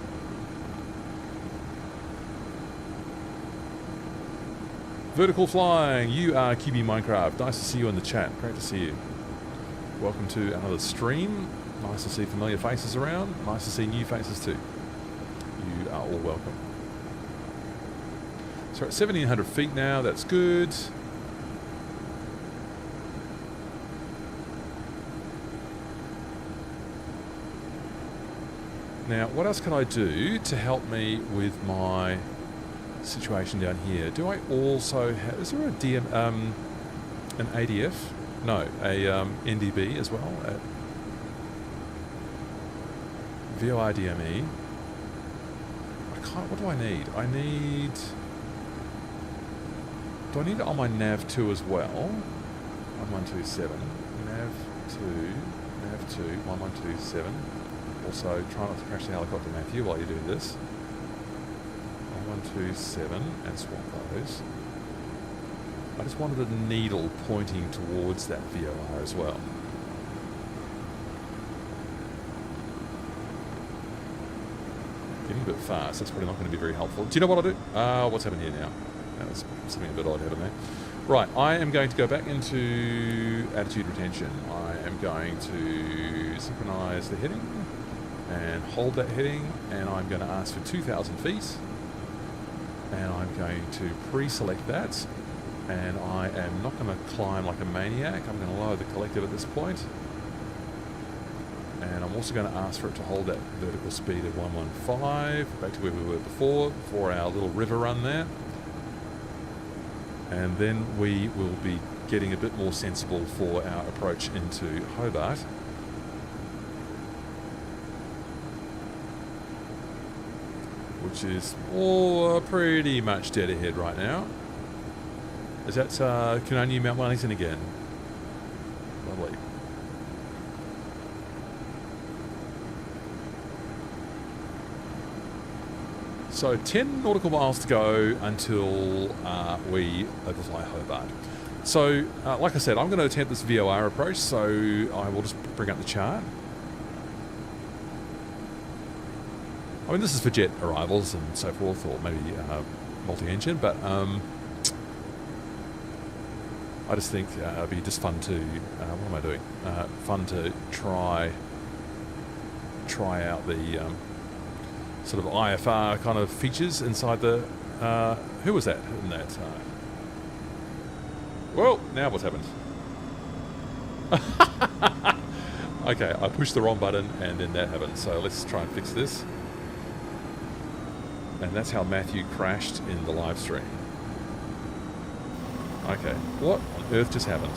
Vertical flying, you are QB Minecraft. Nice to see you in the chat. Great to see you. Welcome to another stream. Nice to see familiar faces around. Nice to see new faces too. You are all welcome. So we're at 1,700 feet now. That's good. Now, what else can I do to help me with my situation down here? Do I also have... is there a an ADF? No, a NDB as well at VORDME. I can't... what do I need? Do I need it on my nav2 as well? 1127. Nav2, 1127. Also, try not to crash the helicopter, Matthew, while you're doing this. 1127 and swap those. I just wanted a needle pointing towards that VOR as well. Getting a bit fast, that's probably not going to be very helpful. Do you know what I'll do? What's happened here now? That's something a bit odd happened there. Right, I am going to go back into attitude retention. I am going to synchronize the heading. and hold that heading, and I'm going to ask for 2,000 feet, and I'm going to pre-select that, and I am not going to climb like a maniac. I'm going to lower the collective at this point, and I'm also going to ask for it to hold that vertical speed of 115, back to where we were before our little river run there, and then we will be getting a bit more sensible for our approach into Hobart. Which is pretty much dead ahead right now. Is that Kunanyi, Mount Wellington again? Lovely. So 10 nautical miles to go until we overfly Hobart. So, like I said, I'm going to attempt this VOR approach, so I will just bring up the chart. I mean, this is for jet arrivals and so forth, or maybe multi-engine, but I just think it'd be just fun to, what am I doing? Fun to try out the sort of IFR kind of features inside the, who was that in that? Whoa, now what's happened? Okay, I pushed the wrong button and then that happened, so let's try and fix this. And that's how Matthew crashed in the live stream. Okay, what on earth just happened?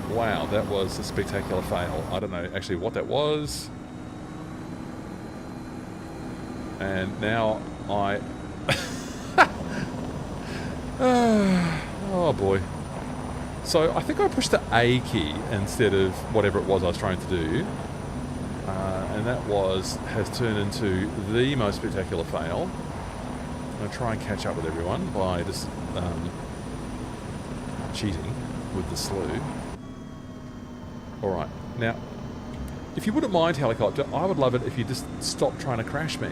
Wow, that was a spectacular fail. I don't know actually what that was. And now I... oh boy. So I think I pushed the A key instead of whatever it was I was trying to do. And that has turned into the most spectacular fail. I'm going to try and catch up with everyone by just cheating with the slew. Alright, now, if you wouldn't mind, helicopter, I would love it if you just stopped trying to crash me.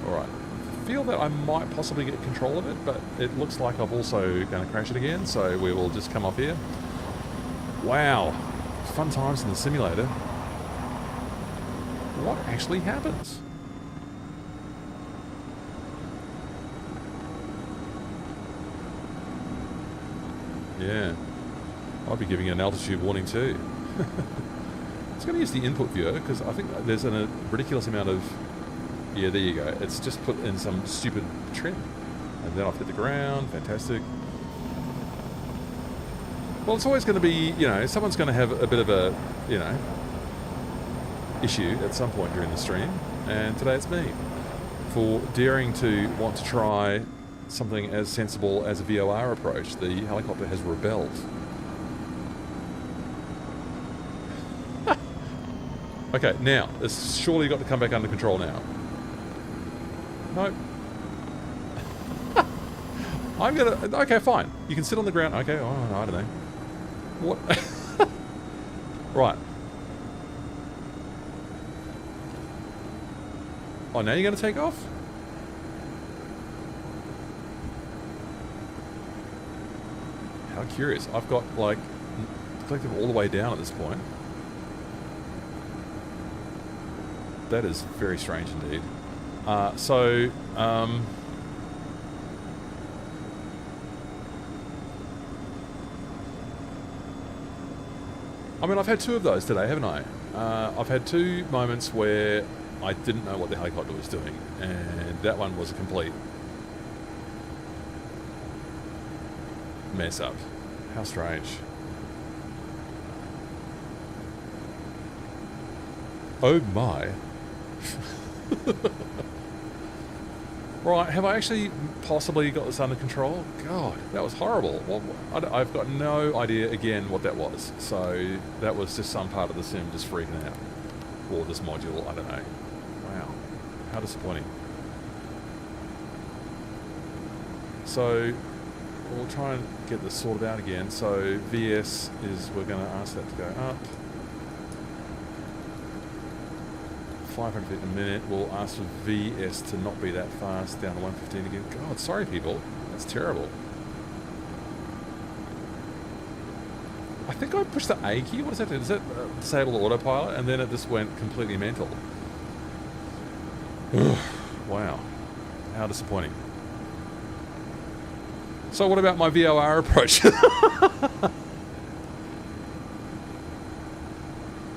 Alright. Feel that I might possibly get control of it, but it looks like I'm also going to crash it again, so we will just come off here. Wow, fun times in the simulator. What actually happens? Yeah, I'll be giving an altitude warning too. It's going to use the input viewer because I think there's a ridiculous amount of... Yeah, there you go. It's just put in some stupid trim. And then I've hit the ground. Fantastic. Well, it's always going to be, you know, someone's going to have a bit of a, you know, issue at some point during the stream. And today it's me. For daring to want to try something as sensible as a VOR approach. The helicopter has rebelled. Okay, now, it's surely got to come back under control now. Nope. I'm gonna... Okay, fine. You can sit on the ground. Okay, oh, I don't know. What? Right. Oh, now you're gonna take off? How curious. I've got, like, collective all the way down at this point. That is very strange indeed. I mean, I've had two of those today, haven't I? I've had two moments where I didn't know what the helicopter was doing, and that one was a complete mess up. How strange. Oh my. Right, have I actually possibly got this under control? God, that was horrible. Well, I've got no idea, again, what that was. So that was just some part of the sim just freaking out. Or this module, I don't know. Wow, how disappointing. So we'll try and get this sorted out again. So VS is, we're going to ask that to go up. 500 feet a minute. We'll ask for VS to not be that fast, down to 115 again. God, sorry people, that's terrible. I think I pushed the A key. What does that do? Does that disable the autopilot? And then it just went completely mental. Wow, how disappointing. So what about my VOR approach?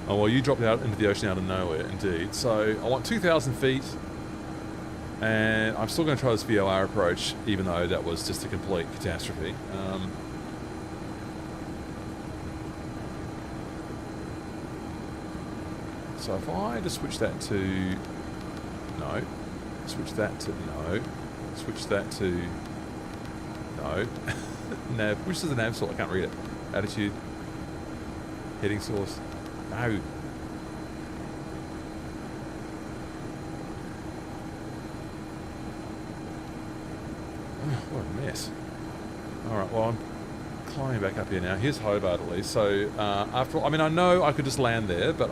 Oh, well, you dropped out into the ocean out of nowhere, indeed. So I want 2,000 feet, and I'm still going to try this VOR approach, even though that was just a complete catastrophe. So if I just switch that to no, switch that to no, switch that to no, nav, which is the nav source? I can't read it. Attitude, heading source. No. What a mess. Alright, well, I'm climbing back up here now. Here's Hobart at least. So, after all, I mean, I know I could just land there, but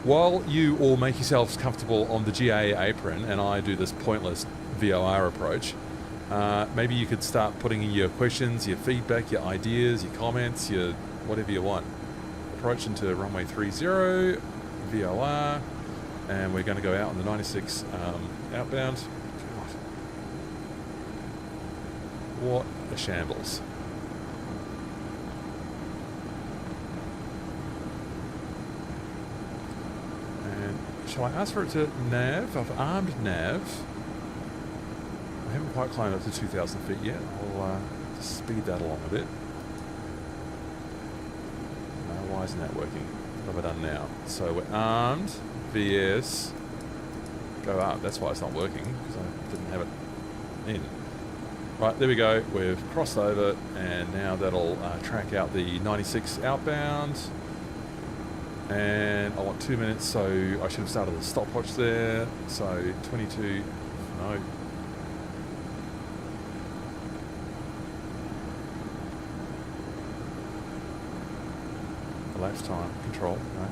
while you all make yourselves comfortable on the GA apron and I do this pointless VOR approach, maybe you could start putting in your questions, your feedback, your ideas, your comments, your whatever you want. Approach into runway 30, VOR, and we're going to go out on the 96 outbound. God. What a shambles. And shall I ask for it to nav? I've armed nav. I haven't quite climbed up to 2,000 feet yet. I'll just speed that along a bit. Why isn't that working? What have I done now? So we're armed, VS, go up. That's why it's not working, because I didn't have it in. Right, there we go. We've crossed over, and now that'll track out the 96 outbound. And I want 2 minutes, so I should have started the stopwatch there. So 22, no. Elapsed time control, no.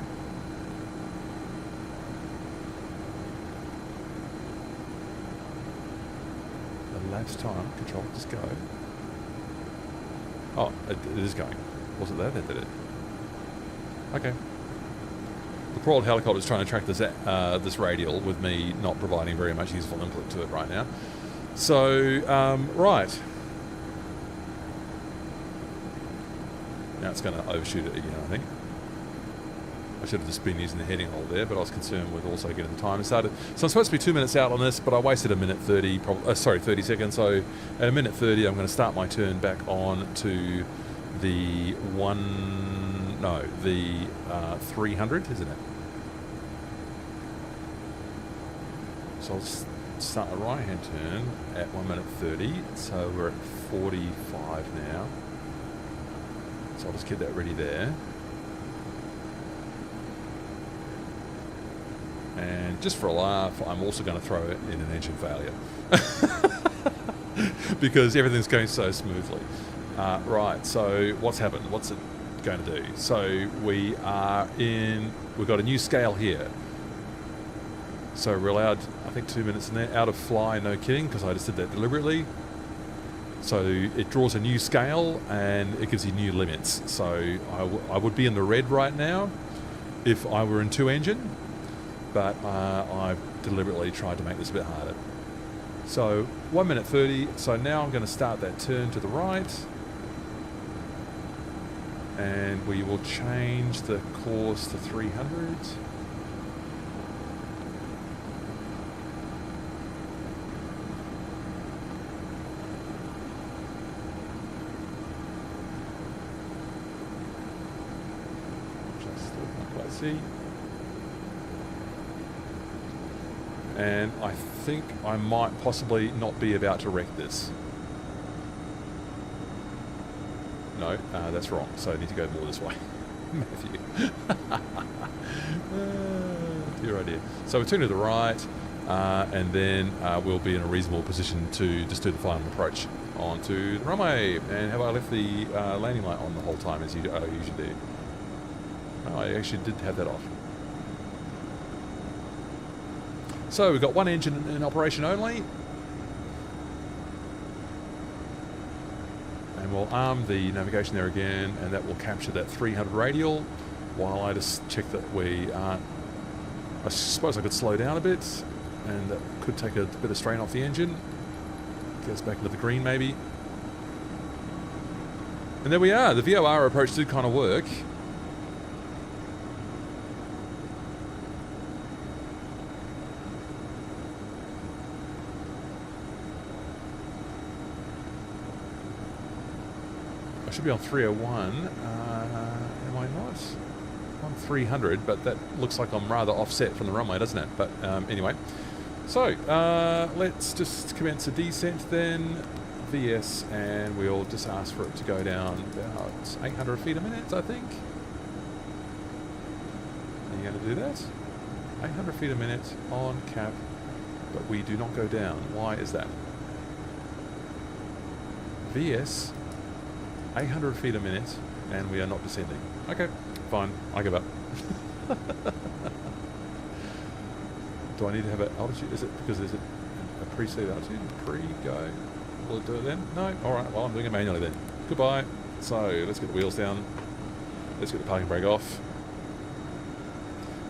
Elapsed time control, just go. Oh, it is going. Was it there that did it? Okay. The poor old helicopter is trying to track this this radial with me not providing very much useful input to it right now. So, right. Now it's going to overshoot it again, I think. I should have just been using the heading hold there, but I was concerned with also getting the time started. So I'm supposed to be 2 minutes out on this, but I wasted a minute 30, 30 seconds. So at a minute 30, I'm going to start my turn back on to the 300, isn't it? So I'll start a right-hand turn at 1 minute 30. So we're at 45 now. So I'll just get that ready there. And just for a laugh, I'm also going to throw it in an engine failure. Because everything's going so smoothly. Right, so what's happened? What's it going to do? So we've got a new scale here. So we're allowed, I think, 2 minutes in there. Out of fly, no kidding, because I just did that deliberately. So it draws a new scale and it gives you new limits. So I would be in the red right now if I were in 2-engine. But I've deliberately tried to make this a bit harder. So 1 minute 30, so now I'm going to start that turn to the right. And we will change the course to 300. Just still can't quite see. And I think I might possibly not be about to wreck this. No, that's wrong. So I need to go more this way. Matthew. Dear idea. So we turn to the right, and then we'll be in a reasonable position to just do the final approach onto the runway. And have I left the landing light on the whole time as you usually do? No, I actually did have that off. So we've got one engine in operation only. And we'll arm the navigation there again, and that will capture that 300 radial while I just check that we aren't... I suppose I could slow down a bit, and that could take a bit of strain off the engine. Get us back into the green maybe. And there we are. The VOR approach did kind of work. I should be on 301. Am I not? I'm 300, but that looks like I'm rather offset from the runway, doesn't it? But anyway. So, let's just commence a descent then. VS, and we'll just ask for it to go down about 800 feet a minute, I think. Are you going to do that? 800 feet a minute on cap, but we do not go down. Why is that? VS, 800 feet a minute, and we are not descending. Okay, fine, I give up. Do I need to have an altitude? Is it because there's a pre-seat altitude? Pre-go. Will it do it then? No? Alright, well I'm doing it manually then. Goodbye. So, let's get the wheels down. Let's get the parking brake off.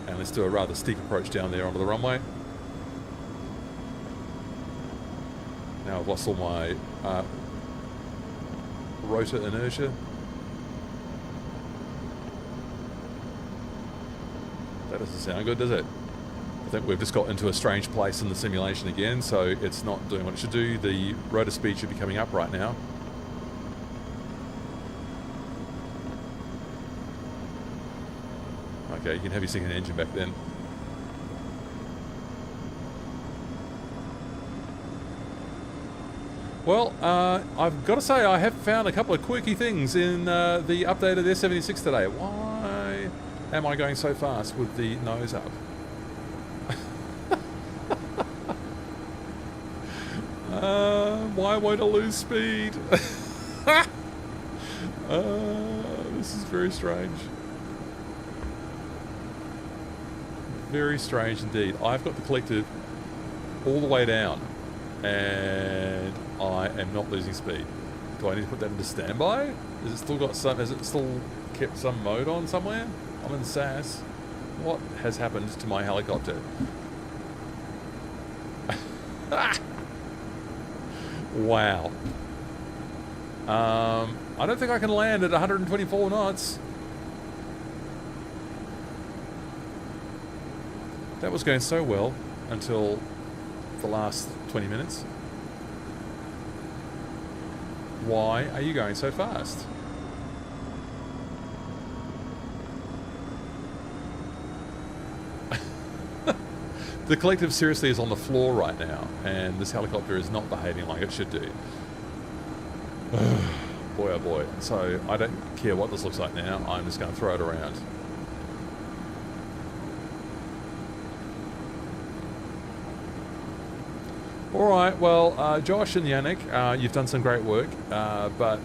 And let's do a rather steep approach down there onto the runway. Now I've lost all my rotor inertia. That doesn't sound good, does it? I think we've just got into a strange place in the simulation again, so it's not doing what it should do. The rotor speed should be coming up right now. Okay, you can have your second engine back then. Well, I've got to say I have found a couple of quirky things in the updated S76 today. Why am I going so fast with the nose up? Why won't I lose speed? This is very strange. Very strange indeed. I've got the collective all the way down, and I am not losing speed. Do I need to put that into standby? Is it still got some? Has it still kept some mode on somewhere? I'm in SAS. What has happened to my helicopter? Wow. I don't think I can land at 124 knots. That was going so well until the last 20 minutes. Why are you going so fast? The collective seriously is on the floor right now, and this helicopter is not behaving like it should do. Boy, oh boy. So I don't care what this looks like now. I'm just going to throw it around. All right, well, Josh and Yannick, you've done some great work, but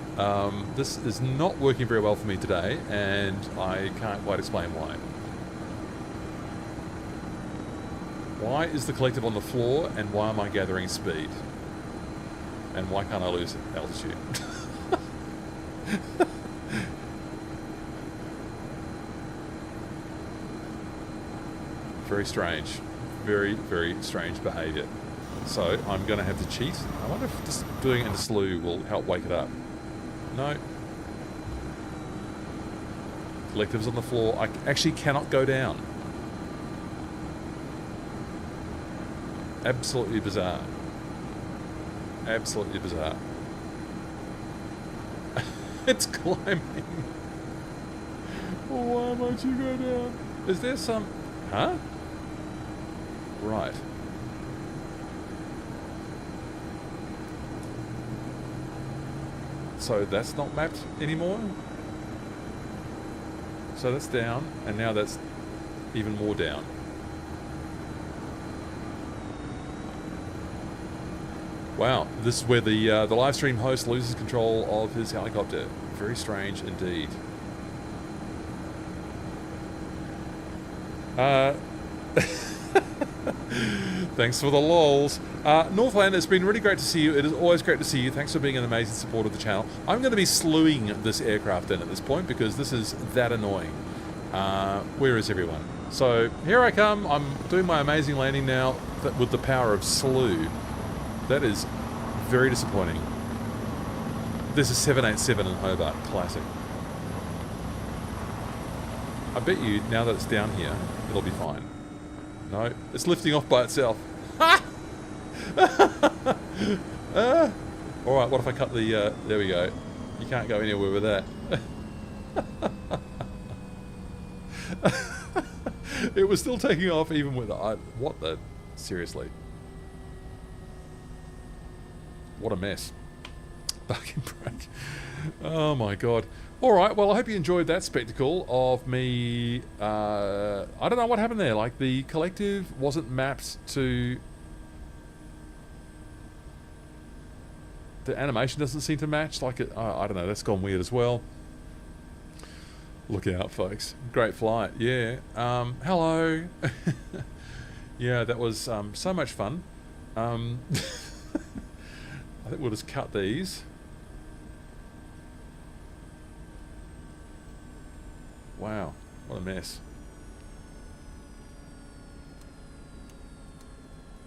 this is not working very well for me today, and I can't quite explain why. Why is the collective on the floor, and why am I gathering speed? And why can't I lose altitude? Very strange. Very, very strange behaviour. So I'm going to have to cheat. I wonder if just doing it in a slew will help wake it up. No. Collective's on the floor. I actually cannot go down. Absolutely bizarre. Absolutely bizarre. It's climbing. Why won't you go down? Is there some... Huh? Right. So that's not mapped anymore? So that's down, and now that's even more down. Wow, this is where the Livestream host loses control of his helicopter. Very strange indeed. Thanks for the lols. Northland, it's been really great to see you. It is always great to see you. Thanks for being an amazing supporter of the channel. I'm going to be slewing this aircraft in at this point because this is that annoying. Where is everyone? So here I come. I'm doing my amazing landing now with the power of slew. That is very disappointing. This is 787 in Hobart. Classic. I bet you now that it's down here, it'll be fine. No, it's lifting off by itself. Alright, what if I cut the... there we go. You can't go anywhere with that. It was still taking off even with... what the... Seriously. What a mess. Bucking brake. Oh my god. Alright, well I hope you enjoyed that spectacle of me... I don't know what happened there. Like the collective wasn't mapped to... The animation doesn't seem to match. Like it, I don't know, that's gone weird as well. Look out folks. Great flight, yeah. Hello. Yeah, that was so much fun. I think we'll just cut these. Wow, what a mess.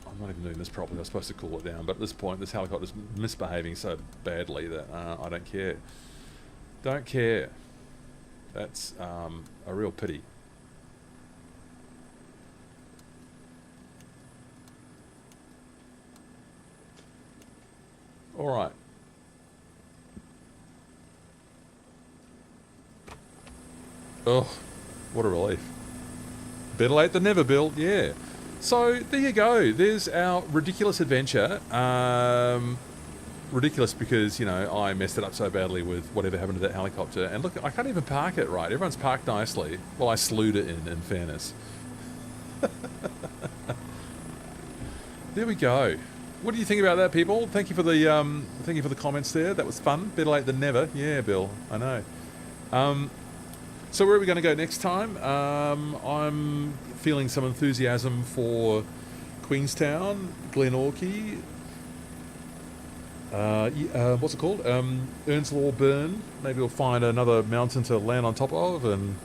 I'm not even doing this properly. I was supposed to cool it down, but at this point, this helicopter's misbehaving so badly that I don't care. Don't care. That's a real pity. All right. Oh, what a relief. Better late than never, Bill. Yeah. So, there you go. There's our ridiculous adventure. Ridiculous because, you know, I messed it up so badly with whatever happened to that helicopter. And look, I can't even park it right. Everyone's parked nicely. Well, I slewed it in fairness. There we go. What do you think about that, people? Thank you for the comments there. That was fun. Better late than never. Yeah, Bill. I know. So where are we going to go next time? I'm feeling some enthusiasm for Queenstown, Glenorchy. What's it called? Earnslaw Burn. Maybe we'll find another mountain to land on top of and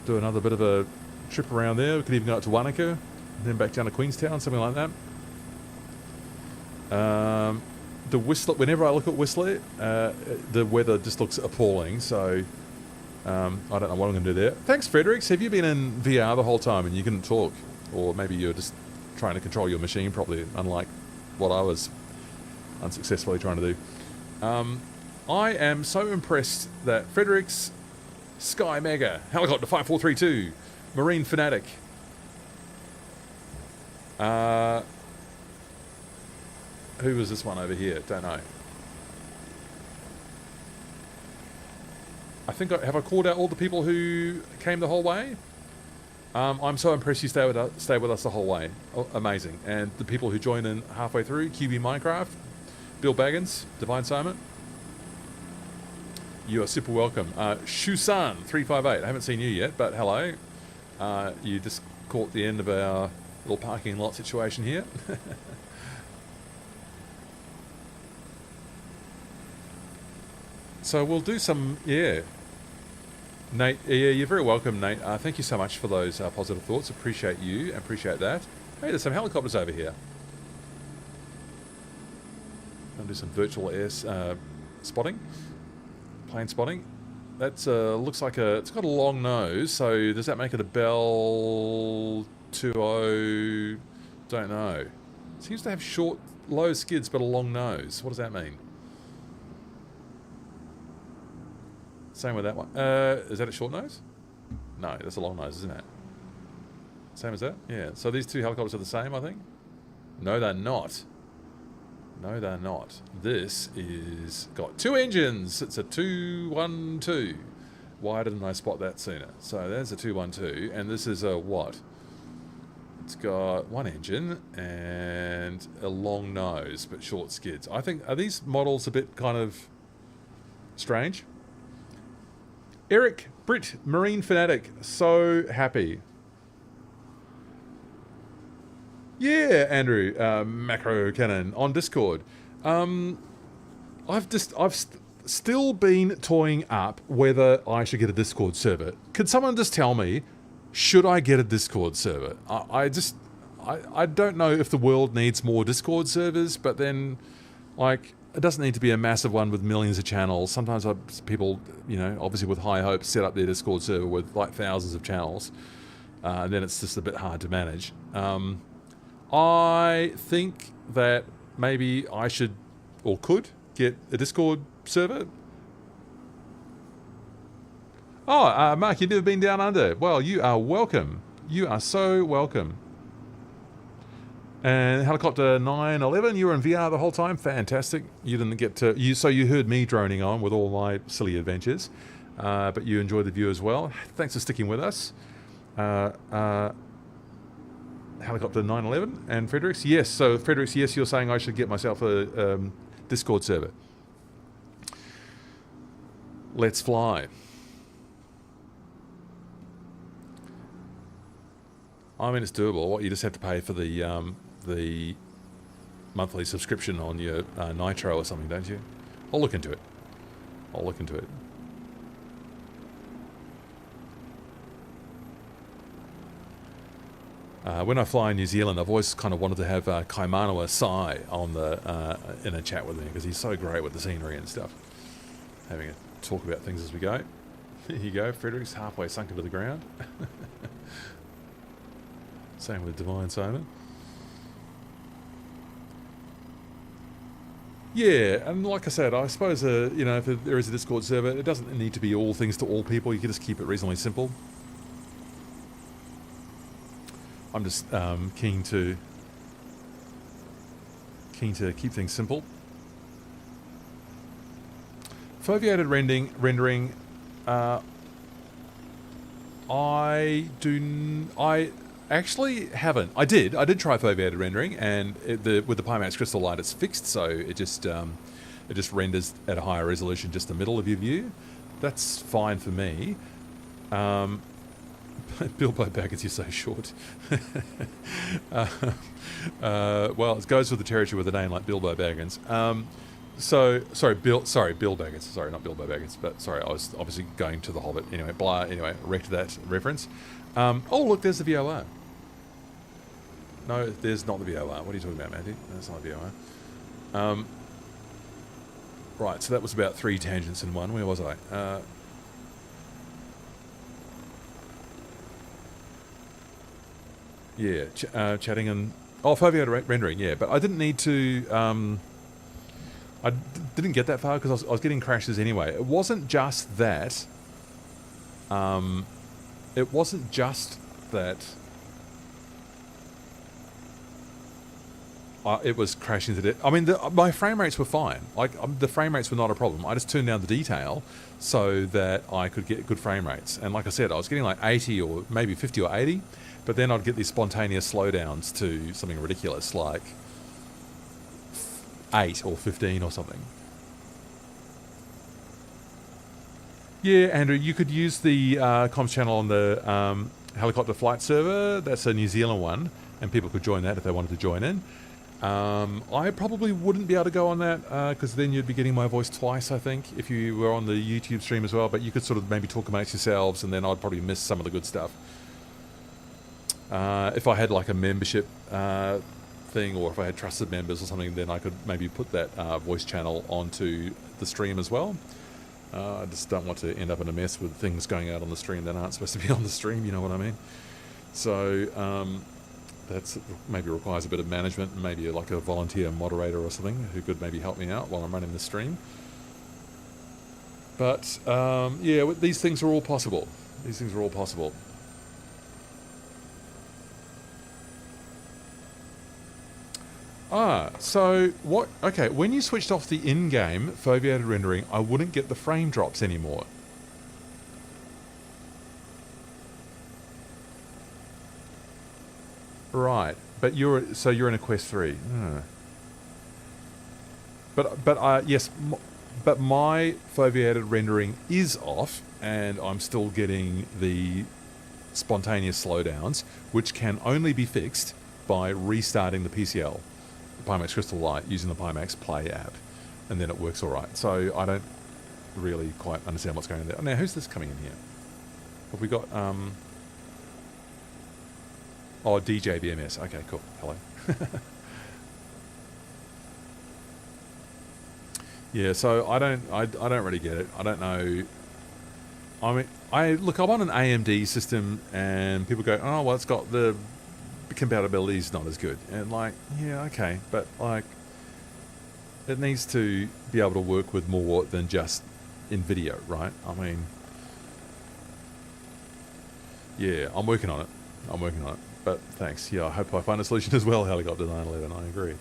do another bit of a trip around there. We could even go out to Wanaka and then back down to Queenstown, something like that. The Whistler, whenever I look at Whistler, the weather just looks appalling, so I don't know what I'm going to do there. Thanks, Fredericks. Have you been in VR the whole time and you couldn't talk? Or maybe you're just trying to control your machine properly, unlike what I was unsuccessfully trying to do. I am so impressed that Fredericks, Sky Mega, Helicopter 5432, Marine Fanatic, who was this one over here? Don't know. I think have I called out all the people who came the whole way? I'm so impressed you stayed with us the whole way. Oh, amazing. And the people who joined in halfway through, QB Minecraft, Bill Baggins, Divine Simon, you are super welcome. Shusan 358. I haven't seen you yet, but hello. You just caught the end of our little parking lot situation here. So we'll do some, yeah. Nate, yeah, you're very welcome, Nate. Thank you so much for those positive thoughts. Appreciate you. Appreciate that. Hey, there's some helicopters over here. I'll do some virtual air spotting, plane spotting. That's looks like it's got a long nose. So does that make it a Bell 20? Don't know. It seems to have short, low skids, but a long nose. What does that mean? Same with that one. Is that a short nose? No, that's a long nose, isn't it? Same as that? Yeah. So these two helicopters are the same, I think? No, they're not. No, they're not. This is got two engines. It's a 212. Why didn't I spot that sooner? So there's a 212, and this is a what? It's got one engine and a long nose, but short skids. I think, are these models a bit kind of strange? Eric, Britt, Marine Fanatic, so happy. Yeah, Andrew, Macro Cannon on Discord. I've still been toying up whether I should get a Discord server. Could someone just tell me, should I get a Discord server? I don't know if the world needs more Discord servers, but then, like, it doesn't need to be a massive one with millions of channels. Sometimes people, obviously with high hopes, set up their Discord server with like thousands of channels, and then it's just a bit hard to manage. I think that maybe I should or could get a Discord server. Oh, Mark, you've never been down under. Well, you are welcome. You are so welcome. And Helicopter 911, you were in VR the whole time. Fantastic. You didn't get to... So you heard me droning on with all my silly adventures. But you enjoyed the view as well. Thanks for sticking with us. Helicopter 911 and Fredericks. Yes, so Fredericks, yes, you're saying I should get myself a Discord server. Let's fly. I mean, it's doable. What, you just have to pay for the monthly subscription on your Nitro or something, don't you? I'll look into it. When I fly in New Zealand, I've always kind of wanted to have Kaimanawa Sai on the in a chat with me because he's so great with the scenery and stuff. Having a talk about things as we go. Here you go, Fredericks halfway sunk into the ground. Same with Divine Simon. Yeah, and like I said, I suppose if there is a Discord server, it doesn't need to be all things to all people. You can just keep it reasonably simple. I'm just keen to keep things simple. Foveated rendering. I actually haven't. I did try foveated rendering, and with the Pimax crystal light, it's fixed, so it just renders at a higher resolution just the middle of your view. That's fine for me. Bilbo Baggins, you're so short. Well, it goes with the territory with a name like Bilbo Baggins. Bill Baggins. Sorry, not Bilbo Baggins, but sorry, I was obviously going to the Hobbit. Anyway, wrecked that reference. Oh, look, there's the VOR. No, there's not the VOR. What are you talking about, Mandy? That's not the VOR. Right, so that was about 3 tangents in one. Where was I? Chatting and... Oh, foveated rendering, yeah. But I didn't need to... I didn't get that far because I was getting crashes anyway. It wasn't just that... It was crashing to death. I mean, my frame rates were fine. Like, the frame rates were not a problem. I just turned down the detail so that I could get good frame rates. And like I said, I was getting like 80 or maybe 50 or 80, but then I'd get these spontaneous slowdowns to something ridiculous like 8 or 15 or something. Yeah, Andrew, you could use the comms channel on the helicopter flight server. That's a New Zealand one, and people could join that if they wanted to join in. I probably wouldn't be able to go on that because then you'd be getting my voice twice, I think, if you were on the YouTube stream as well. But you could sort of maybe talk amongst yourselves, and then I'd probably miss some of the good stuff. If I had like a membership thing, or if I had trusted members or something, then I could maybe put that voice channel onto the stream as well. I just don't want to end up in a mess with things going out on the stream that aren't supposed to be on the stream, you know what I mean? So that's maybe requires a bit of management, and maybe like a volunteer moderator or something who could maybe help me out while I'm running the stream. But yeah, these things are all possible. These things are all possible. So what? Okay, when you switched off the in-game foveated rendering, I wouldn't get the frame drops anymore. Right, but you're in a Quest 3. Yes, but my foveated rendering is off, and I'm still getting the spontaneous slowdowns, which can only be fixed by restarting the PCL, the Pimax Crystal Light, using the Pimax Play app, and then it works all right. So I don't really quite understand what's going on there. Now, who's this coming in here? Have we got... Oh, DJ BMS. Okay, cool. Hello. Yeah, so I don't really get it. I don't know. I mean, I'm on an AMD system, and people go, oh, well, it's got the compatibility is not as good, and like, yeah, okay, but like, it needs to be able to work with more than just NVIDIA, right? I mean, yeah, I'm working on it. But thanks. Yeah, I hope I find a solution as well, Helicopter 911. I agree.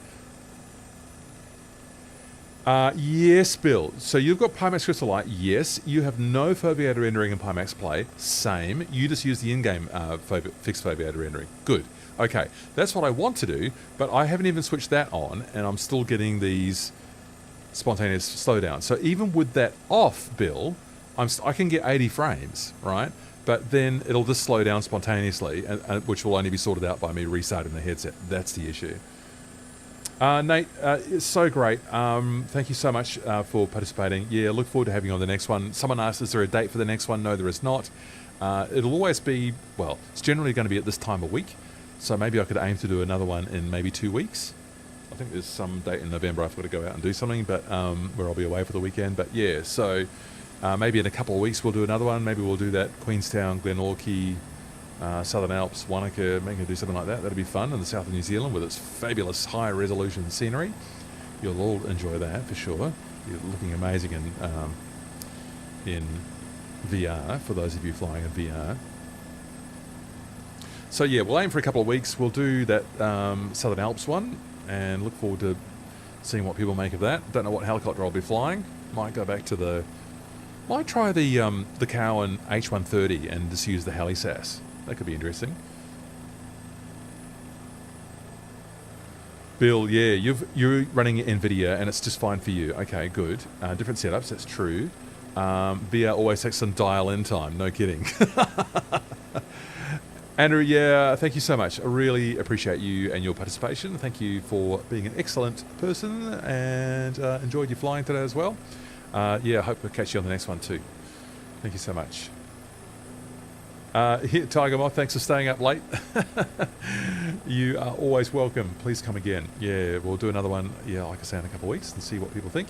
Yes, Bill. So you've got Pimax Crystal Light. Yes. You have no foveated rendering in Pimax Play. Same. You just use the in-game fixed foveated rendering. Good. Okay. That's what I want to do, but I haven't even switched that on, and I'm still getting these spontaneous slowdowns. So even with that off, Bill, I can get 80 frames, right? But then it'll just slow down spontaneously, which will only be sorted out by me restarting the headset. That's the issue. Nate, it's so great. Thank you so much for participating. Yeah, look forward to having you on the next one. Someone asked, is there a date for the next one? No, there is not. It'll always be, well, it's generally going to be at this time of week. So maybe I could aim to do another one in maybe 2 weeks. I think there's some date in November I've got to go out and do something, but where I'll be away for the weekend. But yeah, so maybe in a couple of weeks we'll do another one. Maybe we'll do that Queenstown, Glenorchy, Southern Alps, Wanaka, maybe do something like that. That'll be fun in the south of New Zealand with its fabulous high-resolution scenery. You'll all enjoy that for sure. You're looking amazing in VR, for those of you flying in VR. So yeah, we'll aim for a couple of weeks. We'll do that Southern Alps one, and look forward to seeing what people make of that. Don't know what helicopter I'll be flying. Might go back to might try the Cowan H130 and just use the HeliSAS. That could be interesting. Bill, yeah, you're running NVIDIA and it's just fine for you. Okay, good. Different setups, that's true. VR always takes some dial-in time, no kidding. Andrew, yeah, thank you so much. I really appreciate you and your participation. Thank you for being an excellent person, and enjoyed your flying today as well. Yeah, I hope we'll catch you on the next one too. Thank you so much. Here, Tiger Moth, thanks for staying up late. You are always welcome. Please come again. Yeah, we'll do another one, yeah, like I say, in a couple of weeks and see what people think.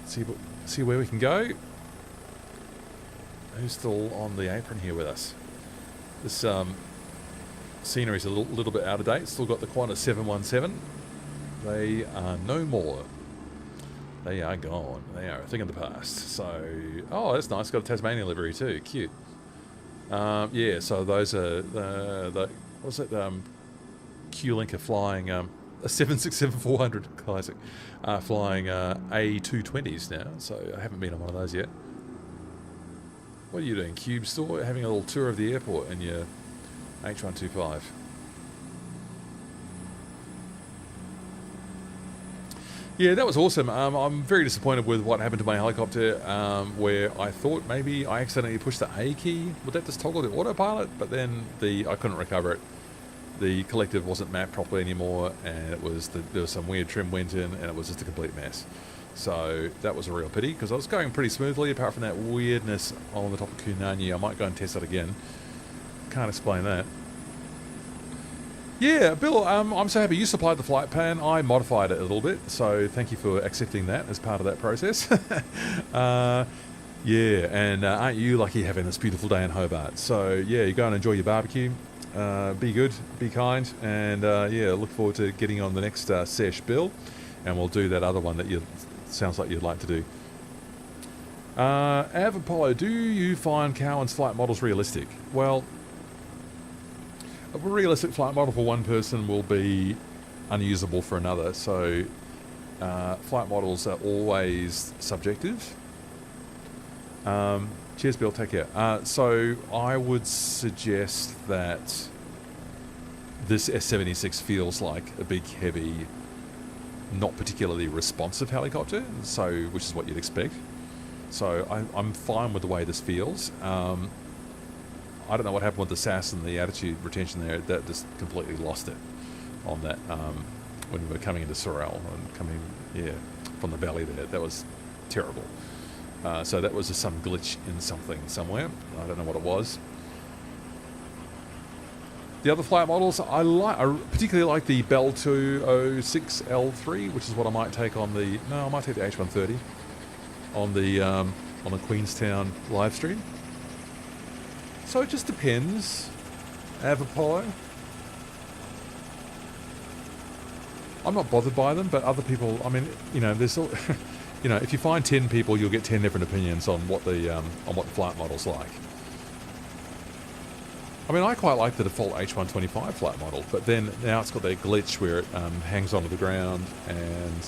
See where we can go. Who's still on the apron here with us? This scenery is a little bit out of date. Still got the Qantas 717. They are no more. They are gone. They are a thing of the past. So, oh, that's nice. Got a Tasmania livery too. Cute. Yeah, so those are what's it? Q-Link are flying a 767-400 classic, flying A220s now. So I haven't been on one of those yet. What are you doing, Cube Store? Having a little tour of the airport in your H125. Yeah, that was awesome. I'm very disappointed with what happened to my helicopter, where I thought maybe I accidentally pushed the A key. Would that just toggle the autopilot? But then I couldn't recover it. The collective wasn't mapped properly anymore, and there was some weird trim went in, and it was just a complete mess. So that was a real pity, because I was going pretty smoothly, apart from that weirdness on the top of Kunanyi. I might go and test it again. Can't explain that. Yeah, Bill, I'm so happy you supplied the flight plan. I modified it a little bit, so thank you for accepting that as part of that process. Yeah, and aren't you lucky having this beautiful day in Hobart? So yeah, you go and enjoy your barbecue. Be good, be kind, and yeah, look forward to getting on the next sesh, Bill, and we'll do that other one that sounds like you'd like to do. Av Apollo, do you find Cowan's flight models realistic? Well, a realistic flight model for one person will be unusable for another, so flight models are always subjective. Cheers, Bill, take care. So I would suggest that this S-76 feels like a big, heavy, not particularly responsive helicopter, which is what you'd expect. So I'm fine with the way this feels. I don't know what happened with the SAS and the attitude retention there. That just completely lost it on that when we were coming into Sorel and coming, from the valley there. That was terrible. So that was just some glitch in something somewhere. I don't know what it was. The other flight models I particularly like the Bell 206L3, which is what I might take on the. No, I might take the H130 on the Queenstown live stream. So it just depends. Avapollo. I'm not bothered by them, but other people. I mean, there's all. If you find 10 people, you'll get 10 different opinions on what the flight model's like. I mean, I quite like the default H125 flight model, but then now it's got that glitch where it hangs onto the ground and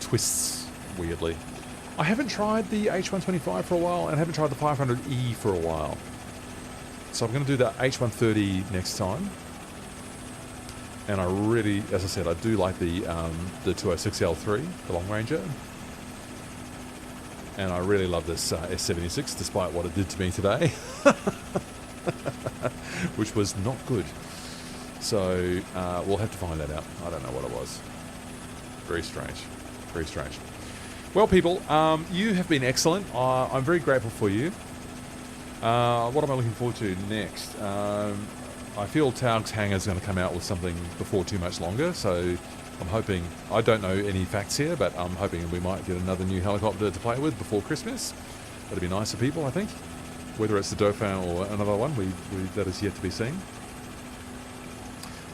twists weirdly. I haven't tried the H125 for a while, and I haven't tried the 500E for a while. So I'm going to do the H130 next time. And I really, as I said, I do like the 206L3, the Long Ranger. And I really love this S76, despite what it did to me today. Which was not good. So we'll have to find that out. I don't know what it was. Very strange. Very strange. Well, people, you have been excellent. I'm very grateful for you. What am I looking forward to next? I feel Taug's Hangar is going to come out with something before too much longer, so I'm hoping, I don't know any facts here, but I'm hoping we might get another new helicopter to play with before Christmas. That'd be nice for people, I think. Whether it's the Dauphin or another one, that is yet to be seen.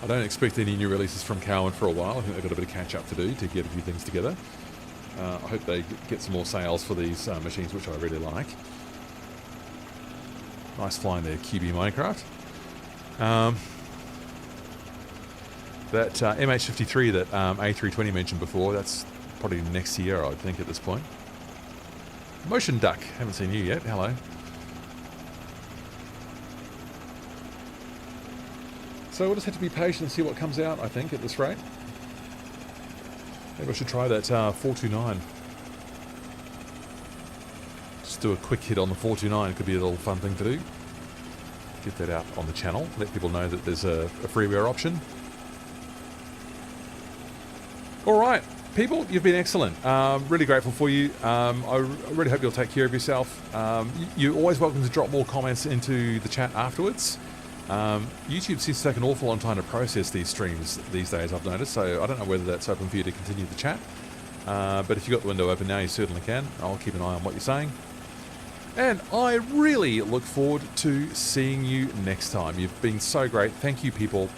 I don't expect any new releases from Cowan for a while. I think they've got a bit of catch up to do to get a few things together. I hope they get some more sales for these machines, which I really like. Nice flying there, QB Minecraft. That MH53 that A320 mentioned before, that's probably next year, I think, at this point. Motion Duck, haven't seen you yet. Hello. So we'll just have to be patient and see what comes out, I think, at this rate. Maybe I should try that 429. Just do a quick hit on the 429. Could be a little fun thing to do. Get that out on the channel. Let people know that there's a freeware option. All right, people, you've been excellent. Really grateful for you. I really hope you'll take care of yourself. You're always welcome to drop more comments into the chat afterwards. YouTube seems to take an awful long time to process these streams these days, I've noticed, so I don't know whether that's open for you to continue the chat. But if you've got the window open now, you certainly can. I'll keep an eye on what you're saying. And I really look forward to seeing you next time. You've been so great. Thank you, people.